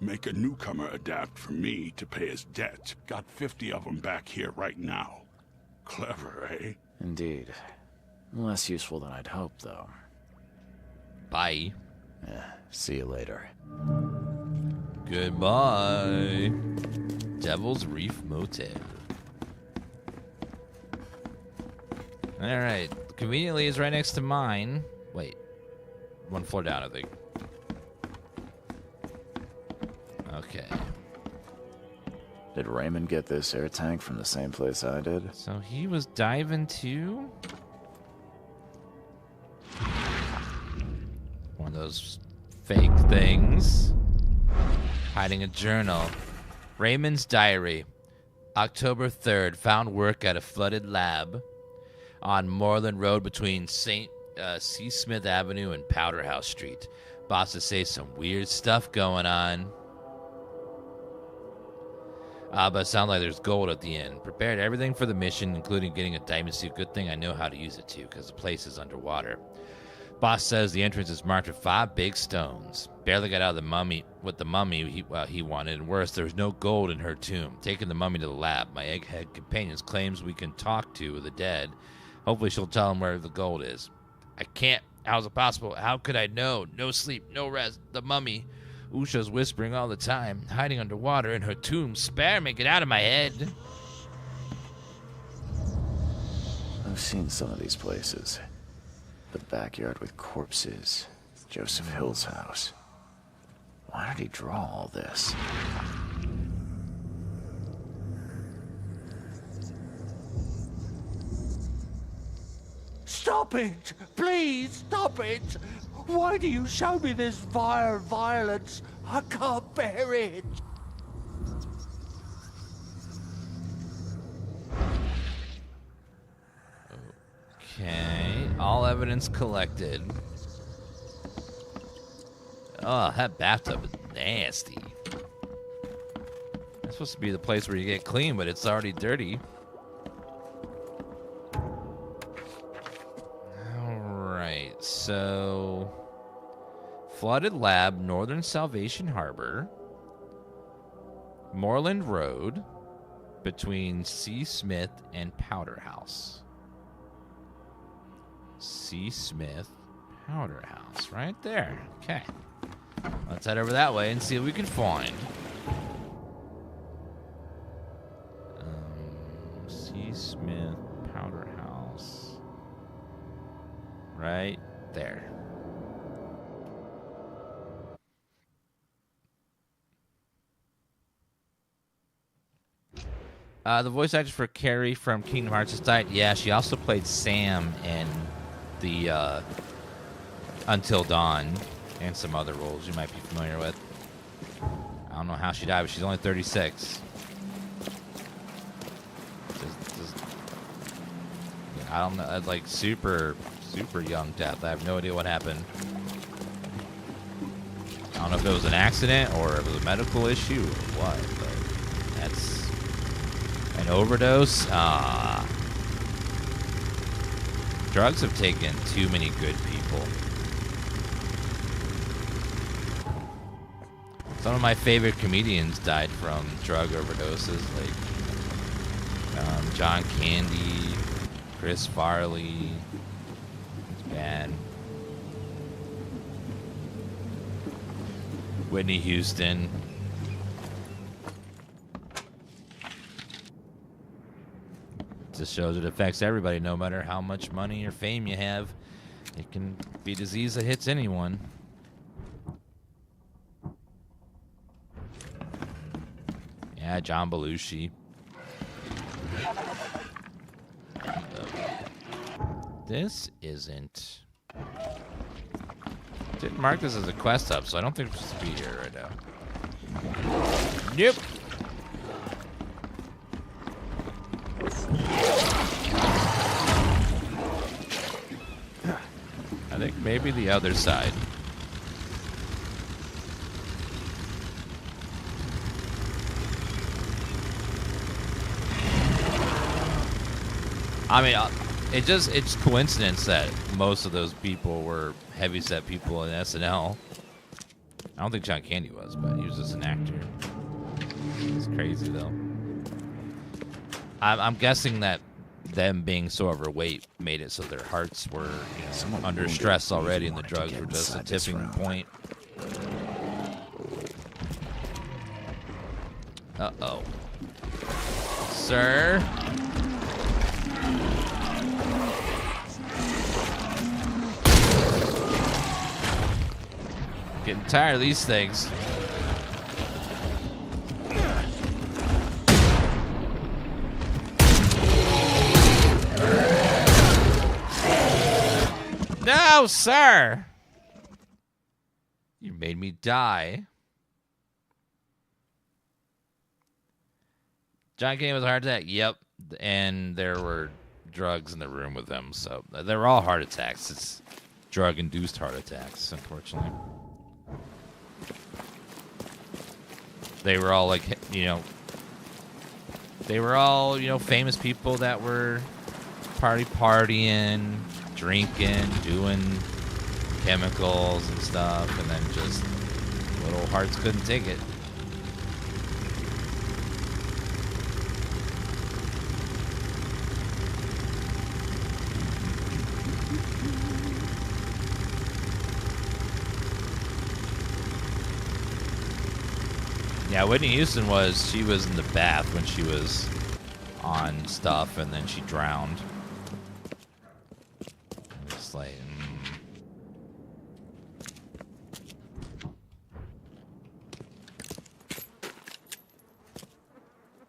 make a newcomer adapt for me to pay his debt. Got 50 of them back here right now. Clever, eh? Indeed. Less useful than I'd hoped, though. Bye. See you later. Goodbye. Devil's Reef Motel. Alright. Conveniently is right next to mine. Wait. One floor down, I think. Okay. Did Raymond get this air tank from the same place I did? So he was diving too? One of those fake things. Hiding a journal. Raymond's diary. October 3rd. Found work at a flooded lab on Moreland Road between C. Smith Avenue and Powderhouse Street. Bosses say some weird stuff going on. But it sounds like there's gold at the end. Prepared everything for the mission, including getting a diamond suit. Good thing I know how to use it too, because the place is underwater. Boss says the entrance is marked with 5 big stones. Barely got out of the mummy with the mummy he wanted, and worse, there's no gold in her tomb. Taking the mummy to the lab. My egghead companion claims we can talk to the dead. Hopefully she'll tell him where the gold is. I can't. How's it possible? How could I know? No sleep, no rest. The mummy. Usha's whispering all the time, hiding underwater in her tomb. Spare me, get out of my head. I've seen some of these places. The backyard with corpses. Joseph Hill's house. Why did he draw all this? Stop it! Please, stop it! Why do you show me this vile violence? I can't bear it! Okay. All evidence collected. Oh, that bathtub is nasty. It's supposed to be the place where you get clean, but it's already dirty. Alright, so... Flooded Lab, Northern Salvation Harbor. Moreland Road, between C. Smith and Powder House. C. Smith, Powder House, right there. Okay. Let's head over that way and see what we can find. C. Smith, Powder House. Right there. The voice actor for Carrie from Kingdom Hearts has died. Yeah, she also played Sam in the Until Dawn and some other roles you might be familiar with. I don't know how she died, but she's only 36. I don't know, like super young death. I have no idea what happened. I don't know if it was an accident or if it was a medical issue or what, but that's an overdose. Drugs have taken too many good people. Some of my favorite comedians died from drug overdoses, like John Candy, Chris Farley. It's bad. Whitney Houston. Just shows it affects everybody, no matter how much money or fame you have. It can be a disease that hits anyone. Yeah, John Belushi. This isn't... Didn't mark this as a quest hub, so I don't think we're supposed to be here right now. Nope. I think maybe the other side. I mean, it's coincidence that most of those people were heavyset people in SNL. I don't think John Candy was, but he was just an actor. It's crazy though. I'm guessing that them being so overweight made it so their hearts were, under stress already, and the drugs were just a tipping point. Uh-oh. Sir? Getting tired of these things. No, sir! You made me die. John Candy was a heart attack? Yep. And there were drugs in the room with him, so they were all heart attacks. It's drug-induced heart attacks, unfortunately. They were all, like, they were all, famous people that were partying, drinking, doing chemicals and stuff, and then just little hearts couldn't take it. Yeah, Whitney Houston she was in the bath when she was on stuff, and then she drowned. It's like,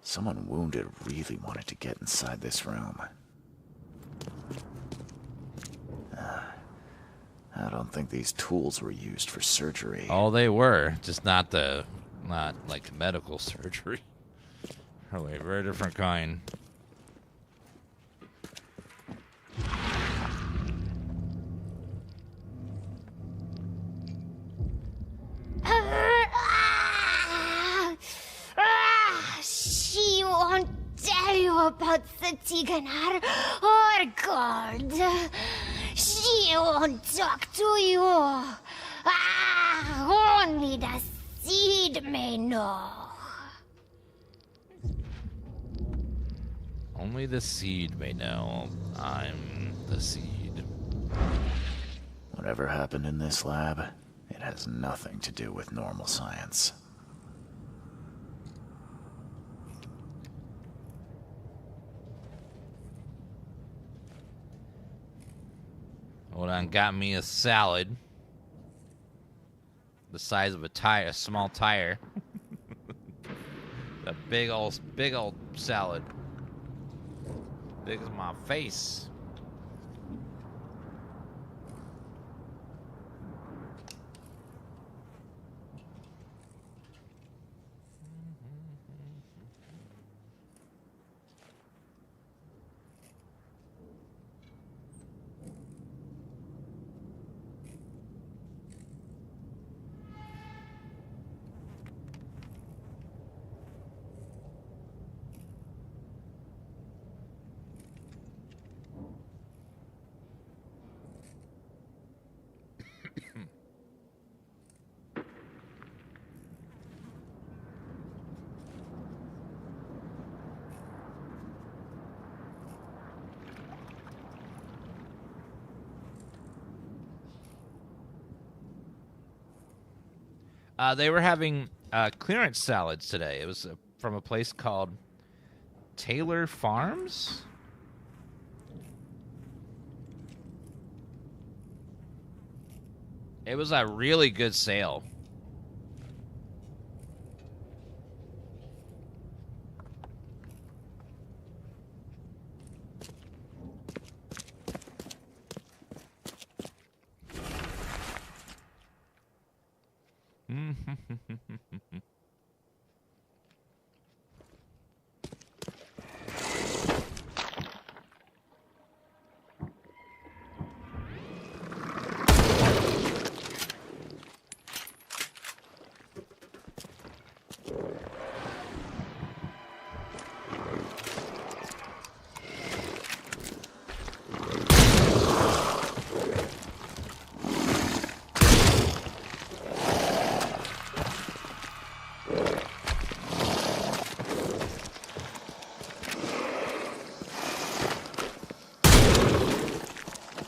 Someone wounded really wanted to get inside this room. I don't think these tools were used for surgery. Oh, they were, just not like medical surgery. Probably a very different kind. about Satiganar or God. She won't talk to you. Only the seed may know. Only the seed may know. I'm the seed. Whatever happened in this lab, it has nothing to do with normal science. Hold on, got me a salad. The size of a tire, a small tire. A big old salad. Big as my face. They were having clearance salads today. It was from a place called Taylor Farms. It was a really good sale.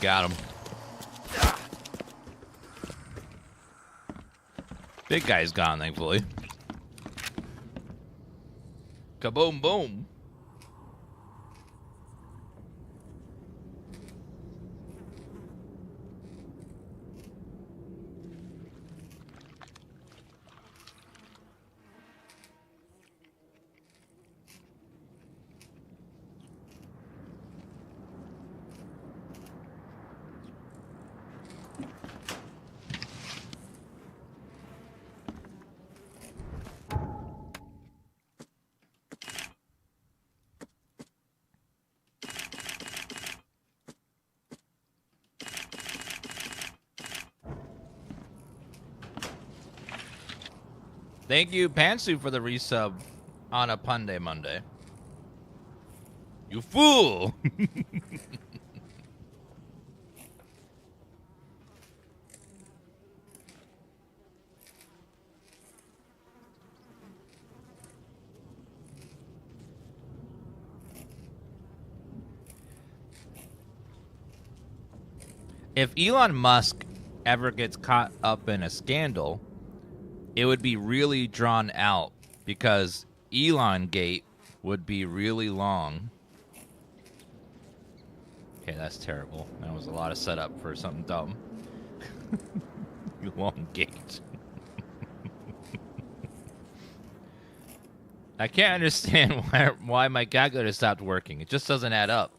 Got him. Big guy's gone, thankfully. Kaboom, boom. Thank you, Pantsu, for the resub on a Punday Monday. You fool! If Elon Musk ever gets caught up in a scandal, it would be really drawn out because Elon Gate would be really long. Okay, that's terrible. That was a lot of setup for something dumb. Elon Gate. I can't understand why my calculator stopped working. It just doesn't add up.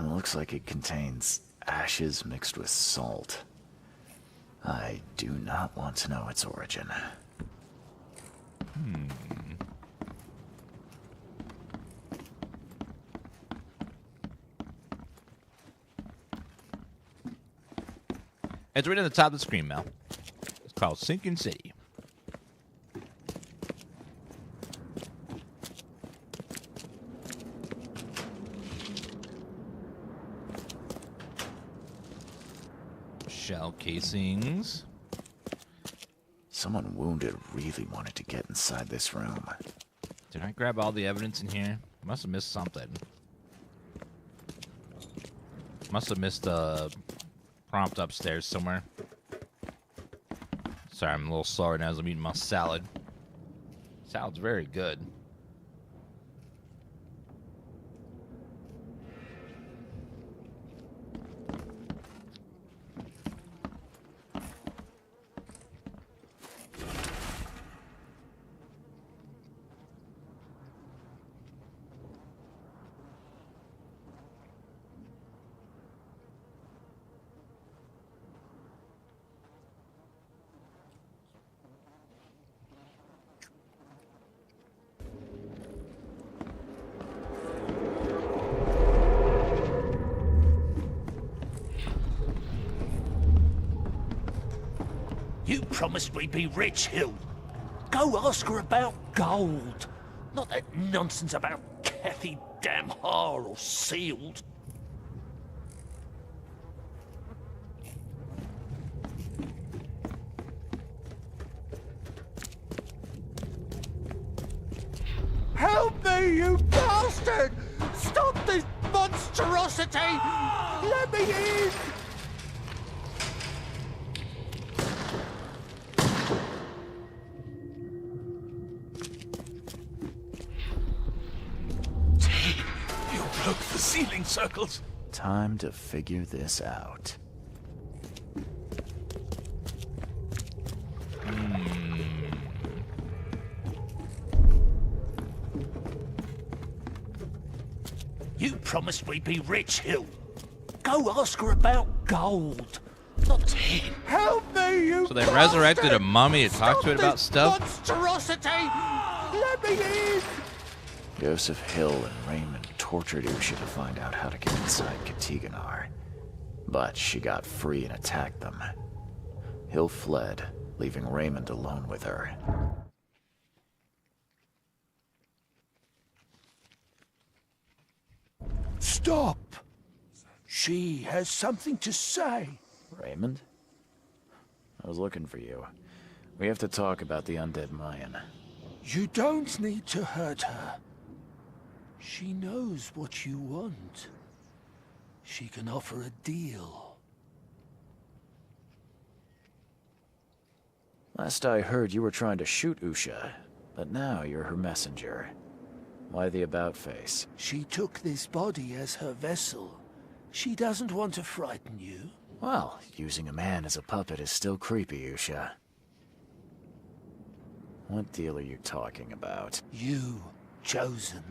It looks like it contains ashes mixed with salt. I do not want to know its origin. It's right at the top of the screen, Mel. It's called Sinking City. Shell casings. Someone wounded really wanted to get inside this room. Did I grab all the evidence in here? Must have missed something. Must have missed a prompt upstairs somewhere. Sorry, I'm a little slower now as I'm eating my salad. Salad's very good. You promised we'd be rich, Hill. Go ask her about gold. Not that nonsense about Kathy Damhar or sealed. Help me, you bastard! Stop this monstrosity! Let me in! The ceiling circles. Time to figure this out. You promised we'd be rich, Hill. Go ask her about gold. Not help me, you So they resurrected a mummy to talk to it about stuff? monstrosity! Let me in! Joseph Hill and Raymond tortured Usha to find out how to get inside Katiganar. But she got free and attacked them. Hill fled, leaving Raymond alone with her. Stop! She has something to say. Raymond? I was looking for you. We have to talk about the undead Mayan. You don't need to hurt her. She knows what you want. She can offer a deal. Last I heard, you were trying to shoot Usha, but now you're her messenger. Why the about-face? She took this body as her vessel. She doesn't want to frighten you. Well, using a man as a puppet is still creepy, Usha. What deal are you talking about? You, chosen,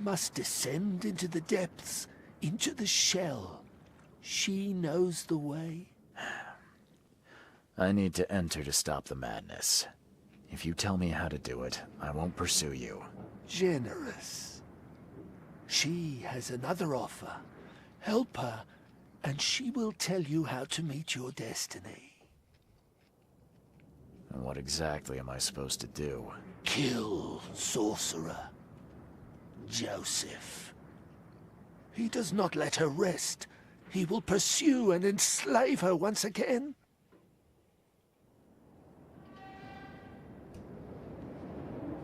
must descend into the depths, into the shell. She knows the way. I need to enter to stop the madness. If you tell me how to do it, I won't pursue you. Generous. She has another offer. Help her, and she will tell you how to meet your destiny. And what exactly am I supposed to do? Kill sorcerer Joseph. He does not let her rest. He will pursue and enslave her once again.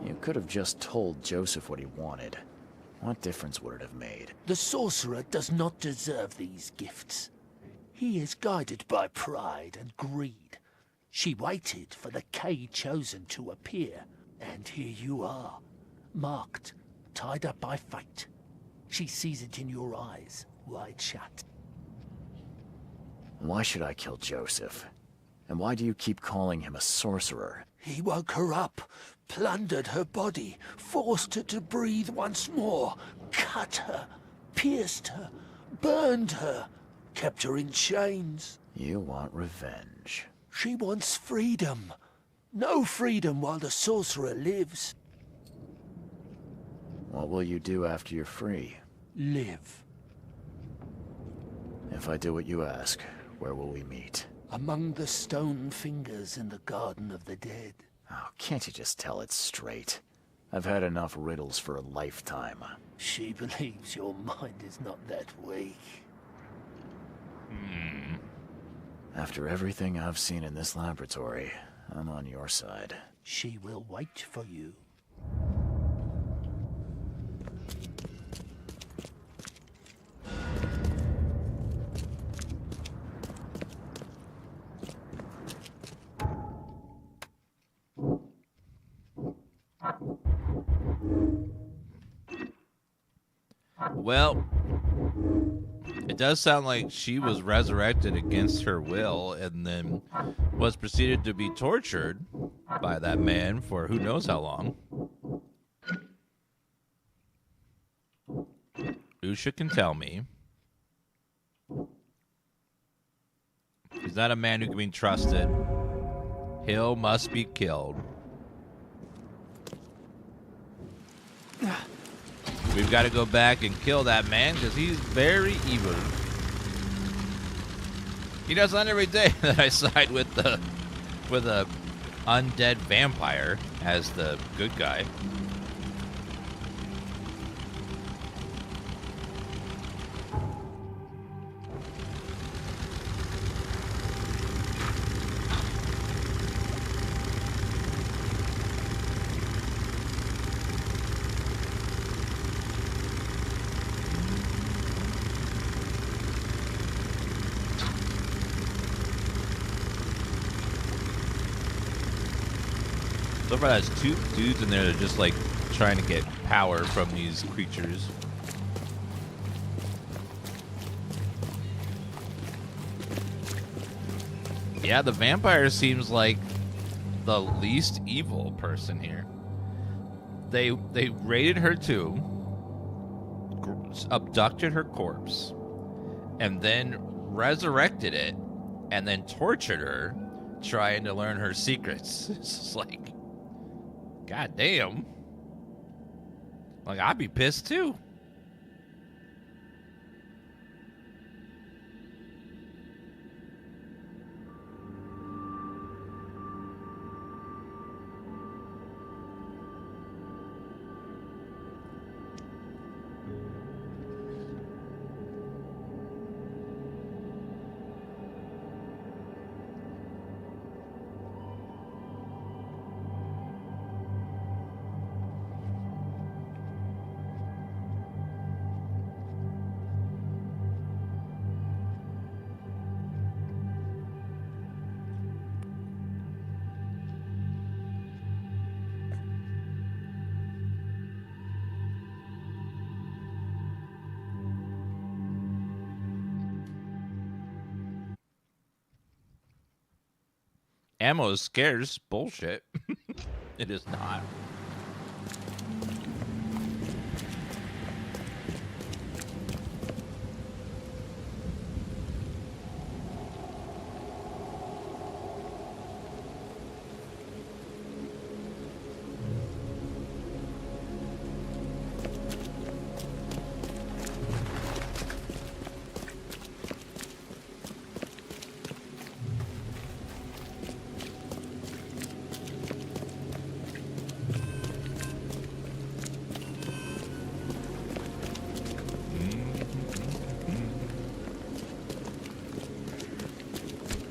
You could have just told Joseph what he wanted. What difference would it have made? The sorcerer does not deserve these gifts. He is guided by pride and greed. She waited for the K chosen to appear, and here you are, marked, tied up by fate. She sees it in your eyes, wide shut. Why should I kill Joseph? And why do you keep calling him a sorcerer? He woke her up, plundered her body, forced her to breathe once more, cut her, pierced her, burned her, kept her in chains. You want revenge. She wants freedom. No freedom while the sorcerer lives. What will you do after you're free? Live. If I do what you ask, where will we meet? Among the stone fingers in the Garden of the Dead. Oh, can't you just tell it straight? I've had enough riddles for a lifetime. She believes your mind is not that weak. After everything I've seen in this laboratory, I'm on your side. She will wait for you. Well, it does sound like she was resurrected against her will and then was proceeded to be tortured by that man for who knows how long. Usha can tell me. He's not a man who can be trusted. Hill must be killed. We've got to go back and kill that man because he's very evil. You know, it's not every day that I side with a undead vampire as the good guy. So far, that's two dudes in there that are just like trying to get power from these creatures. Yeah, the vampire seems like the least evil person here. They raided her tomb, abducted her corpse, and then resurrected it, and then tortured her, trying to learn her secrets. It's just like, God damn. Like, I'd be pissed too. Ammo is scarce. Bullshit. It is not.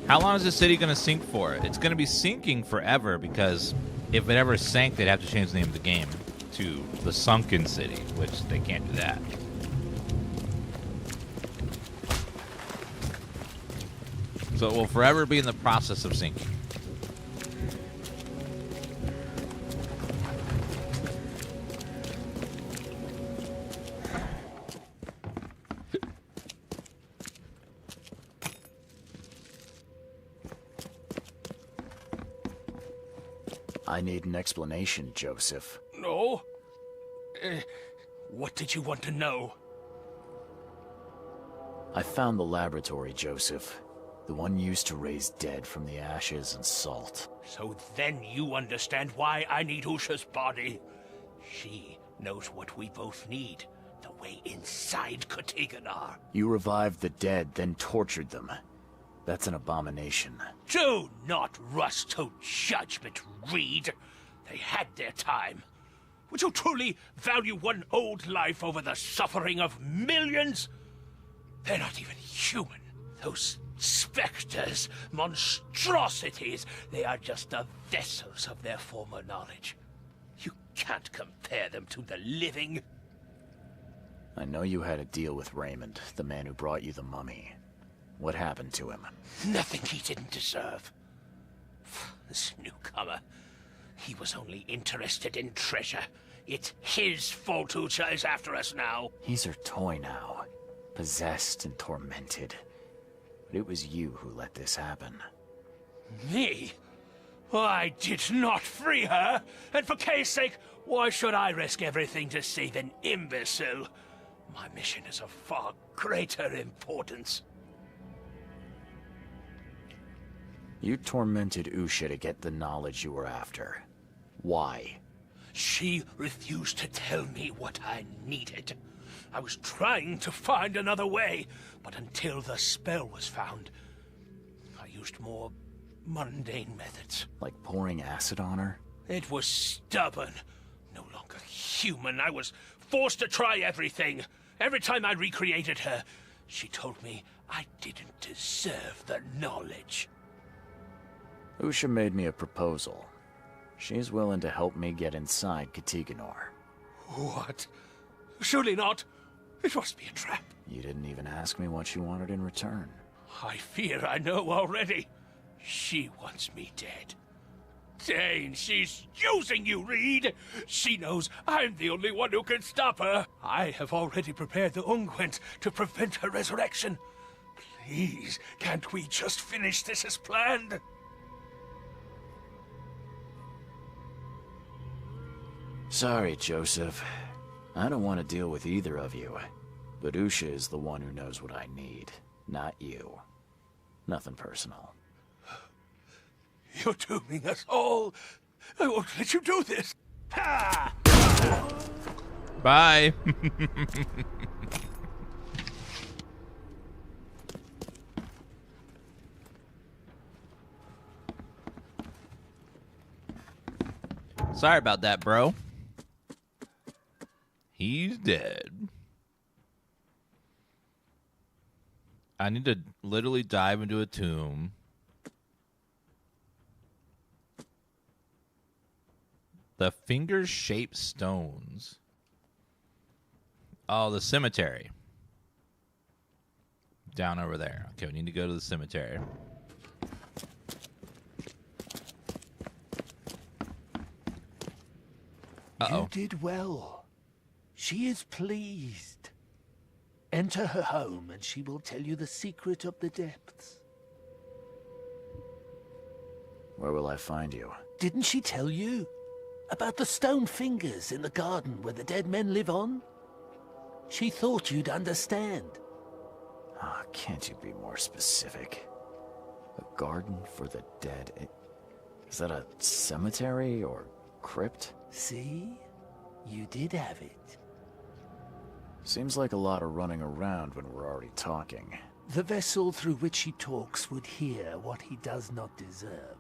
How long is the city going to sink for? It's going to be sinking forever because if it ever sank, they'd have to change the name of the game to the Sunken City, which they can't do that. So it will forever be in the process of sinking. I need an explanation, Joseph. No? What did you want to know? I found the laboratory, Joseph. The one used to raise dead from the ashes and salt. So then you understand why I need Usha's body. She knows what we both need. The way inside Katiganar. You revived the dead, then tortured them. That's an abomination. Do not rush to judgment, Reed. They had their time. Would you truly value one old life over the suffering of millions? They're not even human. Those specters, monstrosities, they are just the vessels of their former knowledge. You can't compare them to the living. I know you had a deal with Raymond, the man who brought you the mummy. What happened to him? Nothing he didn't deserve. This newcomer, he was only interested in treasure. It's his fault Usha is after us now. He's her toy now, possessed and tormented. But it was you who let this happen. Me? I did not free her, and for Kay's sake, why should I risk everything to save an imbecile? My mission is of far greater importance. You tormented Usha to get the knowledge you were after. Why? She refused to tell me what I needed. I was trying to find another way, but until the spell was found, I used more mundane methods. Like pouring acid on her? It was stubborn, no longer human. I was forced to try everything. Every time I recreated her, she told me I didn't deserve the knowledge. Usha made me a proposal. She's willing to help me get inside Katiganar. What? Surely not. It must be a trap. You didn't even ask me what she wanted in return. I fear I know already. She wants me dead. Dane, she's using you, Reed. She knows I'm the only one who can stop her. I have already prepared the unguent to prevent her resurrection. Please, can't we just finish this as planned? Sorry, Joseph. I don't want to deal with either of you. But Usha is the one who knows what I need, not you. Nothing personal. You're dooming us all. I won't let you do this. Ha! Bye. Sorry about that, bro. He's dead. I need to literally dive into a tomb. The finger-shaped stones. Oh, the cemetery. Down over there. Okay, we need to go to the cemetery. Uh-oh. You did well. She is pleased. Enter her home and she will tell you the secret of the depths. Where will I find you? Didn't she tell you? About the stone fingers in the garden where the dead men live on? She thought you'd understand. Ah, can't you be more specific? A garden for the dead? Is that a cemetery or crypt? See? You did have it. Seems like a lot of running around when we're already talking. The vessel through which he talks would hear what he does not deserve.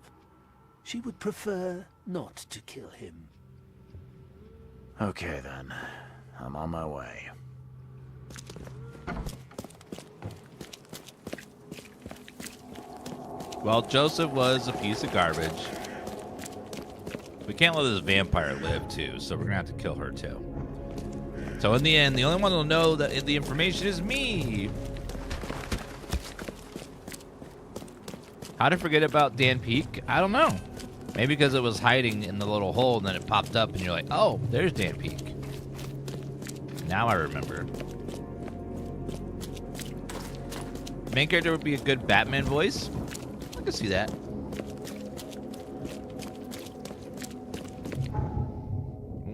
She would prefer not to kill him. Okay then. I'm on my way. Well, Joseph was a piece of garbage. We can't let this vampire live, too, so we're gonna have to kill her, too. So in the end, the only one who'll know that the information is me. How to forget about Dan Peak? I don't know. Maybe because it was hiding in the little hole and then it popped up and you're like, oh, there's Dan Peak. Now I remember. Main character would be a good Batman voice. I can see that.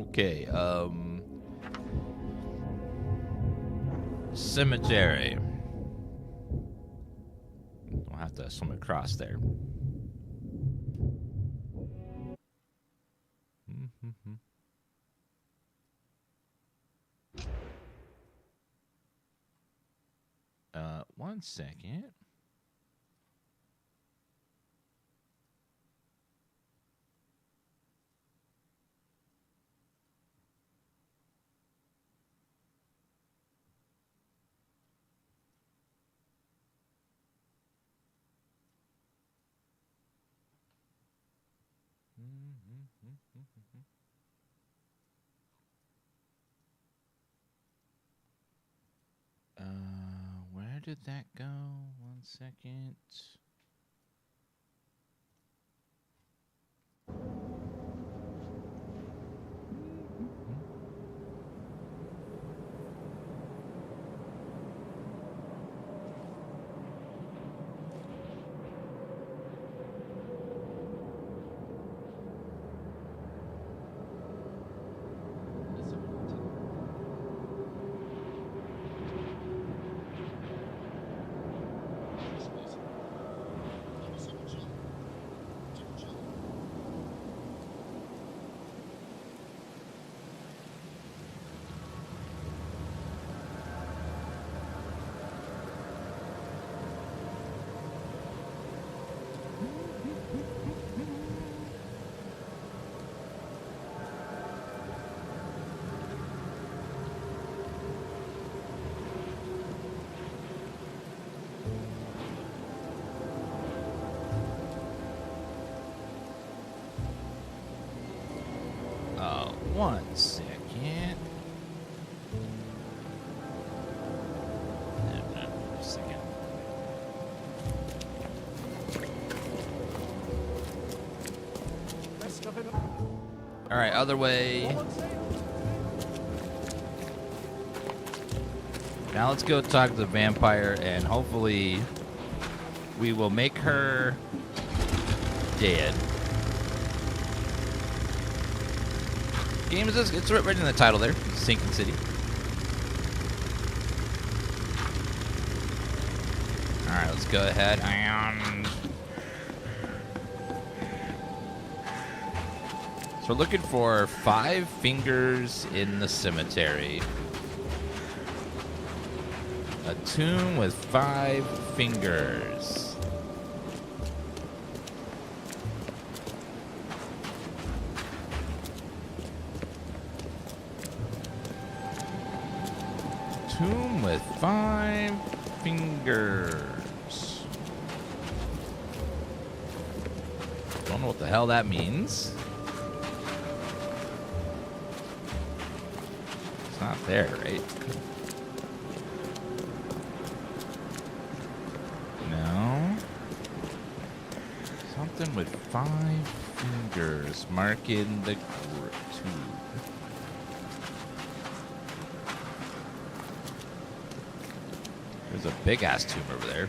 Okay, cemetery. We'll have have to swim across there. One second. Where did that go? 1 second. One second. No, a second. All right, other way. Now let's go talk to the vampire, and hopefully we will make her dead. Game is this? It's right in the title there, Sinking City. All right, let's go ahead and so we're looking for 5 fingers in the cemetery. A tomb with 5 fingers. Tomb with 5 fingers. Don't know what the hell that means. It's not there, right? No. Something with 5 fingers marking the tomb. There's a big ass tomb over there.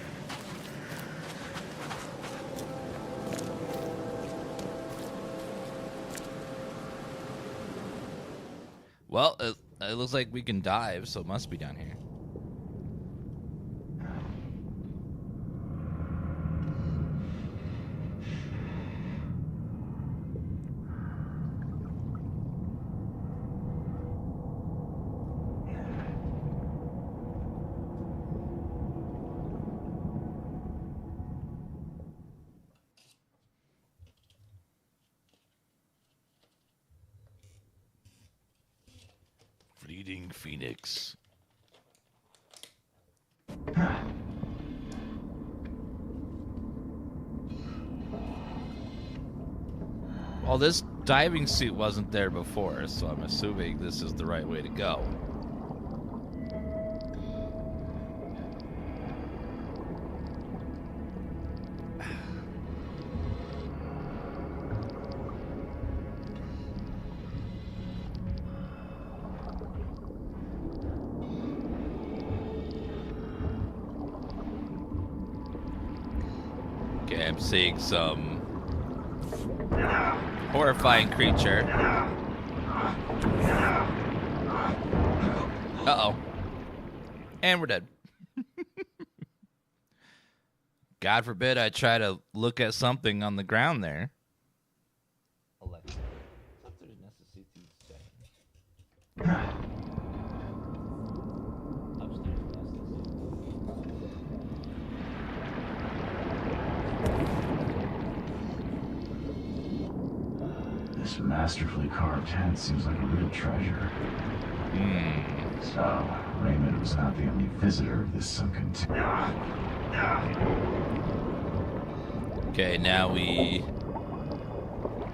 Well, it looks like we can dive, so it must be down here. Fleeting Phoenix. Well, this diving suit wasn't there before, so I'm assuming this is the right way to go. Okay, I'm seeing some horrifying creature. Uh-oh. And we're dead. God forbid I try to look at something on the ground there. Alexa, This masterfully carved head seems like a real treasure. So, Raymond was not the only visitor of this sunken tomb. Okay, now we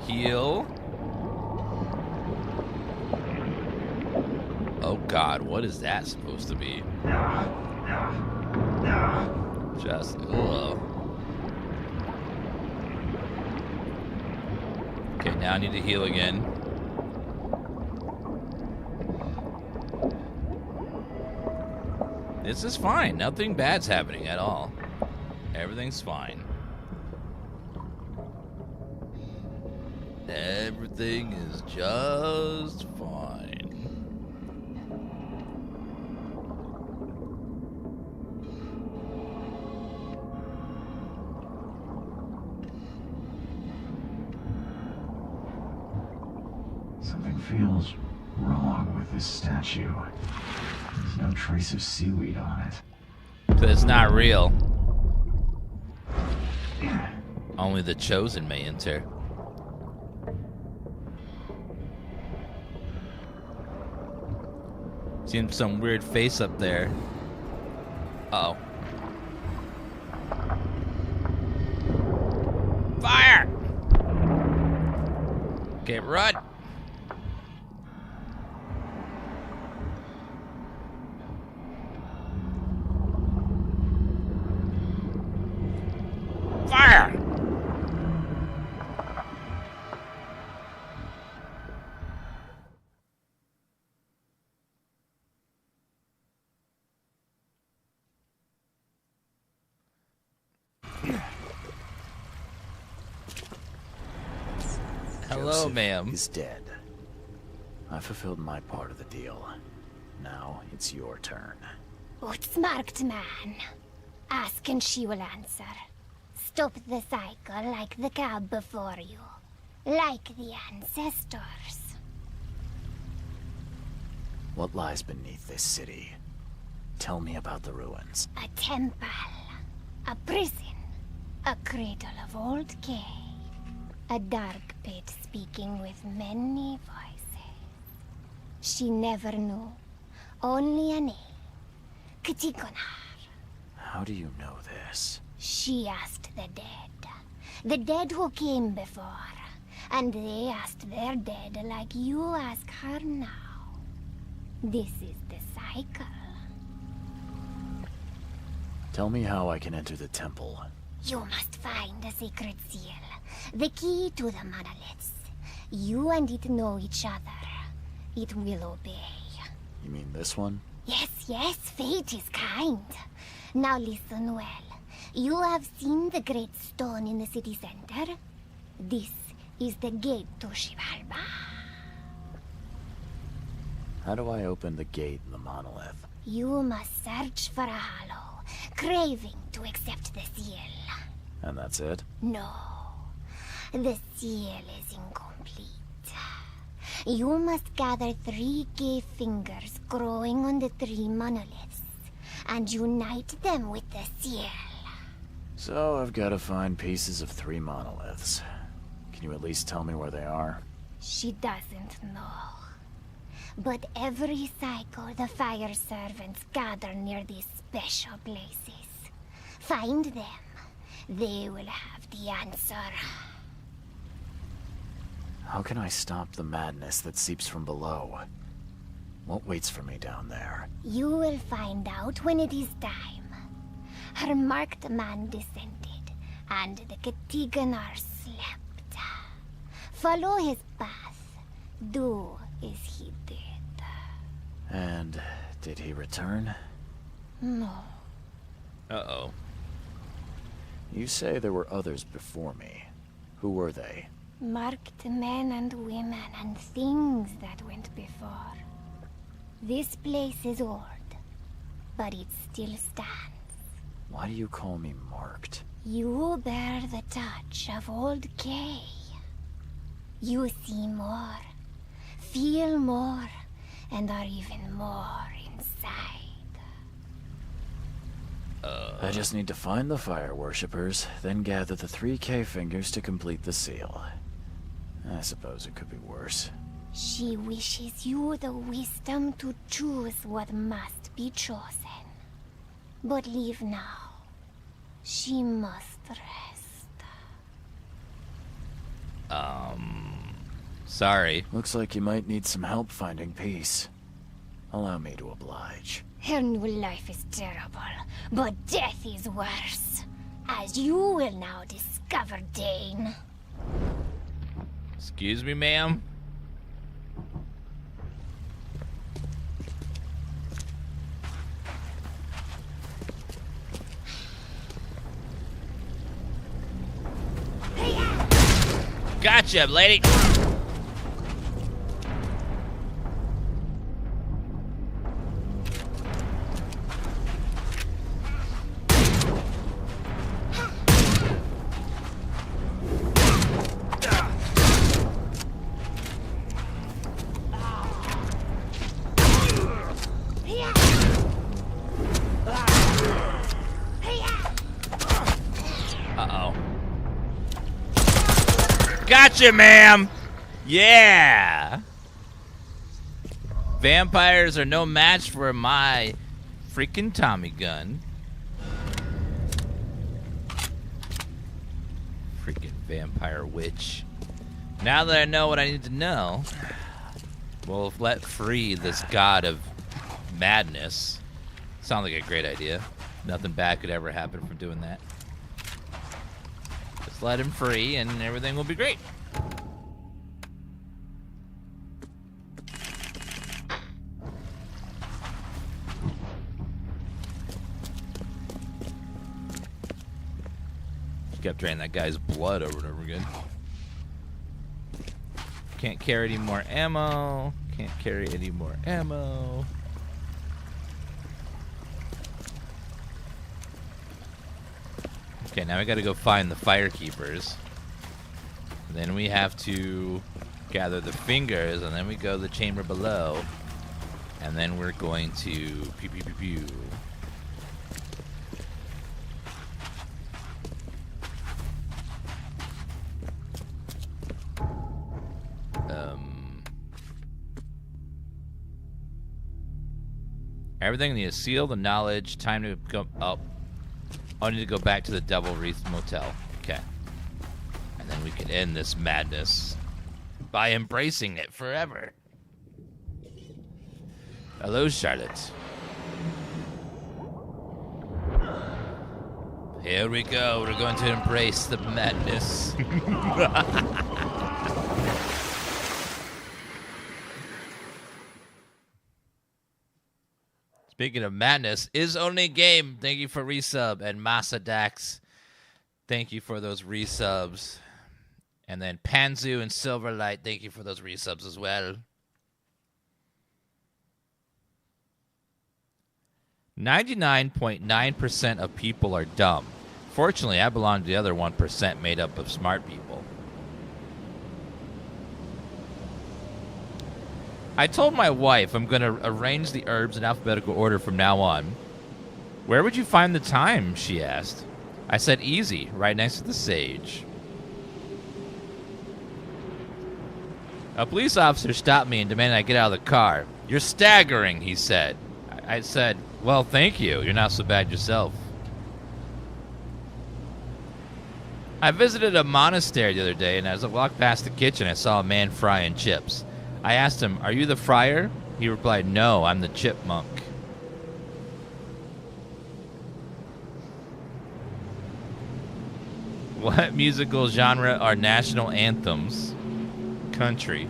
heal. Oh God, what is that supposed to be? Just, ugh. Okay, now I need to heal again. This is fine. Nothing bad's happening at all. Everything's fine. Everything is just fine. Something feels wrong with this statue. There's no trace of seaweed on it. Because it's not real. Only the chosen may enter. Seems some weird face up there. Uh-oh. Fire! Okay, run! Fire! Hello, ma'am. Is dead. I fulfilled my part of the deal. Now it's your turn. Outsmarked man. Ask and she will answer. Stop the cycle like the cab before you. Like the ancestors. What lies beneath this city? Tell me about the ruins. A temple. A prison. A cradle of old K. A dark pit speaking with many voices. She never knew. Only a name. Ktikonar. How do you know this? She asked the dead. The dead who came before. And they asked their dead like you ask her now. This is the cycle. Tell me how I can enter the temple. You must find a sacred seal. The key to the monoliths. You and it know each other. It will obey. You mean this one? Yes, fate is kind. Now listen well. You have seen the great stone in the city center? This is the gate to Shivalba. How do I open the gate in the monolith? You must search for a hollow, craving to accept the seal. And that's it? No. The seal is incomplete. You must gather 3 gay fingers growing on the 3 monoliths and unite them with the seal. So I've got to find pieces of 3 monoliths. Can you at least tell me where they are? She doesn't know. But every cycle the fire servants gather near these special places. Find them. They will have the answer. How can I stop the madness that seeps from below? What waits for me down there? You will find out when it is time. Her marked man descended, and the Katiganar slept. Follow his path. Do as he did. And did he return? No. Uh-oh. You say there were others before me. Who were they? Marked men and women and things that went before. This place is old, but it still stands. Why do you call me marked? You bear the touch of old Kay. You see more, feel more, and are even more inside. I just need to find the fire worshippers, then gather the 3K fingers to complete the seal. I suppose it could be worse. She wishes you the wisdom to choose what must be chosen. But leave now. She must rest. Sorry. Looks like you might need some help finding peace. Allow me to oblige. Her new life is terrible, but death is worse. As you will now discover, Dane. Excuse me, ma'am? Gotcha, lady! Uh-oh. Gotcha, ma'am! Yeah! Vampires are no match for my freaking Tommy gun. Freaking vampire witch. Now that I know what I need to know, we'll let free this god of madness. Sounds like a great idea. Nothing bad could ever happen from doing that. Just let him free and everything will be great. Kept draining that guy's blood over and over again. Can't carry any more ammo. Can't carry any more ammo. Okay, now we gotta go find the firekeepers. Then we have to gather the fingers, and then we go to the chamber below. And then we're going to pew pew pew pew. Everything needs to seal the knowledge. Time to go up. I need to go back to the Devil Wreath Motel. Okay. And then we can end this madness by embracing it forever. Hello, Charlotte. Here we go. We're going to embrace the madness. Speaking of madness, is only a game. Thank you for resub. And Masa Dax, thank you for those resubs. And then Panzu and Silverlight, thank you for those resubs as well. 99.9% of people are dumb. Fortunately, I belong to the other 1% made up of smart people. I told my wife I'm going to arrange the herbs in alphabetical order from now on. Where would you find the time, she asked. I said easy, right next to the sage. A police officer stopped me and demanded I get out of the car. You're staggering, he said. I said, well, thank you. You're not so bad yourself. I visited a monastery the other day, and as I walked past the kitchen, I saw a man frying chips. I asked him, are you the fryer? He replied, no, I'm the chipmunk. What musical genre are national anthems? Country.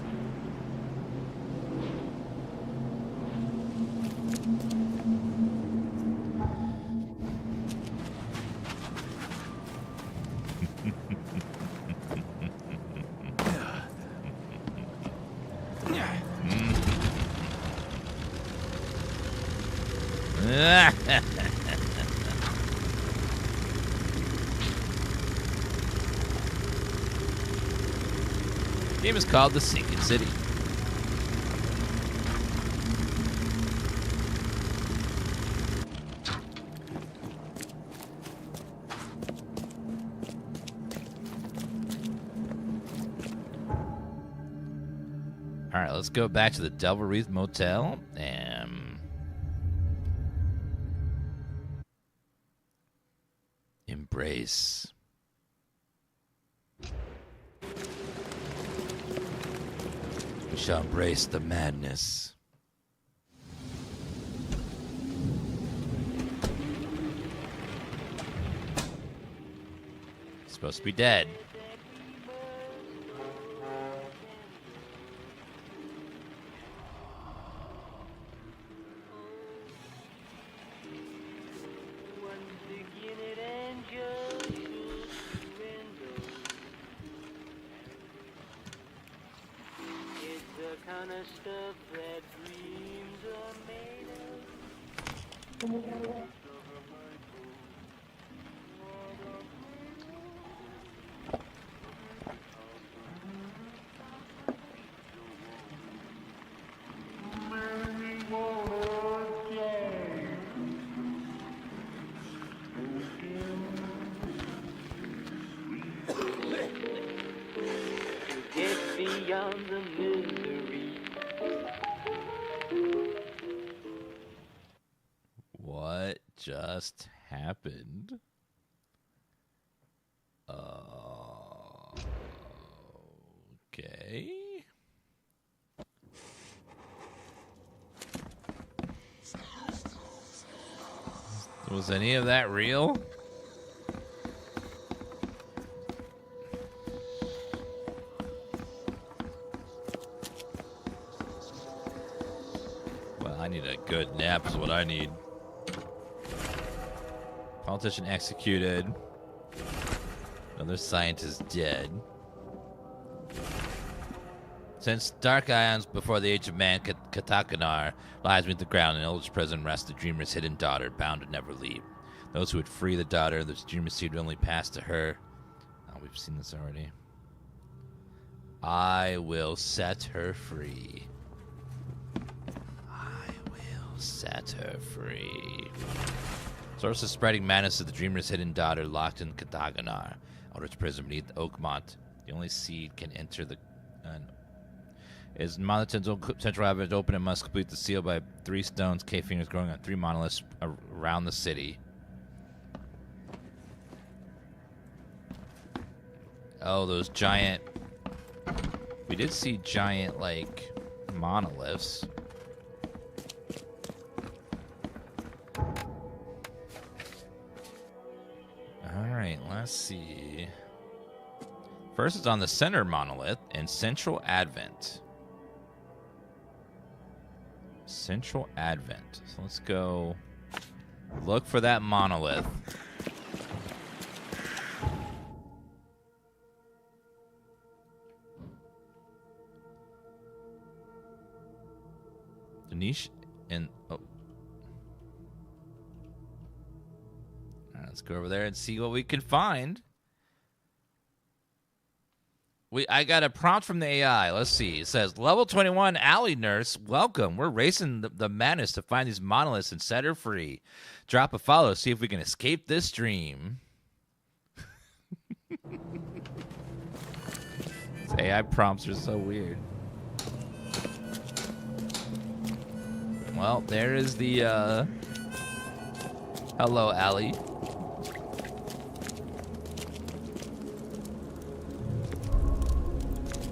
Game is called The Sinking City. All right, let's go back to the Devil Wreath Motel and embrace. We shall embrace the madness. Supposed to be dead. What just happened? Okay. Was any of that real? Well, I need a good nap is what I need. Politician executed. Another scientist dead. Since dark ions before the age of man, Katakanar lies beneath the ground, and in Eldritch prison rests the dreamer's hidden daughter, bound to never leave. Those who would free the daughter, the dreamer's seed would only pass to her. Oh, we've seen this already. I will set her free. I will set her free. Source of spreading madness is the dreamer's hidden daughter, locked in Kataganar, Eldritch prison beneath Oakmont. The only seed can enter the... is monolith's central avenue open and must complete the seal by 3 stones, cave fingers growing on 3 monoliths around the city. Oh, those giant... We did see giant, like, monoliths. Alright, let's see. First it's on the center monolith in Central Advent. Central Advent. So let's go look for that monolith. The niche and oh. All right, let's go over there and see what we can find. I got a prompt from the AI. Let's see. It says, level 21 alley nurse, welcome. We're racing the madness to find these monoliths and set her free. Drop a follow, see if we can escape this dream. These AI prompts are so weird. Well, there is the, hello, Allie.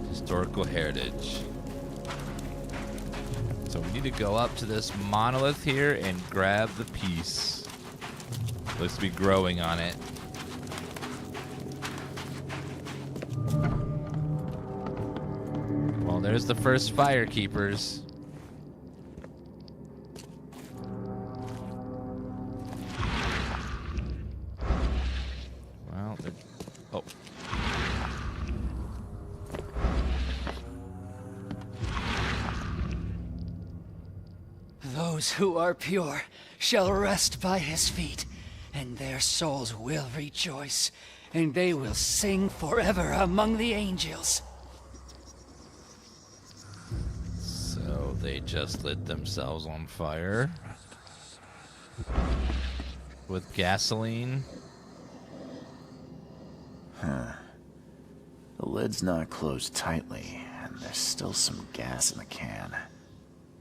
Historical heritage. So we need to go up to this monolith here and grab the piece. Looks to be growing on it. Well, there's the first fire keepers. Well, oh. Those who are pure shall rest by his feet, and their souls will rejoice, and they will sing forever among the angels. they just lit themselves on fire with gasoline. Huh. The lid's not closed tightly, and there's still some gas in the can.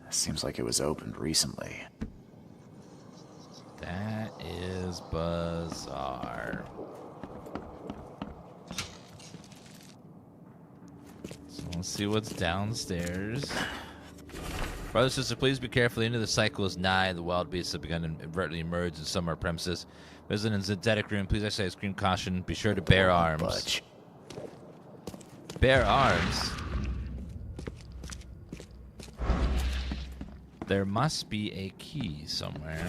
Seems like it was opened recently. That is bizarre. So let's see what's downstairs. Brother, sister, please be careful. The end of the cycle is nigh. The wild beasts have begun to inadvertently emerge in some of our premises. Visit in the synthetic room. Please exercise extreme caution. Be sure to bear arms. Budge. Bear arms? There must be a key somewhere.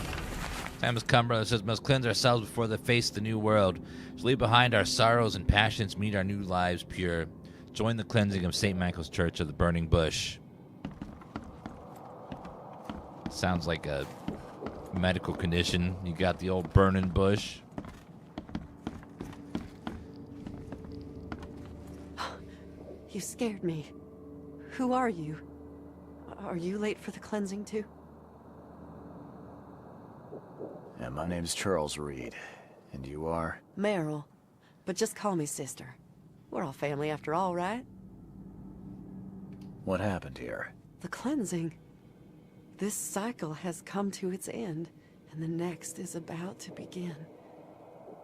Time has come, brother. Says, must cleanse ourselves before they face the new world. So leave behind our sorrows and passions, meet our new lives pure. Join the cleansing of St. Michael's Church of the Burning Bush. Sounds like a medical condition. You got the old burning bush. You scared me. Who are you? Are you late for the cleansing too? Yeah, my name's Charles Reed. And you are? Meryl. But just call me sister. We're all family after all, right? What happened here? The cleansing. This cycle has come to its end, and the next is about to begin.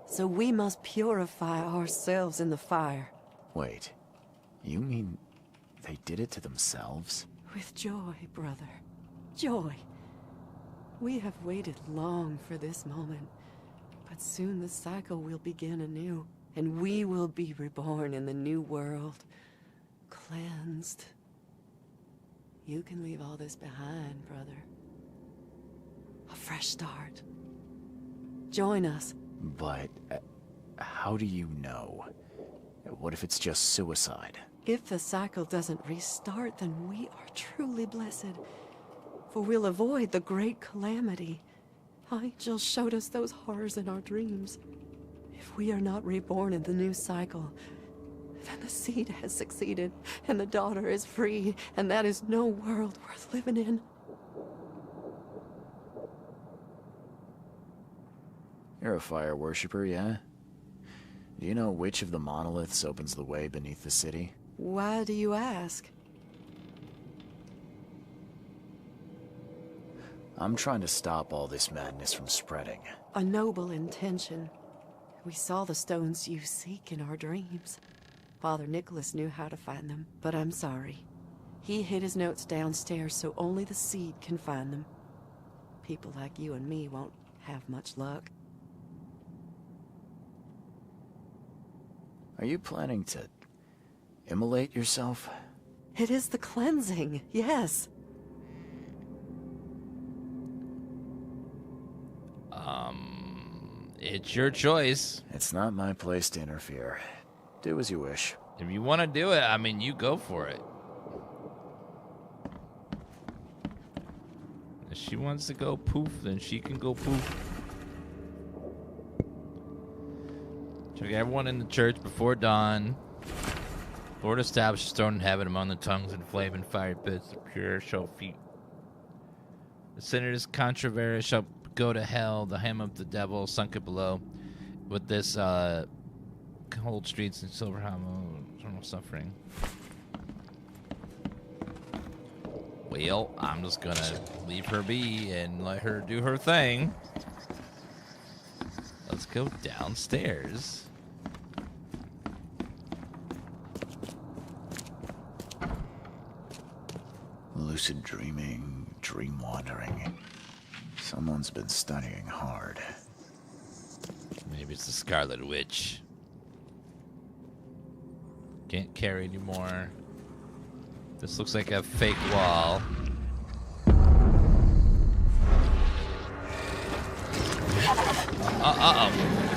So we must purify ourselves in the fire. Wait. You mean they did it to themselves? With joy, brother. Joy. We have waited long for this moment, but soon the cycle will begin anew, and we will be reborn in the new world, cleansed. You can leave all this behind, brother. A fresh start. Join us. But how do you know? What if it's just suicide? If the cycle doesn't restart, then we are truly blessed. For we'll avoid the great calamity. Angel showed us those horrors in our dreams. If we are not reborn in the new cycle, then the seed has succeeded, and the daughter is free, and that is no world worth living in. You're a fire worshiper, yeah? Do you know which of the monoliths opens the way beneath the city? Why do you ask? I'm trying to stop all this madness from spreading. A noble intention. We saw the stones you seek in our dreams. Father Nicholas knew how to find them, but I'm sorry. He hid his notes downstairs so only the seed can find them. People like you and me won't have much luck. Are you planning to immolate yourself? It is the cleansing, yes. It's your choice. It's not my place to interfere. Do as you wish. If you want to do it, I mean, you go for it. If she wants to go poof, then she can go poof. Check everyone in the church before dawn. Lord established stone in heaven among the tongues and flame and fiery pits of pure shall feet. The sinners contrary shall go to hell, the hem of the devil sunk it below. With this cold streets and silver hammer, eternal suffering. Well, I'm just gonna leave her be and let her do her thing. Let's go downstairs. Lucid dreaming, dream wandering. Someone's been studying hard. Maybe it's the Scarlet Witch. Can't carry anymore. This looks like a fake wall. Uh-oh.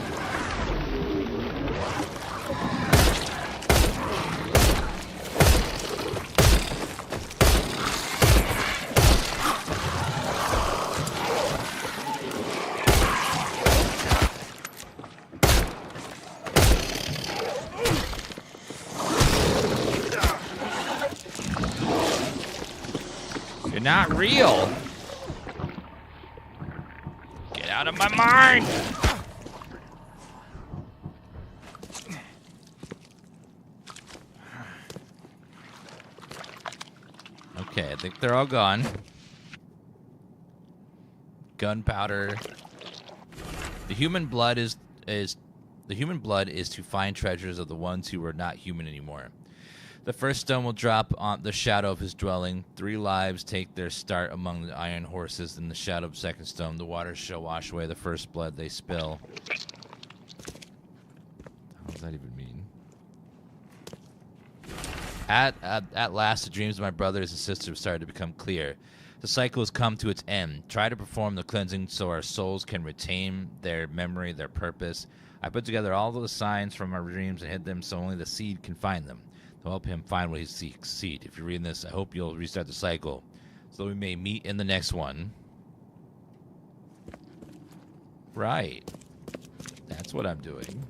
not real. Get out of my mind. Okay, I think they're all gone. Gunpowder. The human blood is to find treasures of the ones who are not human anymore. The first stone will drop on the shadow of his dwelling. 3 lives take their start among the iron horses. In the shadow of the second stone, the waters shall wash away the first blood they spill. What does that even mean? At last, the dreams of my brothers and sisters have started to become clear. The cycle has come to its end. Try to perform the cleansing so our souls can retain their memory, their purpose. I put together all the signs from our dreams and hid them so only the seed can find them. To help him find what he seeks. Seed. If you're reading this, I hope you'll restart the cycle so we may meet in the next one. Right. That's what I'm doing.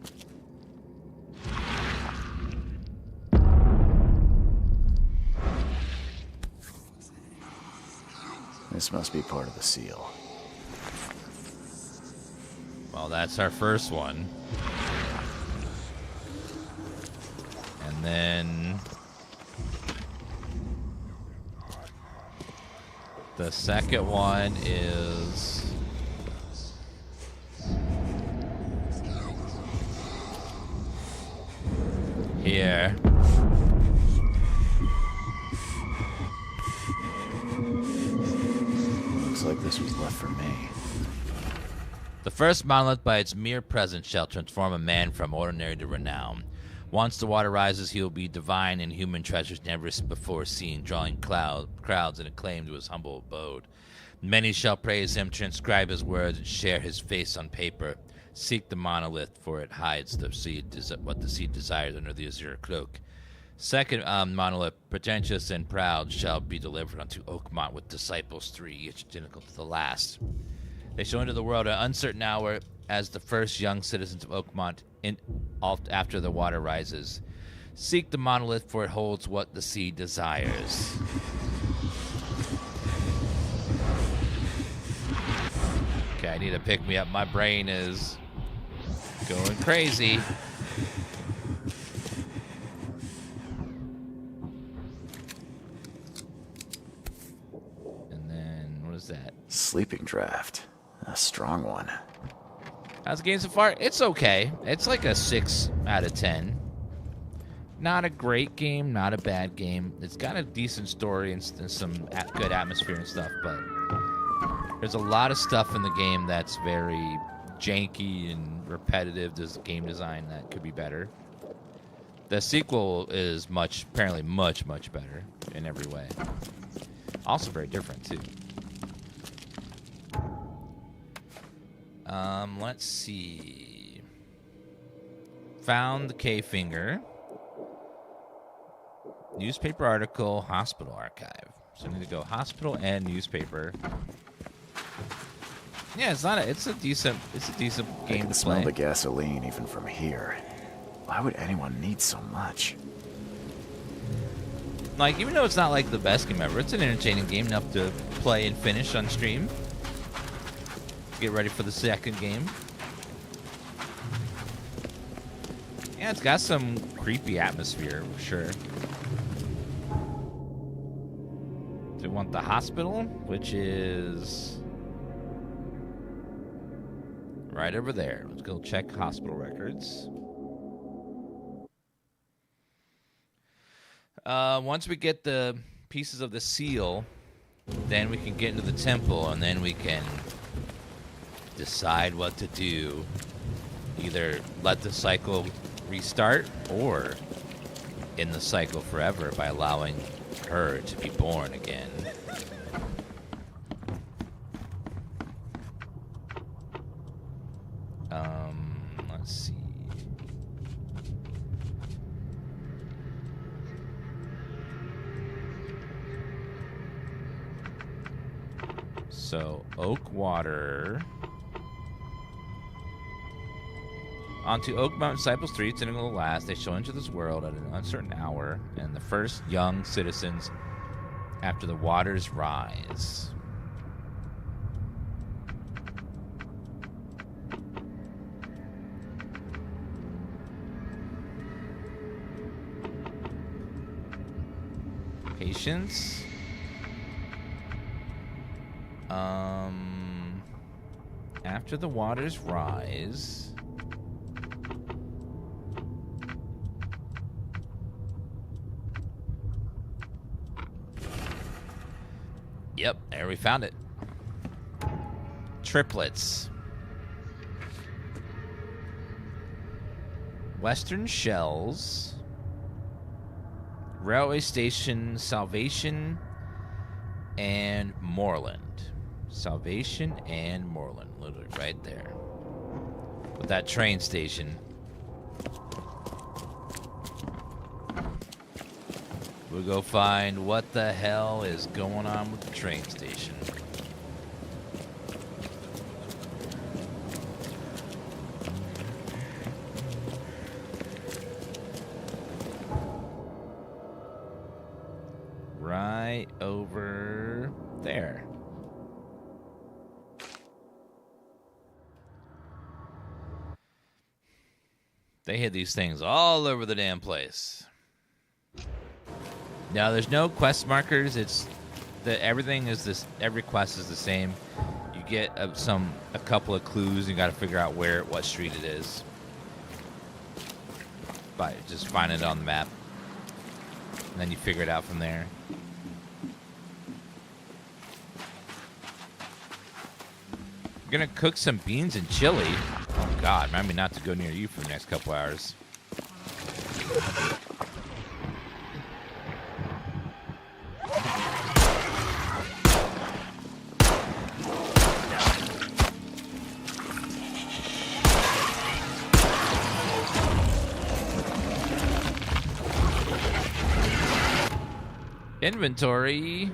This must be part of the seal. Well, that's our first one. And then the second one is here. Looks like this was left for me. The first monolith by its mere presence shall transform a man from ordinary to renown. Once the water rises, he will be divine and human treasures never before seen, drawing crowds and acclaim to his humble abode. Many shall praise him, transcribe his words, and share his face on paper. Seek the monolith, for it hides the seed, what the seed desires under the azure cloak. Second monolith, pretentious and proud, shall be delivered unto Oakmont with disciples 3, each identical to the last. They shall enter the world at an uncertain hour as the first young citizens of Oakmont after the water rises. Seek the monolith, for it holds what the seed desires. Okay, I need to pick me up. My brain is going crazy. And then, what is that? Sleeping draft. A strong one. How's the game so far? It's okay. It's like a 6 out of 10. Not a great game, not a bad game. It's got a decent story and some good atmosphere and stuff, but there's a lot of stuff in the game that's very janky and repetitive. There's game design that could be better. The sequel is apparently much better in every way. Also very different, too. Let's see. Found the K-Finger. Newspaper article, hospital archive. So I need to go hospital and newspaper. Yeah, it's a decent game to play. Smell the gasoline even from here. Why would anyone need so much? Like, even though it's not like the best game ever, it's an entertaining game enough to play and finish on stream. Get ready for the second game. Yeah, it's got some creepy atmosphere, for sure. Do we want the hospital, which is right over there. Let's go check hospital records. Once we get the pieces of the seal, then we can get into the temple, and then we can decide what to do. Either let the cycle restart or end the cycle forever by allowing her to be born again. Let's see. So, Oakwater. Onto Oakmont, Disciples 3, it's integral to last. They shall enter this world at an uncertain hour, and the first young citizens After the waters rise. Patience. After the waters rise. Yep, there we found it. Triplets. Western Shells. Railway Station, Salvation, and Moorland. Salvation and Moorland, literally right there. With that train station. We'll go find what the hell is going on with the train station. Right over there. They hid these things all over the damn place. Now, there's no quest markers. It's that everything is this. Every quest is the same. You get a couple of clues. You got to figure out what street it is by just finding it on the map, and then you figure it out from there. I'm gonna cook some beans and chili. Oh God, remind me not to go near you for the next couple hours. Inventory.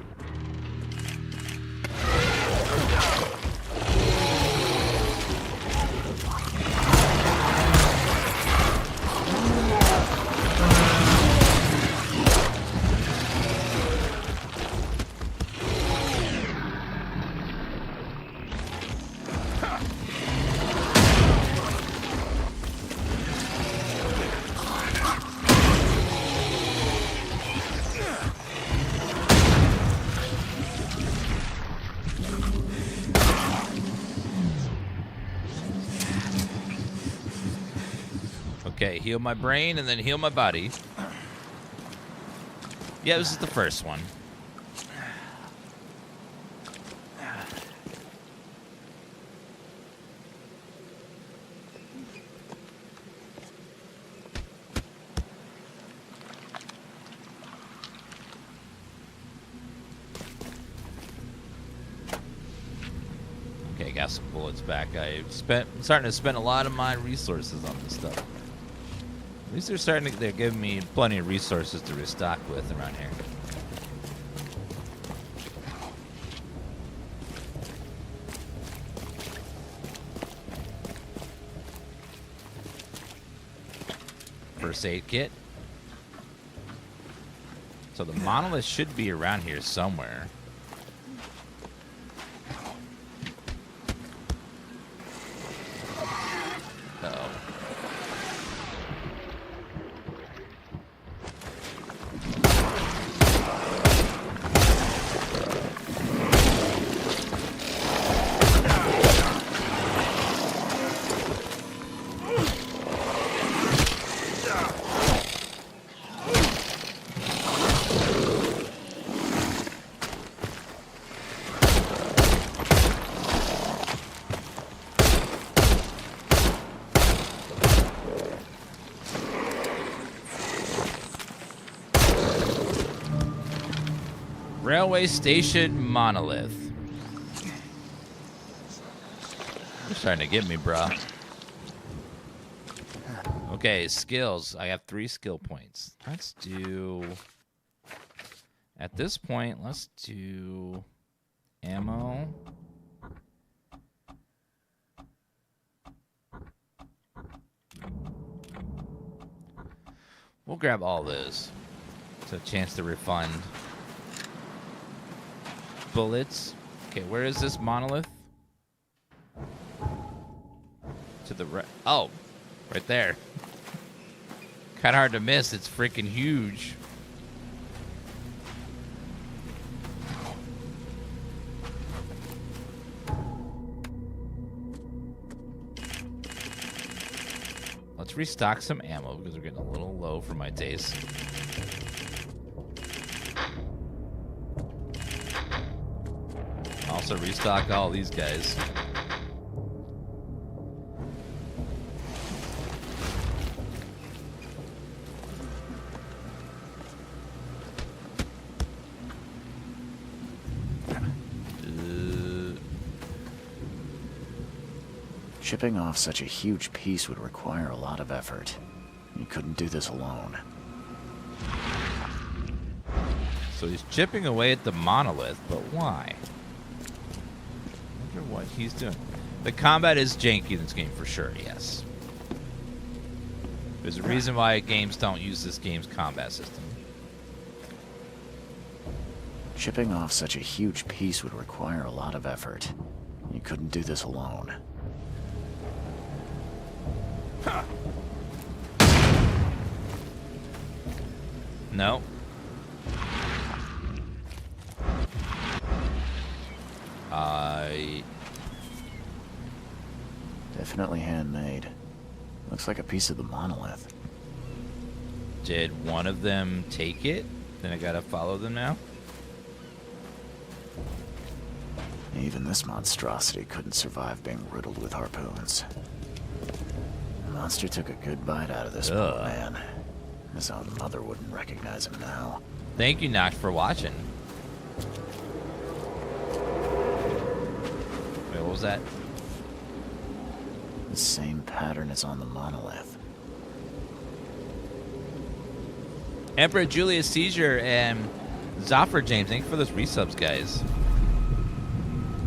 Okay, heal my brain and then heal my body. Yeah, this is the first one. Okay, got some bullets back. I'm starting to spend a lot of my resources on this stuff. At least they're giving me plenty of resources to restock with around here. First aid kit. So the monolith should be around here somewhere. Uh-oh. Railway station monolith. You're starting to get me, bruh. Okay, skills. I have 3 skill points. Let's do... At this point, let's do... ammo. We'll grab all those. It's a chance to refund. bullets. Okay, where is this monolith? To the right. Oh, right there. Kind of hard to miss. It's freaking huge. Let's restock some ammo because we're getting a little low for my taste. Also restock all these guys. Chipping off such a huge piece would require a lot of effort. You couldn't do this alone. So he's chipping away at the monolith, but why? I wonder what he's doing. The combat is janky in this game for sure, yes. There's a reason why games don't use this game's combat system. Chipping off such a huge piece would require a lot of effort. You couldn't do this alone. No. Definitely handmade. Looks like a piece of the monolith. Did one of them take it? Then I gotta follow them now? Even this monstrosity couldn't survive being riddled with harpoons. The monster took a good bite out of this poor man. His own mother wouldn't recognize him now. Thank you, Nox, for watching. Wait, what was that? The same pattern as on the monolith. Emperor Julius Caesar and Zoffer James, thank you for those resubs, guys.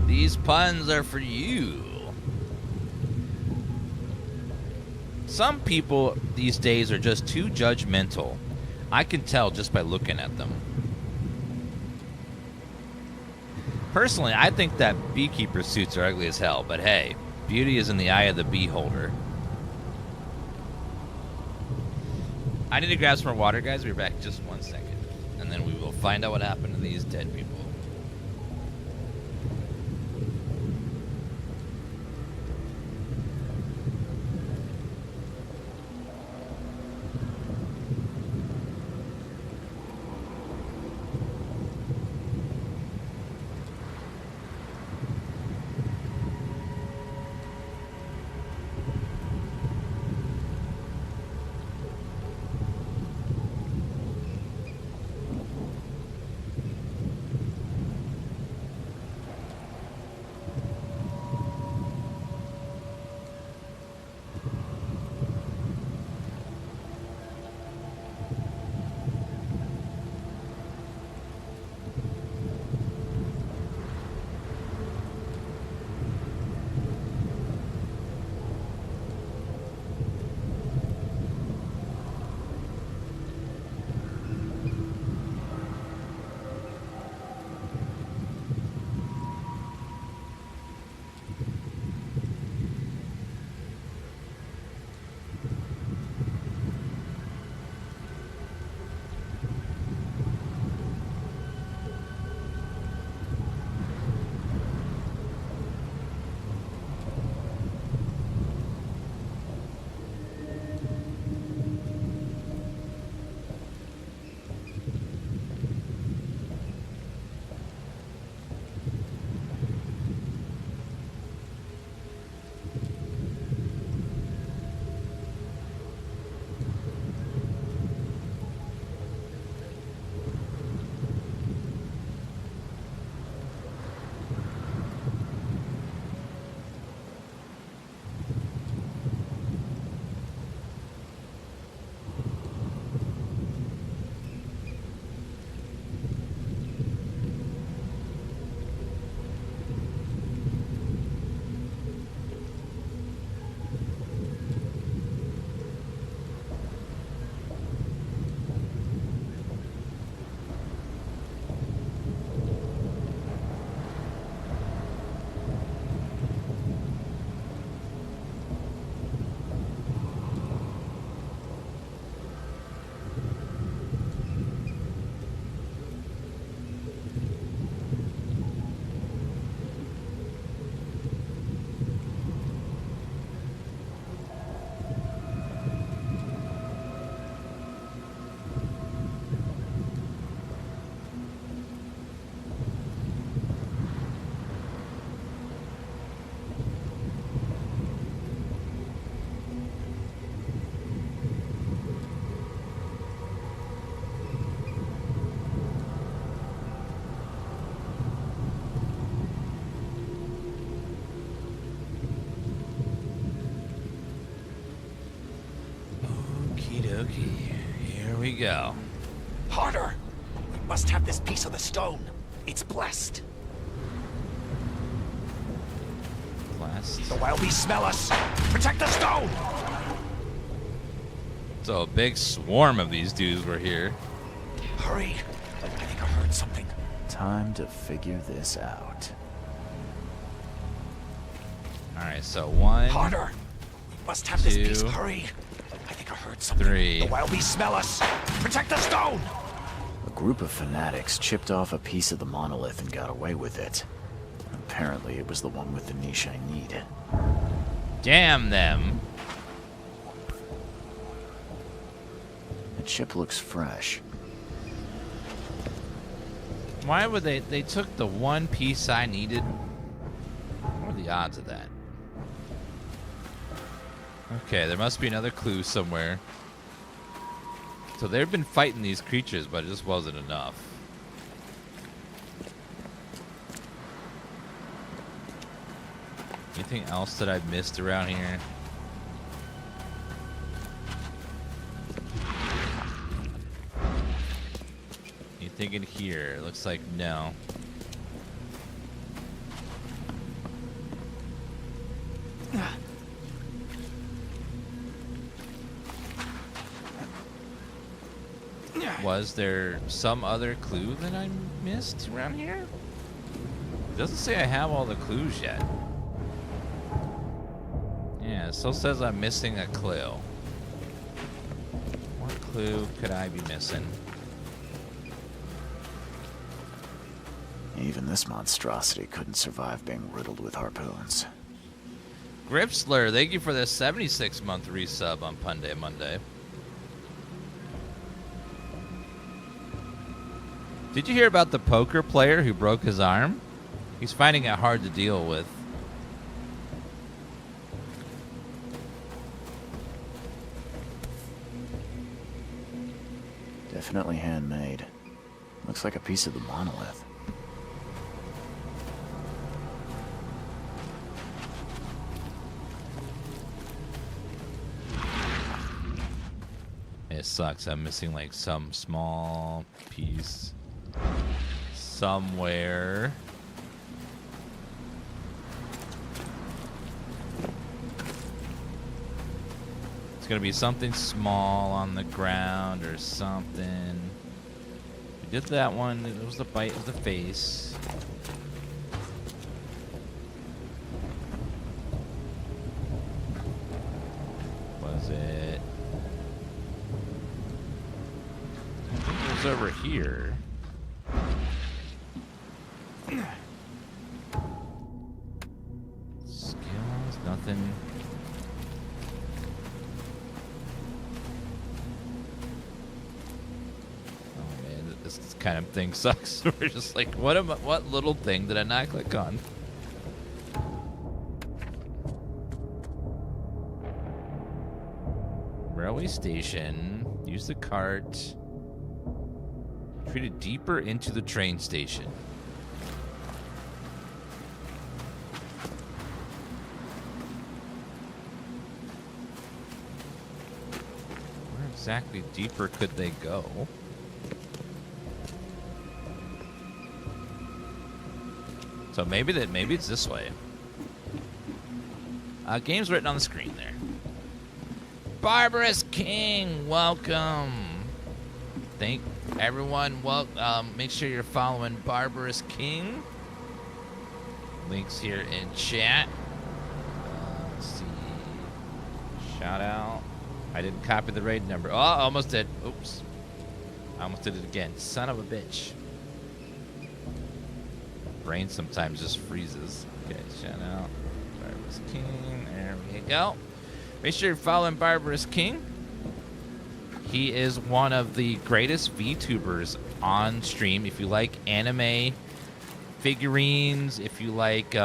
These puns are for you. Some people these days are just too judgmental. I can tell just by looking at them. Personally, I think that beekeeper suits are ugly as hell, but hey, beauty is in the eye of the beholder. I need to grab some more water, guys. We'll be back in just 1 second. And then we will find out what happened to these dead people. Okay, here we go. Harder! We must have this piece of the stone. It's blessed. Blessed. The wild beasts smell us. Protect the stone! So a big swarm of these dudes were here. Hurry! I think I heard something. Time to figure this out. Alright, so 1. Harder! We must have 2, this piece. Hurry! I think I heard something. 3. The wild beasts smell us. Protect the stone! A group of fanatics chipped off a piece of the monolith and got away with it. Apparently, it was the one with the niche I need. Damn them. The chip looks fresh. Why would they took the one piece I needed? What are the odds of that? Okay, there must be another clue somewhere. So they've been fighting these creatures, but it just wasn't enough. Anything else that I've missed around here? Anything in here? Looks like no. Was there some other clue that I missed around here? It doesn't say I have all the clues yet. Yeah, it still says I'm missing a clue. What clue could I be missing? Even this monstrosity couldn't survive being riddled with harpoons. Gripsler, thank you for the 76-month resub on Punday Monday. Did you hear about the poker player who broke his arm? He's finding it hard to deal with. Definitely handmade. Looks like a piece of the monolith. It sucks. I'm missing like some small piece somewhere. It's gonna be something small on the ground or something. We did that one. It was the bite of the face. Was it? I think it was over here. Skills, nothing. Oh man, this kind of thing sucks. We're just like, what little thing did I not click on? Railway station. Use the cart. Treated deeper into the train station. Where exactly deeper could they go? So maybe it's this way. Game's written on the screen there. Barbarous King, welcome. Thank everyone. Well, make sure you're following Barbarous King. Links here in chat. Let's see. Shout out. I didn't copy the raid number. Oh, I almost did. Oops. I almost did it again. Son of a bitch. Brain sometimes just freezes. Okay, shout out. Barbarous King. There we go. Make sure you're following Barbarous King. He is one of the greatest VTubers on stream. If you like anime figurines, if you like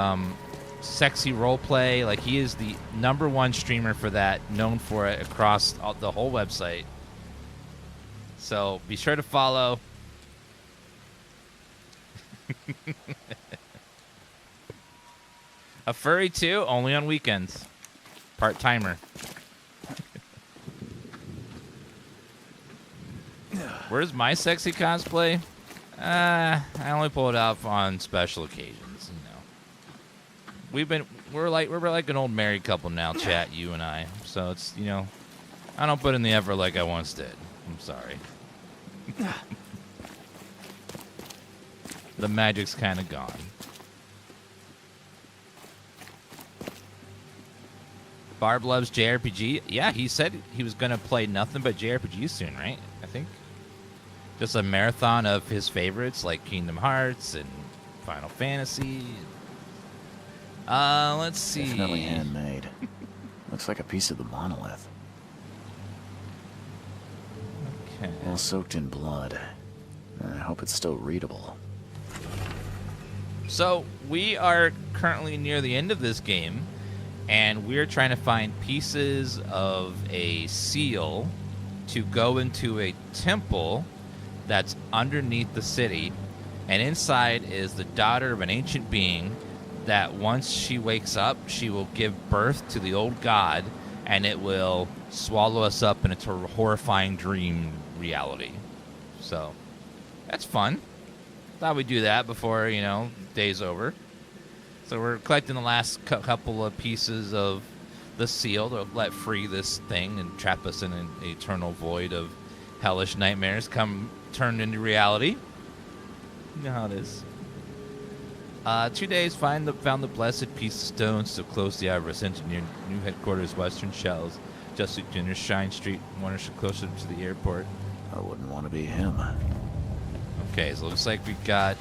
sexy roleplay, like he is the #1 streamer for that, known for it across the whole website. So be sure to follow. A furry too, only on weekends. Part-timer. Where's my sexy cosplay? I only pull it off on special occasions, you know. We're like an old married couple now, chat, you and I. So it's, you know, I don't put in the effort like I once did. I'm sorry. The magic's kind of gone. Barb loves JRPG. Yeah, he said he was going to play nothing but JRPG soon, right? I think. Just a marathon of his favorites like Kingdom Hearts and Final Fantasy. Let's see. Definitely handmade. Looks like a piece of the monolith. Okay. All soaked in blood. I hope it's still readable. So, we are currently near the end of this game, and we're trying to find pieces of a seal to go into a temple that's underneath the city, and inside is the daughter of an ancient being that once she wakes up, she will give birth to the old god, and it will swallow us up in a horrifying dream reality. So, that's fun. Thought we'd do that before, you know, day's over. So we're collecting the last couple of pieces of the seal to let free this thing and trap us in an eternal void of hellish nightmares turned into reality. You know how it is. 2 days, found the blessed piece of stone so close the Ivory Engineer new headquarters, Western Shells, just to enter Shine Street, 1 inch closer to the airport. I wouldn't want to be him. Okay, so it looks like we got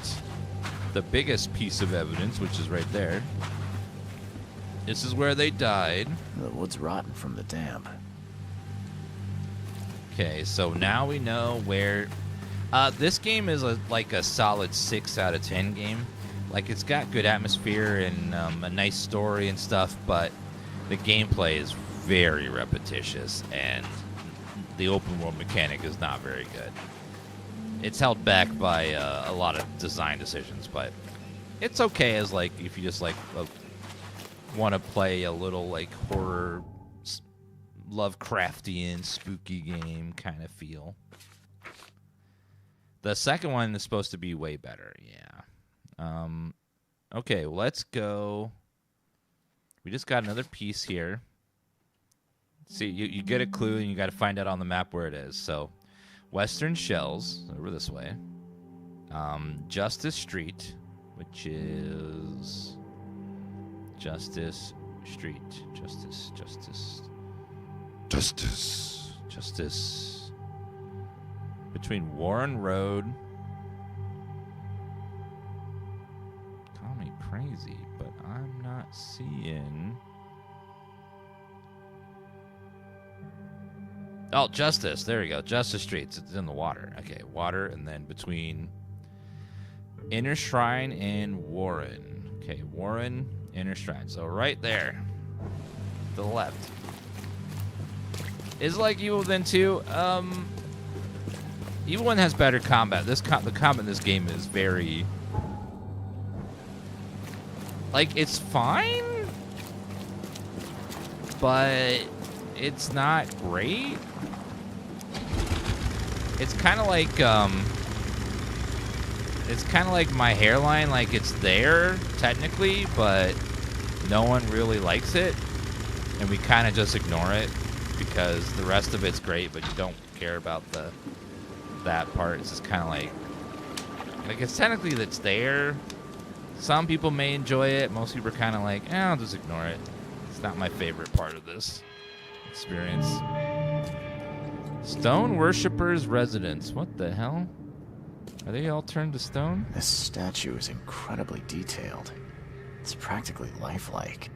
the biggest piece of evidence, which is right there. This is where they died. The wood's rotten from the damp. Okay, so now we know where... this game is like a solid 6 out of 10 game. Like, it's got good atmosphere and a nice story and stuff, but the gameplay is very repetitious, and the open world mechanic is not very good. It's held back by a lot of design decisions, but it's okay as, like, if you just, like, want to play a little, like, horror, Lovecraftian, spooky game kind of feel. The second one is supposed to be way better, yeah. Okay, well, let's go. We just got another piece here. See, you get a clue, and you got to find out on the map where it is, so... Western Shells, over this way. Justice Street, which is... Justice Street. Justice. Between Warren Road... Call me crazy, but I'm not seeing... Oh, Justice. There we go. Justice Street. It's in the water. Okay, water, and then between Inner Shrine and Warren. Okay, Warren, Inner Shrine. So right there. To the left. Is it like Evil Within 2? Evil Within has better combat. The combat in this game is very... Like, it's fine, but it's not great. It's kind of like my hairline. Like, it's there technically, but no one really likes it, and we kind of just ignore it because the rest of it's great, but you don't care about that part. It's just kind of like it's technically that's there. Some people may enjoy it. Most people are kind of like, I'll just ignore it. It's not my favorite part of this experience. Stone Worshipper's Residence. What the hell? Are they all turned to stone? This statue is incredibly detailed. It's practically lifelike.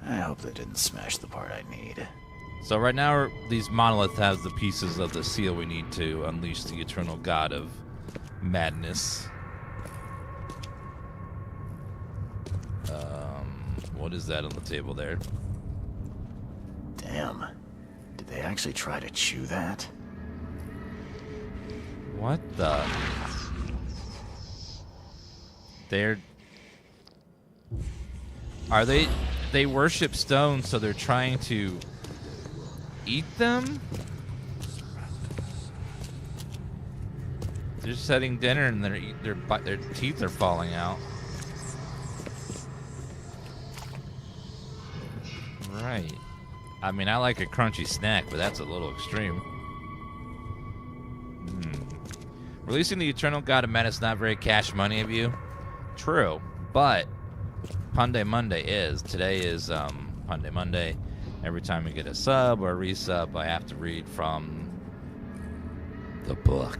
I hope they didn't smash the part I need. So right now, these monolith has the pieces of the seal we need to unleash the eternal god of madness. What is that on the table there? Damn. Did they actually try to chew that? What the? Are they worship stones, so they're trying to eat them? They're just having dinner and their teeth are falling out. Right. I mean, I like a crunchy snack, but that's a little extreme. Releasing the Eternal God of Menace not very cash money of you. True, but Punday Monday is. Today is Punday Monday. Every time we get a sub or a resub, I have to read from the book.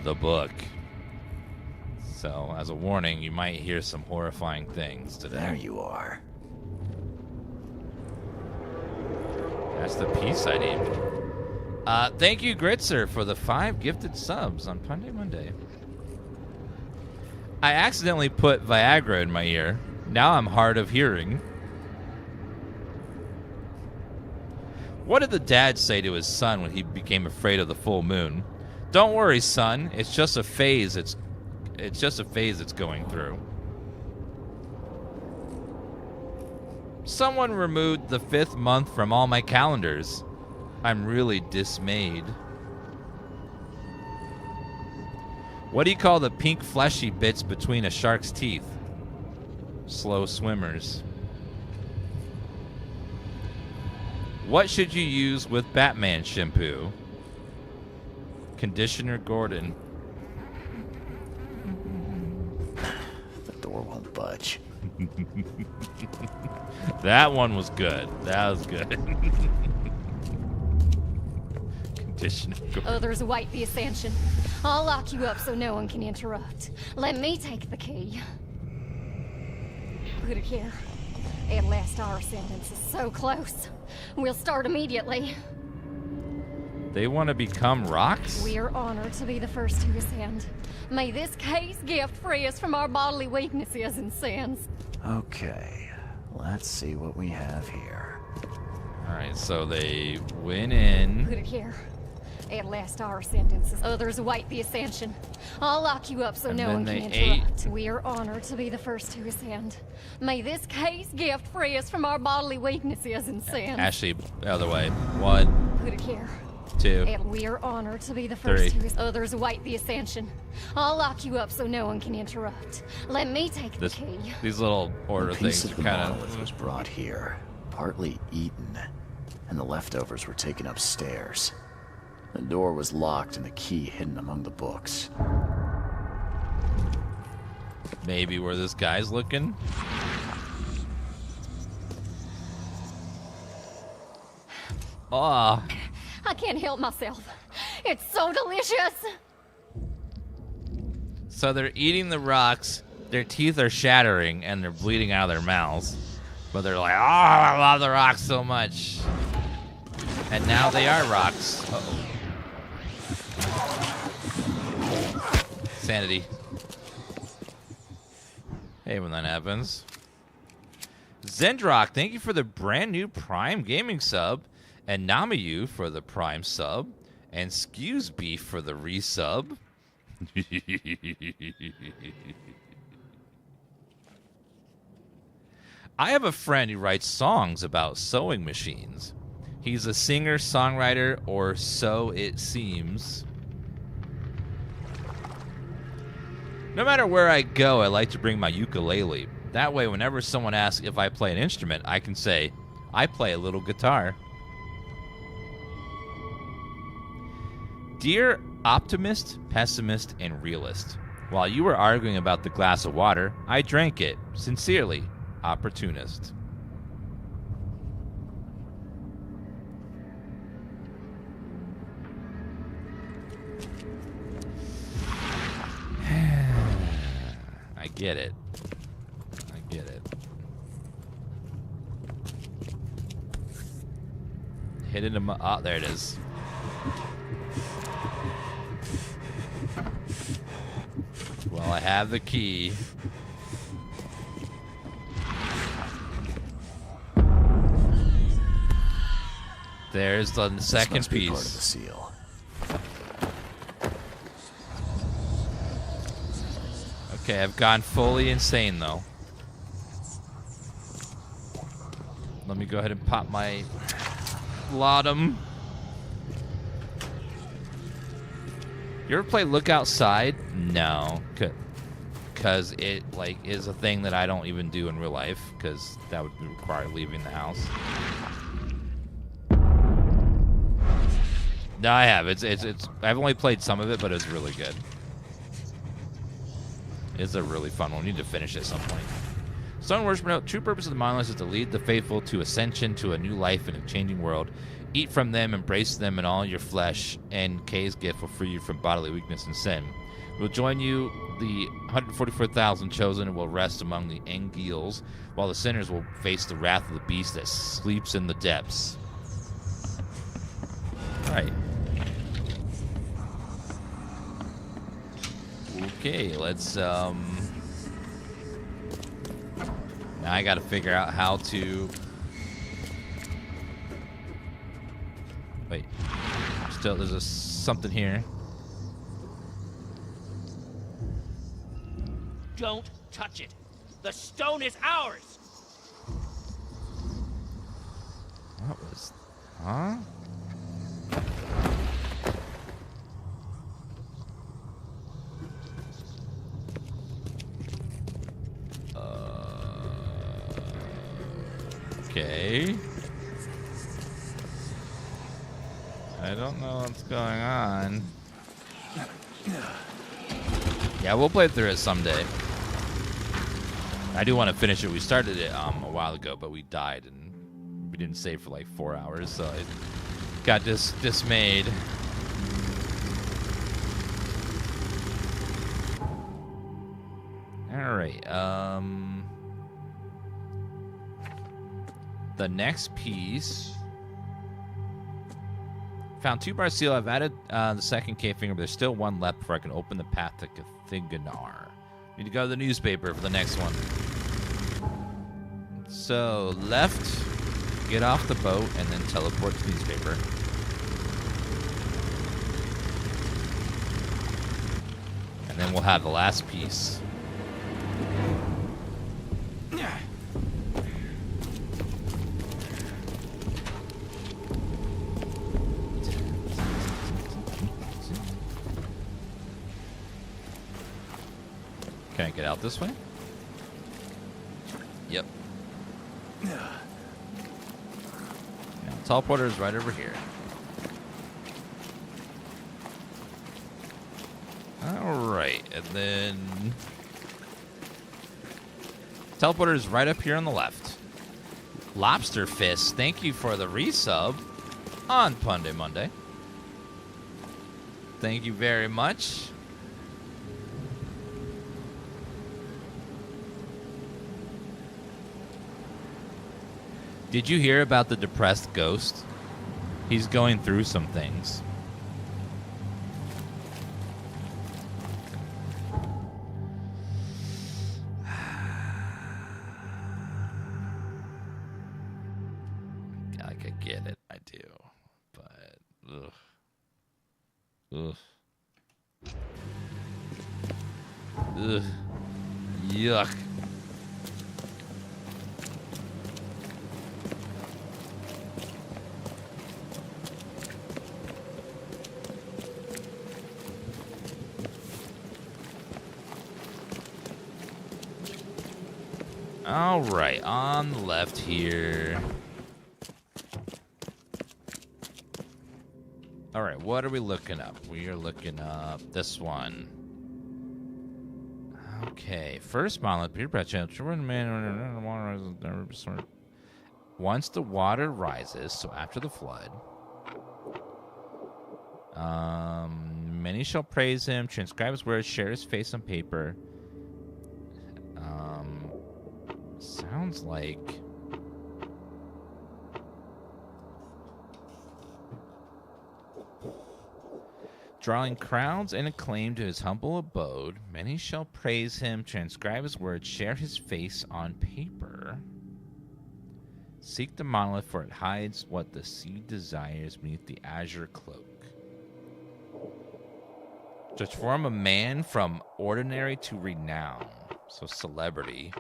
The book. So, as a warning, you might hear some horrifying things today. There you are. That's the piece I need. Thank you, Gritzer, for the 5 gifted subs on Punday Monday. I accidentally put Viagra in my ear. Now I'm hard of hearing. What did the dad say to his son when he became afraid of the full moon? Don't worry, son. It's just a phase. It's just a phase it's going through. Someone removed the 5th month from all my calendars. I'm really dismayed. What do you call the pink fleshy bits between a shark's teeth? Slow swimmers. What should you use with Batman shampoo? Conditioner Gordon. The door won't budge. That one was good. That was good. Conditioner Gordon. Others await the ascension. I'll lock you up so no one can interrupt. Let me take the key. Put it here. At last our sentence is so close. We'll start immediately. They want to become rocks? We are honored to be the first to ascend. May this case gift free us from our bodily weaknesses and sins. Okay, let's see what we have here. Alright, so they went in. Put it here. At last our sentences. Others await the ascension. I'll lock you up so And no then one can they interrupt. We are honored to be the first to ascend. May this case gift free us from our bodily weaknesses and sins. Actually, the other way. 1, Put it here. 2. And we are honored to be the first 3. to others await the ascension. I'll lock you up so no one can interrupt. Let me take the key. These little order A piece things of are the kind monolith was brought here, partly eaten, and the leftovers were taken upstairs. The door was locked and the key hidden among the books. Maybe where this guy's looking. Oh. I can't help myself. It's so delicious. So they're eating the rocks, their teeth are shattering, and they're bleeding out of their mouths. But they're like, oh, I love the rocks so much. And now they are rocks. Uh-oh. Sanity. Hey, when that happens. Zendrock, thank you for the brand new Prime Gaming sub. And Namayu for the Prime sub. And Skews Beef for the resub. I have a friend who writes songs about sewing machines. He's a singer, songwriter, or so it seems. No matter where I go, I like to bring my ukulele. That way, whenever someone asks if I play an instrument, I can say, I play a little guitar. Dear optimist, pessimist, and realist, while you were arguing about the glass of water, I drank it. Sincerely, opportunist. I get it. I get it. Hit it in my... Oh, there it is. Well, I have the key. There's the second This must be piece. part of the seal. Okay, I've gone fully insane, though. Let me go ahead and pop my laudanum. You ever play Look Outside? No, because it like is a thing that I don't even do in real life, because that would require leaving the house. No, I have. It's. I've only played some of it, but it's really good. It's a really fun one. We need to finish it at some point. Stone Worship Note. True purpose of the monolith is to lead the faithful to ascension, to a new life in a changing world. Eat from them, embrace them in all your flesh, and K's gift will free you from bodily weakness and sin. We'll join you, the 144,000 chosen, and will rest among the Engils, while the sinners will face the wrath of the beast that sleeps in the depths. All right. Okay, let's now I gotta figure out how to wait. Still there's something here. Don't touch it. The stone is ours. What was huh? Okay. I don't know what's going on. Yeah, we'll play through it someday. I do want to finish it. We started it a while ago, but we died and we didn't save for like 4 hours, so I got dismayed. All right. The next piece. Found 2 bar seal. I've added the second K finger, but there's still one left before I can open the path to Cathinganar. Need to go to the newspaper for the next one. So, left, get off the boat, and then teleport to the newspaper. And then we'll have the last piece. Can I get out this way? Yep. Now, teleporter is right over here. Alright, and then teleporter is right up here on the left. Lobster Fist, thank you for the resub on Punday Monday. Thank you very much. Did you hear about the depressed ghost? He's going through some things. I could get it, I do. But, ugh. Ugh. Yuck. All right, on the left here. All right, what are we looking up? We are looking up this one. Okay, first monolith, Peter Pratchett. Once the water rises, so after the flood, many shall praise him, transcribe his words, share his face on paper. Sounds like drawing crowds and acclaim to his humble abode, many shall praise him, transcribe his words, share his face on paper. Seek the monolith, for it hides what the sea desires beneath the azure cloak. Transform a man from ordinary to renown, so celebrity.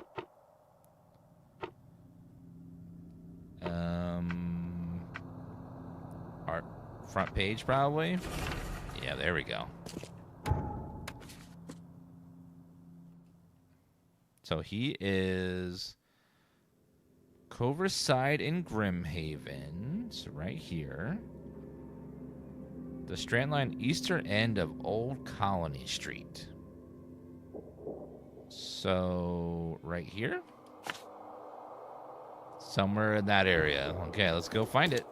Art front page probably. Yeah, there we go. So he is Coverside in Grimhaven. So right here. The Strandline eastern end of Old Colony Street. So right here? Somewhere in that area. Okay, let's go find it.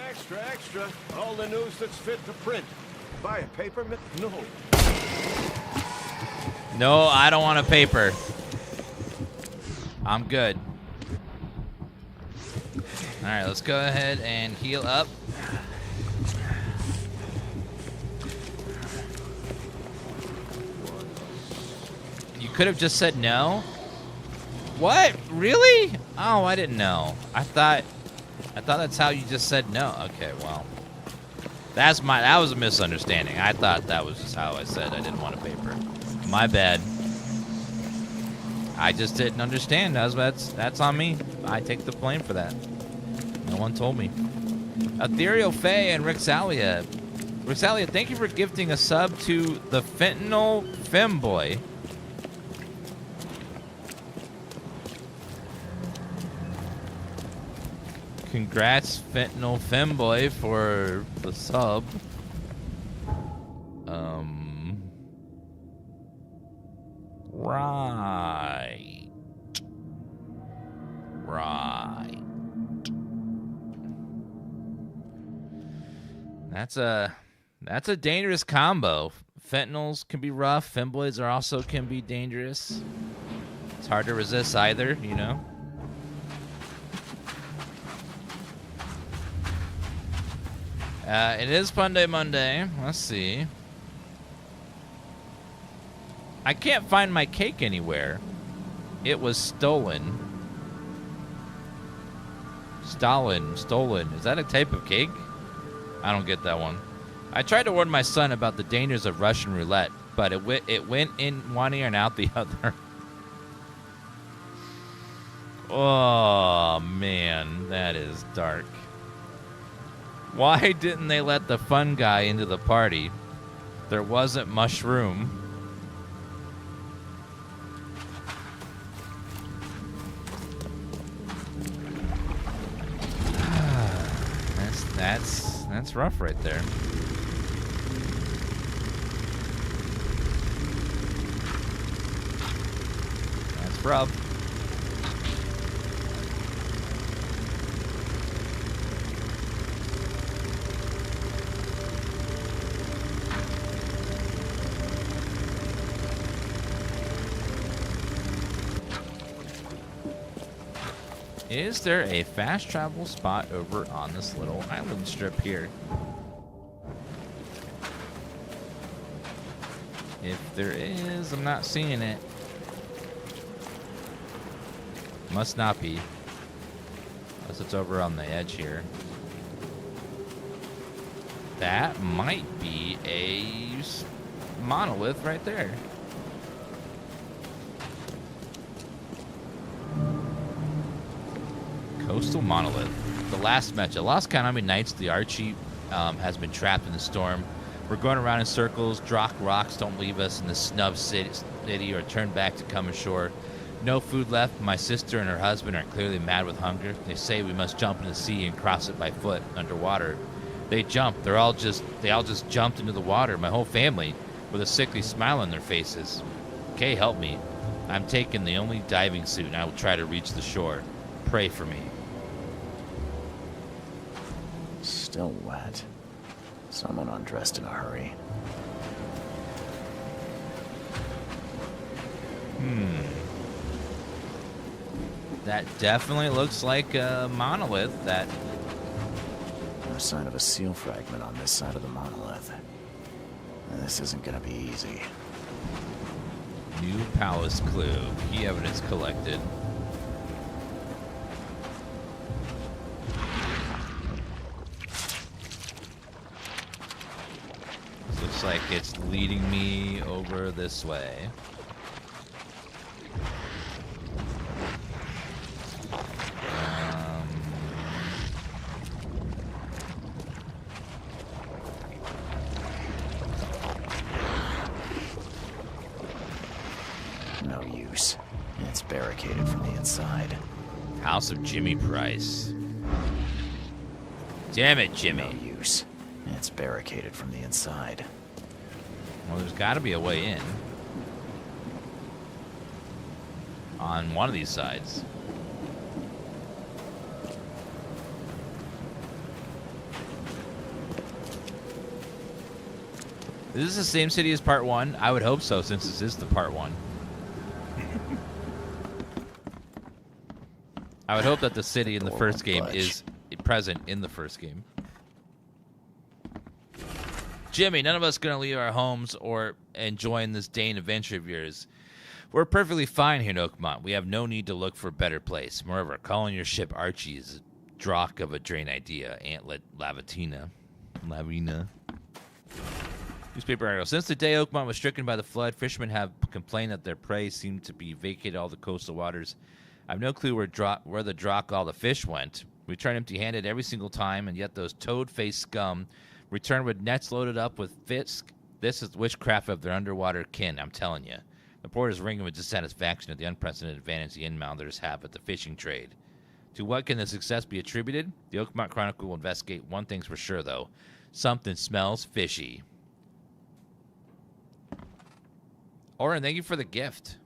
Extra, extra. All the news that's fit to print. Buy a paper? No. No, I don't want a paper. I'm good. All right, let's go ahead and heal up. You could have just said no. What? Really? Oh, I didn't know. I thought that's how you just said no. Okay, well. That was a misunderstanding. I thought that was just how I said I didn't want a paper. My bad. I just didn't understand. That's on me. I take the blame for that. No one told me. Ethereal Faye and Rixalia. Rixalia, thank you for gifting a sub to the Fentanyl Femboy. Congrats, Fentanyl Femboy, for the sub. Right. That's a dangerous combo. Fentanyls can be rough. Femboys can be dangerous. It's hard to resist either, you know. It is Monday. Let's see. I can't find my cake anywhere. It was stolen. Stolen. Is that a type of cake? I don't get that one. I tried to warn my son about the dangers of Russian roulette, but it went in one ear and out the other. Oh, man. That is dark. Why didn't they let the fun guy into the party? There wasn't much room. That's rough right there. That's rough. Is there a fast travel spot over on this little island strip here? If there is, I'm not seeing it. Must not be. Unless it's over on the edge here. That might be a monolith right there. Coastal monolith. The last match. At Lost Count how many nights the Archie has been trapped in the storm. We're going around in circles. Drock rocks don't leave us in the snub city or turn back to come ashore. No food left. My sister and her husband are clearly mad with hunger. They say we must jump into the sea and cross it by foot underwater. They jump. They all just jumped into the water. My whole family, with a sickly smile on their faces. Kay, help me. I'm taking the only diving suit and I will try to reach the shore. Pray for me. Still wet. Someone undressed in a hurry. That definitely looks like a monolith. That. No sign of a seal fragment on this side of the monolith. This isn't gonna be easy. New palace clue. Key evidence collected. Looks like it's leading me over this way. use. It's barricaded from the inside. House of Jimmy Price. Damn it, Jimmy. No use. It's barricaded from the inside. Well, there's got to be a way in. On one of these sides. Is this the same city as part 1? I would hope so, since this is the part 1. I would hope that the city in the first game is present in the first game. Jimmy, none of us going to leave our homes or join this Dane adventure of yours. We're perfectly fine here in Oakmont. We have no need to look for a better place. Moreover, calling your ship Archie is a drock of a drain idea. Antlet Lavina. Newspaper article. Since the day Oakmont was stricken by the flood, fishermen have complained that their prey seemed to be vacated all the coastal waters. I have no clue where the drock all the fish went. We return empty-handed every single time, and yet those toad-faced scum return with nets loaded up with fisk. This is witchcraft of their underwater kin, I'm telling you. The port is ringing with dissatisfaction at the unprecedented advantage the inbounders have at the fishing trade. To what can the success be attributed? The Oakmont Chronicle will investigate. One thing's for sure, though. Something smells fishy. Oren, thank you for the gift.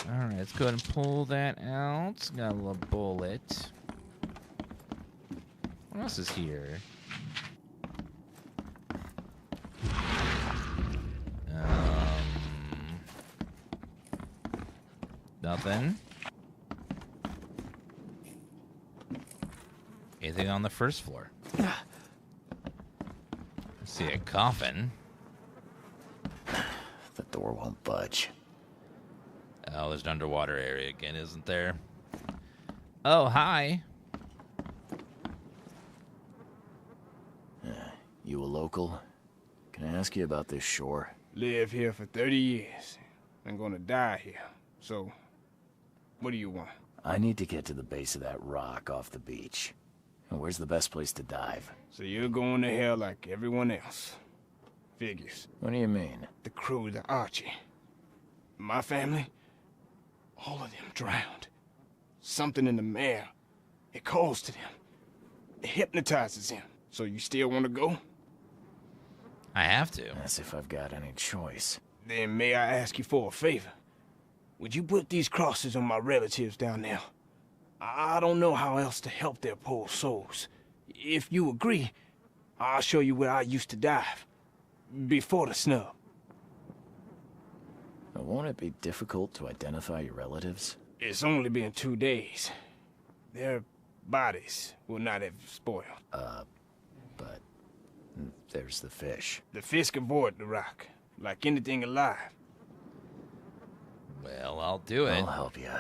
Alright, let's go ahead and pull that out. Got a little bullet. What else is here? Nothing. Anything on the first floor? Let's see a coffin. The door won't budge. Oh, there's an underwater area again, isn't there? Oh, hi. You a local? Can I ask you about this shore? Live here for 30 years. I'm gonna die here. So, what do you want? I need to get to the base of that rock off the beach. Where's the best place to dive? So you're going to hell like everyone else. Figures. What do you mean? The crew, the Archie. My family, all of them drowned. Something in the mare. It calls to them. It hypnotizes them. So you still want to go? I have to. As if I've got any choice. Then may I ask you for a favor? Would you put these crosses on my relatives down there? I don't know how else to help their poor souls. If you agree, I'll show you where I used to dive. Before the snub. Won't it be difficult to identify your relatives? It's only been 2 days. Their bodies will not have spoiled. But there's the fish. The fish avoid the rock, like anything alive. Well, I'll do it. I'll help you.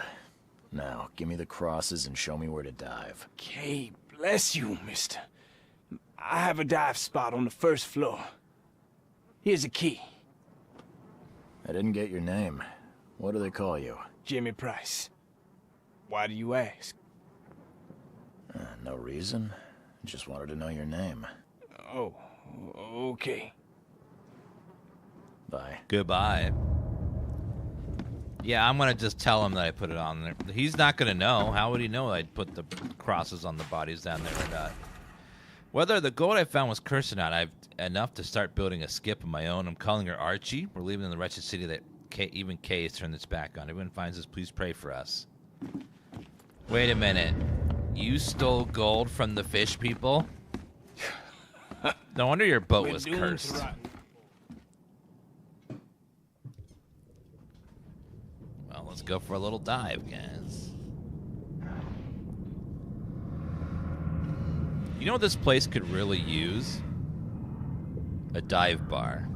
Now, give me the crosses and show me where to dive. Okay, bless you, mister. I have a dive spot on the first floor. Here's a key. I didn't get your name. What do they call you? Jimmy Price. Why do you ask? No reason. Just wanted to know your name. Oh, okay. Bye. Goodbye. Yeah, I'm going to just tell him that I put it on there. He's not going to know. How would he know I'd put the crosses on the bodies down there or not? Whether the gold I found was cursed or not, I've enough to start building a skip of my own. I'm calling her Archie. We're leaving in the wretched city that even Kay has turned its back on. Everyone finds us, please pray for us. Wait a minute. You stole gold from the fish people? No wonder your boat was cursed. Well, let's go for a little dive, guys. You know what this place could really use? A dive bar.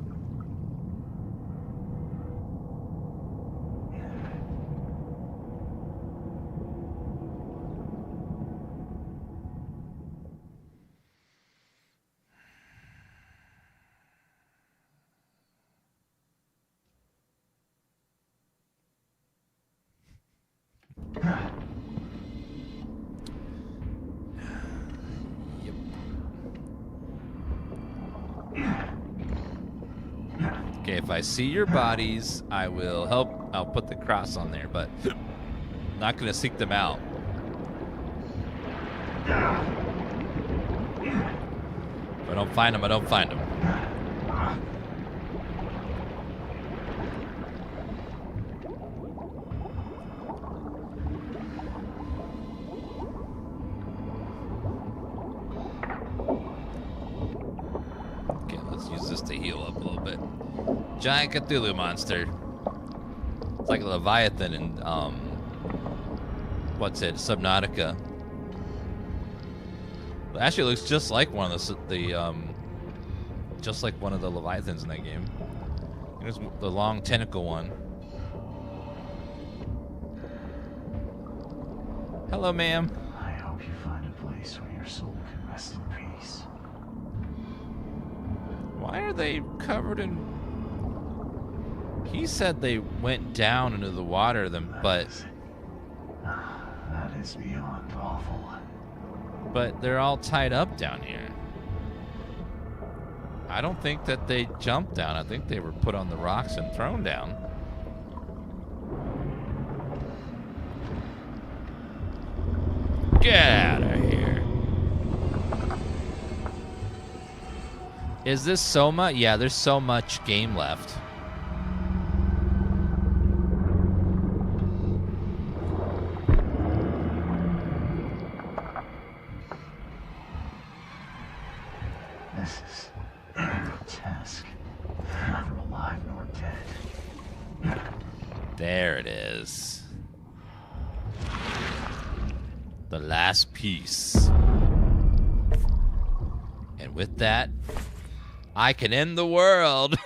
Okay, if I see your bodies, I will help. I'll put the cross on there, but I'm not going to seek them out. If I don't find them, I don't find them. Okay, let's use this to heal up a little bit. Giant Cthulhu monster. It's like a Leviathan in, what's it, Subnautica. Well, actually, it looks just like one of just like one of the Leviathans in that game. Here's the long tentacle one. Hello, ma'am. I hope you find a place where your soul can rest in peace. Why are they covered in... He said they went down into the water, but... That is beyond awful. But they're all tied up down here. I don't think that they jumped down. I think they were put on the rocks and thrown down. Get out of here. Is this Soma? Yeah, there's so much game left. This is grotesque. Neither alive nor dead. There it is. The last piece. And with that, I can end the world.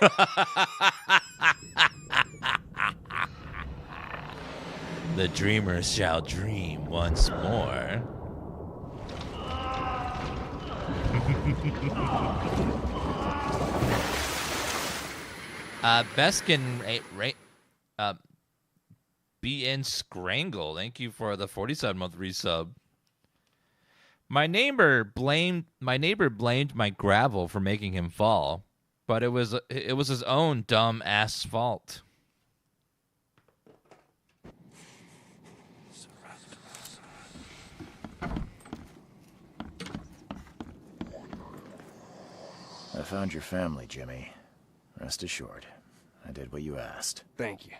The dreamers shall dream once more. Beskin, BN Scrangle, thank you for the 47-month resub. My neighbor blamed my gravel for making him fall, but it was his own dumb ass fault. I found your family, Jimmy. Rest assured, I did what you asked. Thank you.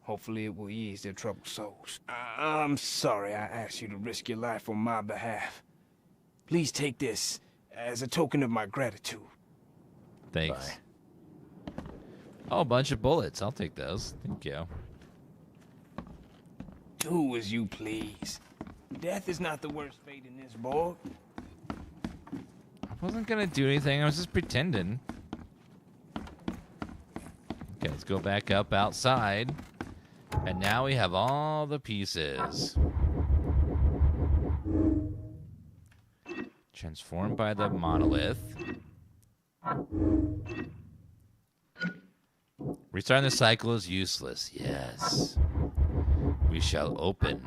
Hopefully it will ease their troubled souls. I'm sorry I asked you to risk your life on my behalf. Please take this as a token of my gratitude. Thanks. Bye. Oh, a bunch of bullets. I'll take those. Thank you. Do as you please. Death is not the worst fate in this board. I wasn't gonna do anything. I was just pretending. Okay, let's go back up outside. And now we have all the pieces. Transformed by the monolith. Restarting the cycle is useless. Yes. We shall open.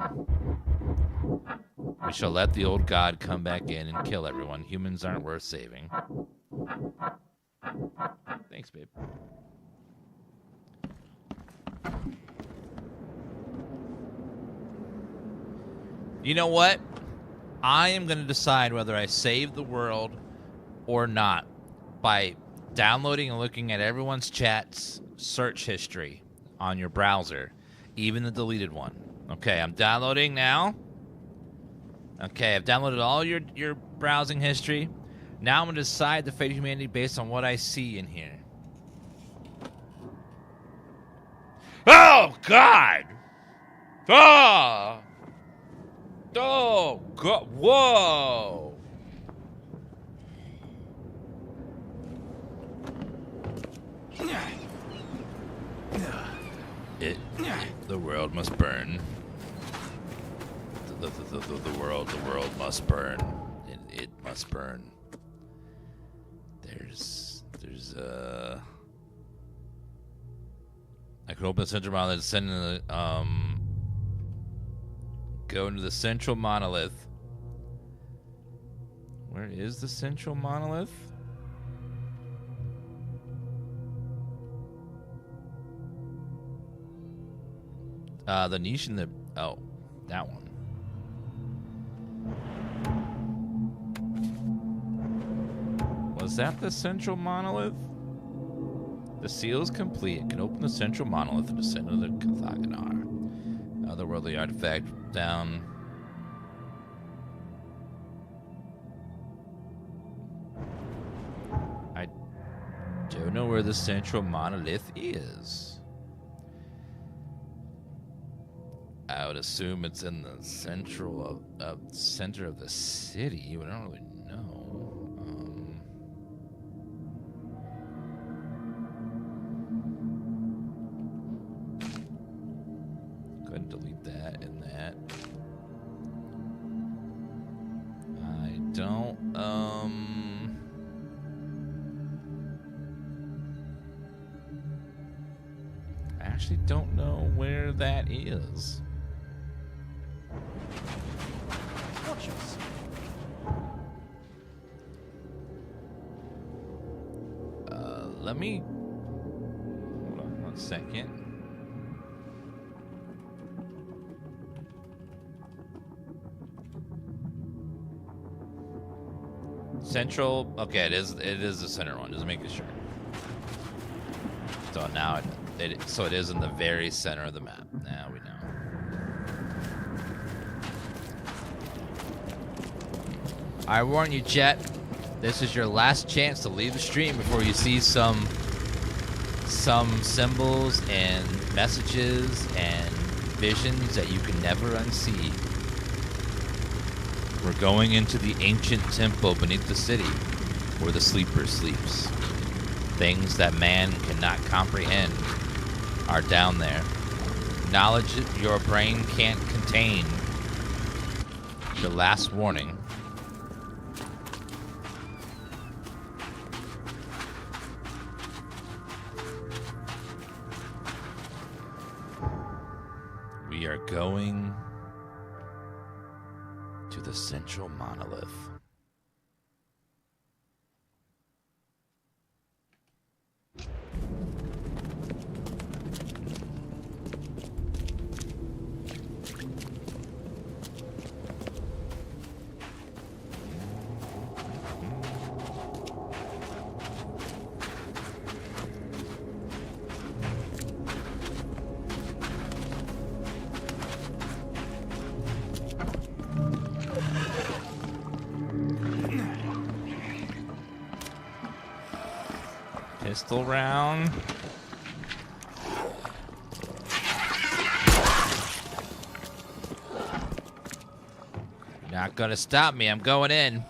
We shall let the old god come back in and kill everyone. Humans aren't worth saving. Thanks, babe. You know what? I am going to decide whether I save the world or not by downloading and looking at everyone's chat's search history on your browser, even the deleted one. Okay, I'm downloading now. Okay, I've downloaded all your browsing history. Now I'm going to decide the fate of humanity based on what I see in here. Oh, God! Oh! Oh, God! Whoa! The world must burn. The world must burn. It must burn. There's I can open the central monolith, send in the go into the central monolith. Where is the central monolith? The niche in the... Oh, that one. Was that the central monolith? The seal is complete. It can open the central monolith in the center of the Cathaganar. Otherworldly artifact down... I don't know where the central monolith is. I would assume it's in the center of the city, but I don't really know. Go ahead and delete that and that. I don't. I actually don't know where that is. Watch us. Let me... Hold on 1 second. Central... Okay, it is the center one. Just making sure. So now so it is in the very center of the map. Now we know. I warn you, chat. This is your last chance to leave the stream before you see some symbols and messages and visions that you can never unsee. We're going into the ancient temple beneath the city where the sleeper sleeps. Things that man cannot comprehend are down there. Knowledge your brain can't contain. The last warning. We are going to the central monolith. Pistol round. You're not gonna stop me. I'm going in.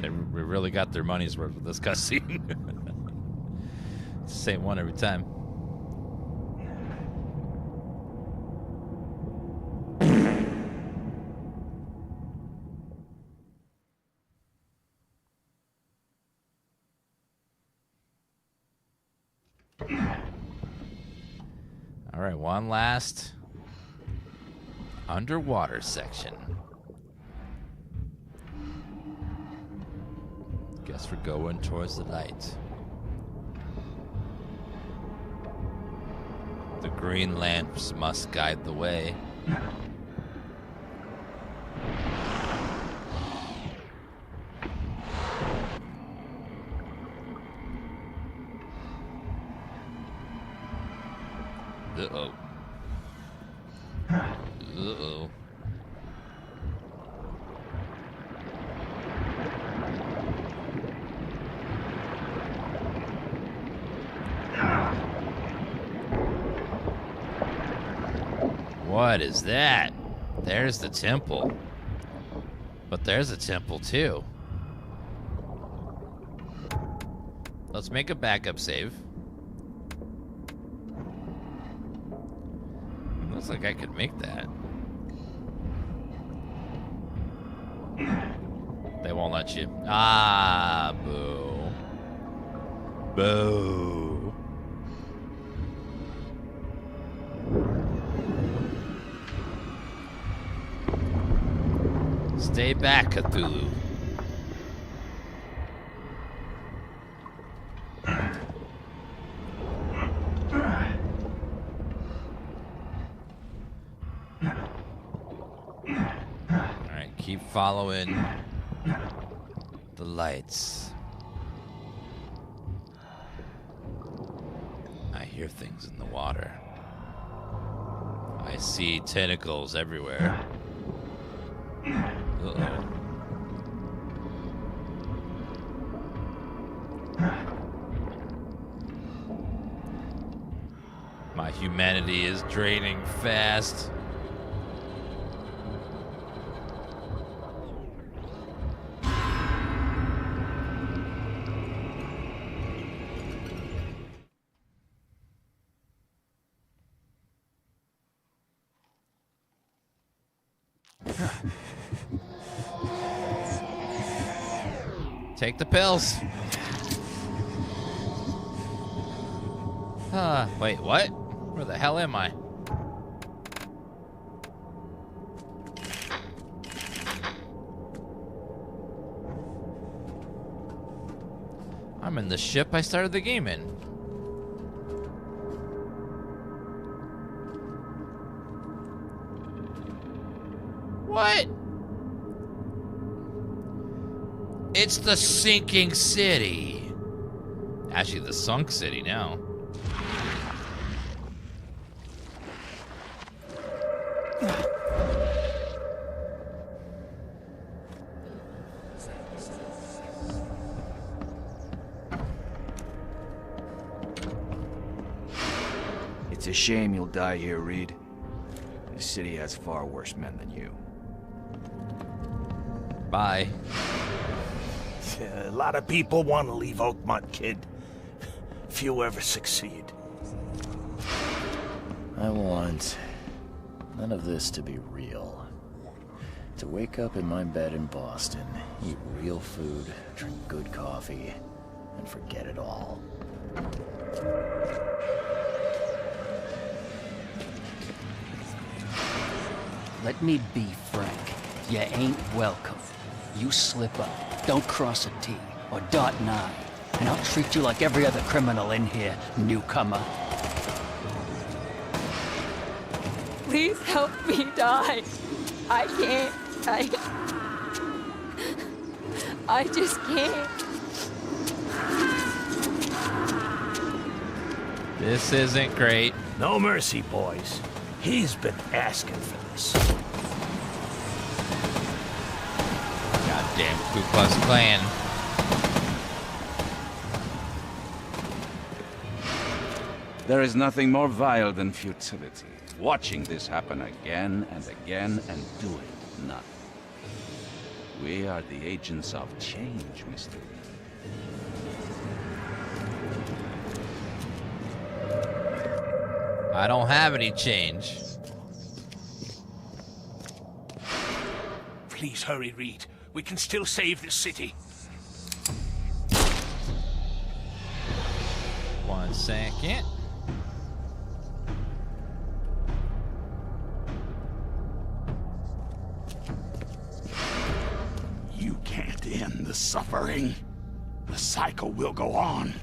They really got their money's worth with this cutscene. It's the same one every time. All right, one last underwater section. Guess we're going towards the light. The green lamps must guide the way. Uh-oh. Uh-oh. What is that? There's the temple. But there's a temple too. Let's make a backup save. Looks like I could make that. They won't let you. Ah, boo. Boo. Stay back, Cthulhu. Alright, keep following the lights. I hear things in the water. I see tentacles everywhere. Uh-oh. My humanity is draining fast. Take the pills. Wait, what? Where the hell am I? I'm in the ship I started the game in. What? It's the sinking city. Actually, the sunk city now. It's a shame you'll die here, Reed. This city has far worse men than you. Bye. A lot of people want to leave Oakmont, kid. Few ever succeed. I want none of this to be real. To wake up in my bed in Boston, eat real food, drink good coffee, and forget it all. Let me be frank. You ain't welcome. You slip up, don't cross a T or dot an I, and I'll treat you like every other criminal in here, newcomer. Please help me die. I can't. I just can't. This isn't great. No mercy, boys. He's been asking for this. Goddamn Ku Klux Klan. There is nothing more vile than futility. Watching this happen again and again and doing nothing. We are the agents of change, Mr. I don't have any change. Please hurry, Reed. We can still save this city. 1 second. You can't end the suffering. The cycle will go on.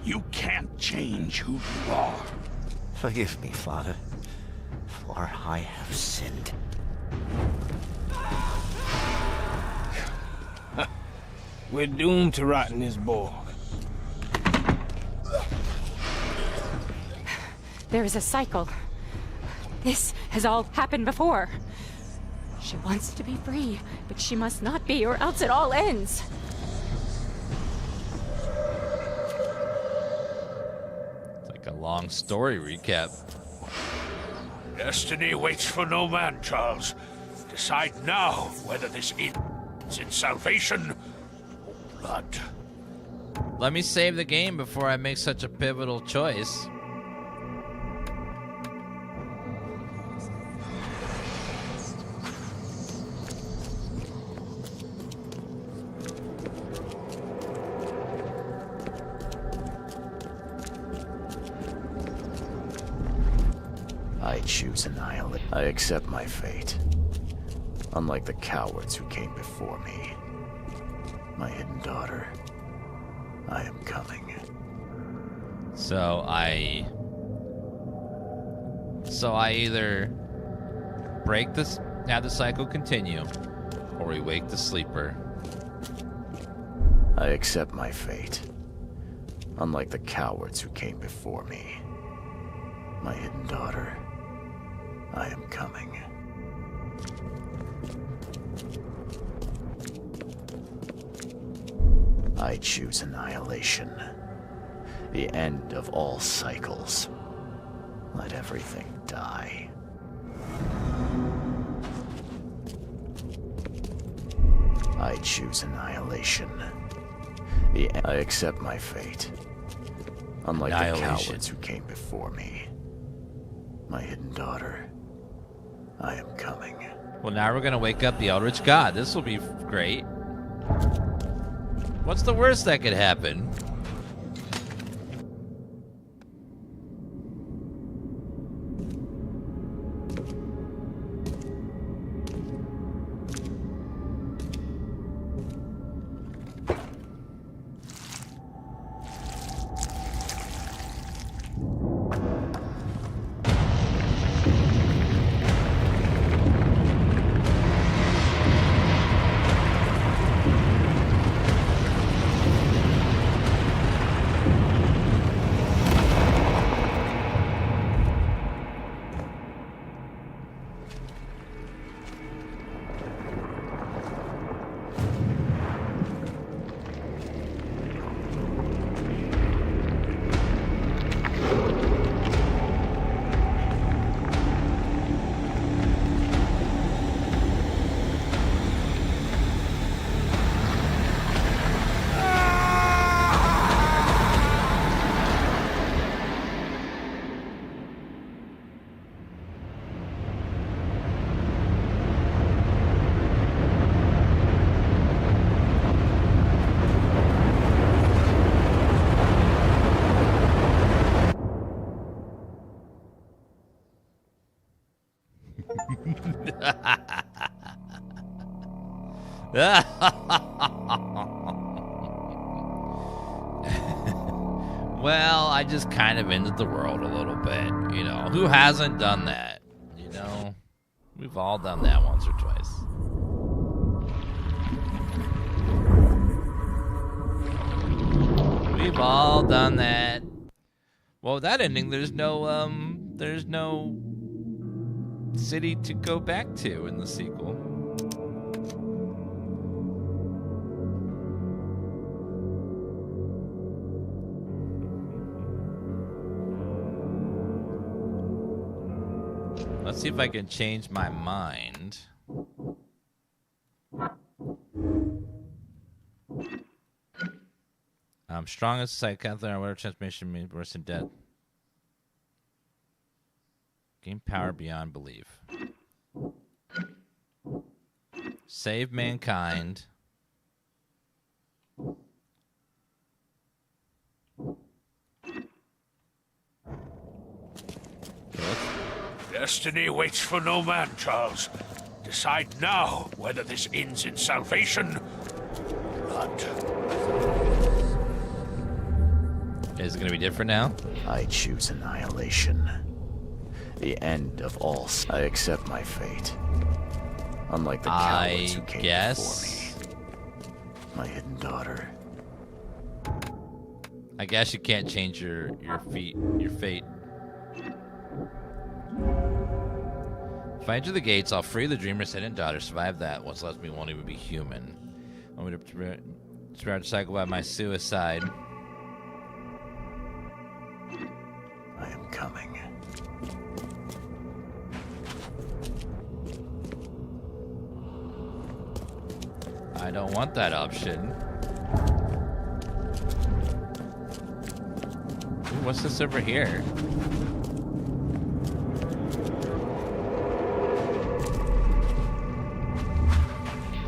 You can't change who you are. Forgive me, Father, for I have sinned. We're doomed to rot in this borg. There is a cycle. This has all happened before. She wants to be free, but she must not be, or else it all ends. It's like a long story recap. Destiny waits for no man, Charles. Decide now whether this ends in salvation or blood. Let me save the game before I make such a pivotal choice. I choose annihilate. I accept my fate. Unlike the cowards who came before me. My hidden daughter, I am coming. So I either break this, have the cycle continue, or we wake the sleeper. I accept my fate. Unlike the cowards who came before me. My hidden daughter, I am coming. I choose annihilation. The end of all cycles. Let everything die. I choose annihilation. I accept my fate. Unlike the cowards who came before me. My hidden daughter, I am coming. Well, now we're gonna wake up the Eldritch God. This will be great. What's the worst that could happen? Well, I just kind of ended the world a little bit, you know. Who hasn't done that? You know, we've all done that once or twice. We've all done that. Well, with that ending, there's no city to go back to in the sequel. Let's see if I can change my mind. Strongest psychopath, whatever transformation means worse than death. Gain power beyond belief. Save mankind. Destiny waits for no man, Charles. Decide now whether this ends in salvation or blood. Is it going to be different now? I choose annihilation. The end of all. I accept my fate. Unlike the cowards who came before me. My hidden daughter. I guess you can't change your fate. If I enter the gates, I'll free the dreamer's hidden daughter. Survive that. What's left of me won't even be human. I'm going to try to cycle by my suicide. I am coming. I don't want that option. Ooh, what's this over here?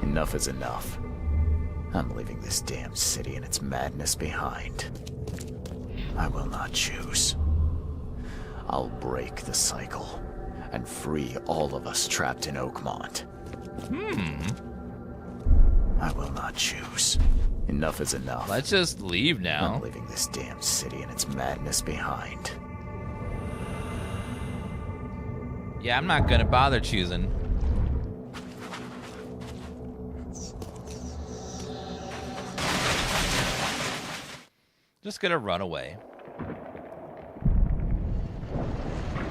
Enough is enough. I'm leaving this damn city and its madness behind. I will not choose. I'll break the cycle and free all of us trapped in Oakmont. I will not choose. Enough is enough. Let's just leave now. I'm leaving this damn city and its madness behind. Yeah, I'm not gonna bother choosing. Just gonna run away.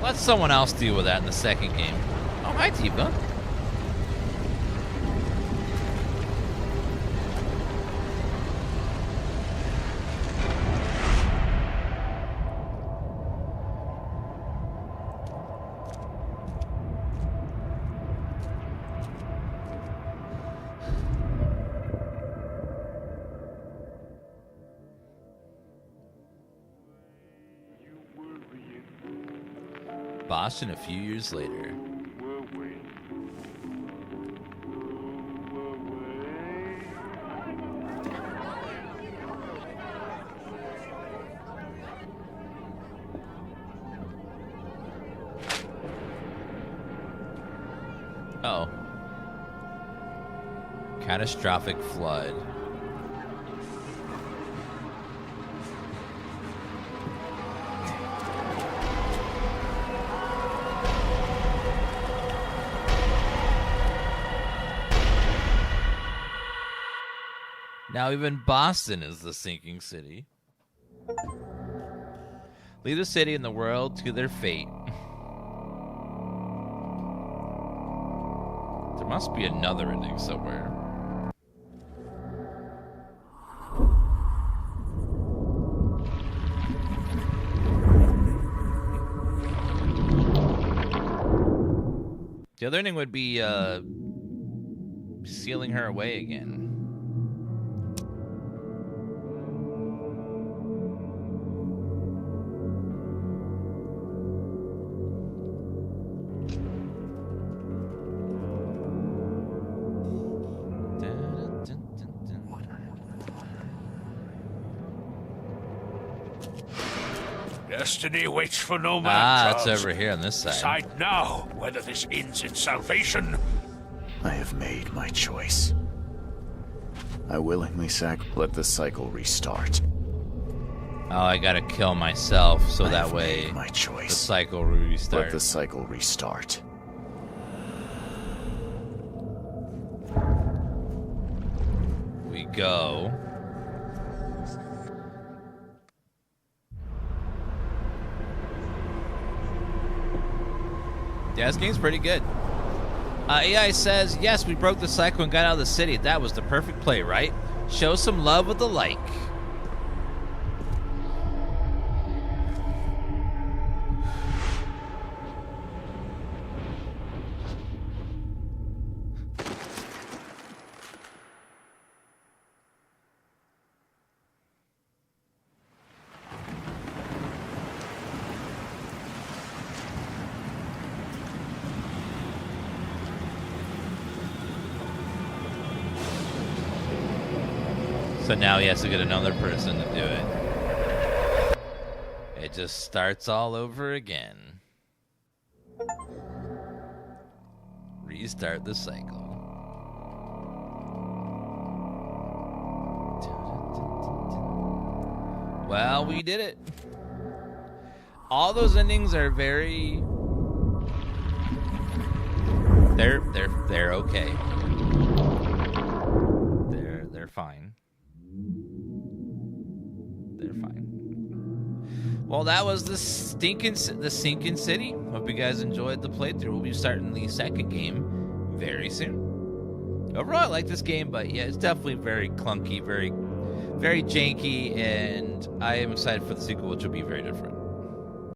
Let someone else deal with that in the second game. Oh, hi, Tifa. Boston a few years later. Oh. Catastrophic flood. Now even Boston is the sinking city. Leave the city and the world to their fate. There must be another ending somewhere. The other ending would be sealing her away again. Destiny waits for no man. It's Charles. over here on this side. Decide now whether this ends in salvation. I have made my choice. I willingly let the cycle restart. Oh, I gotta kill myself so that way made my choice. The cycle restarts. Let the cycle restart. We go. Yeah, this game's pretty good. AI says, yes, we broke the cycle and got out of the city. That was the perfect play, right? Show some love with the like. So now he has to get another person to do it. It just starts all over again. Restart the cycle. Well, we did it. All those endings are very... They're okay. They're fine. They're fine. Well, that was the sinking city. Hope you guys enjoyed the playthrough. We'll be starting the second game very soon. Overall, I like this game, but yeah, it's definitely very clunky, very janky, and I am excited for the sequel, which will be very different.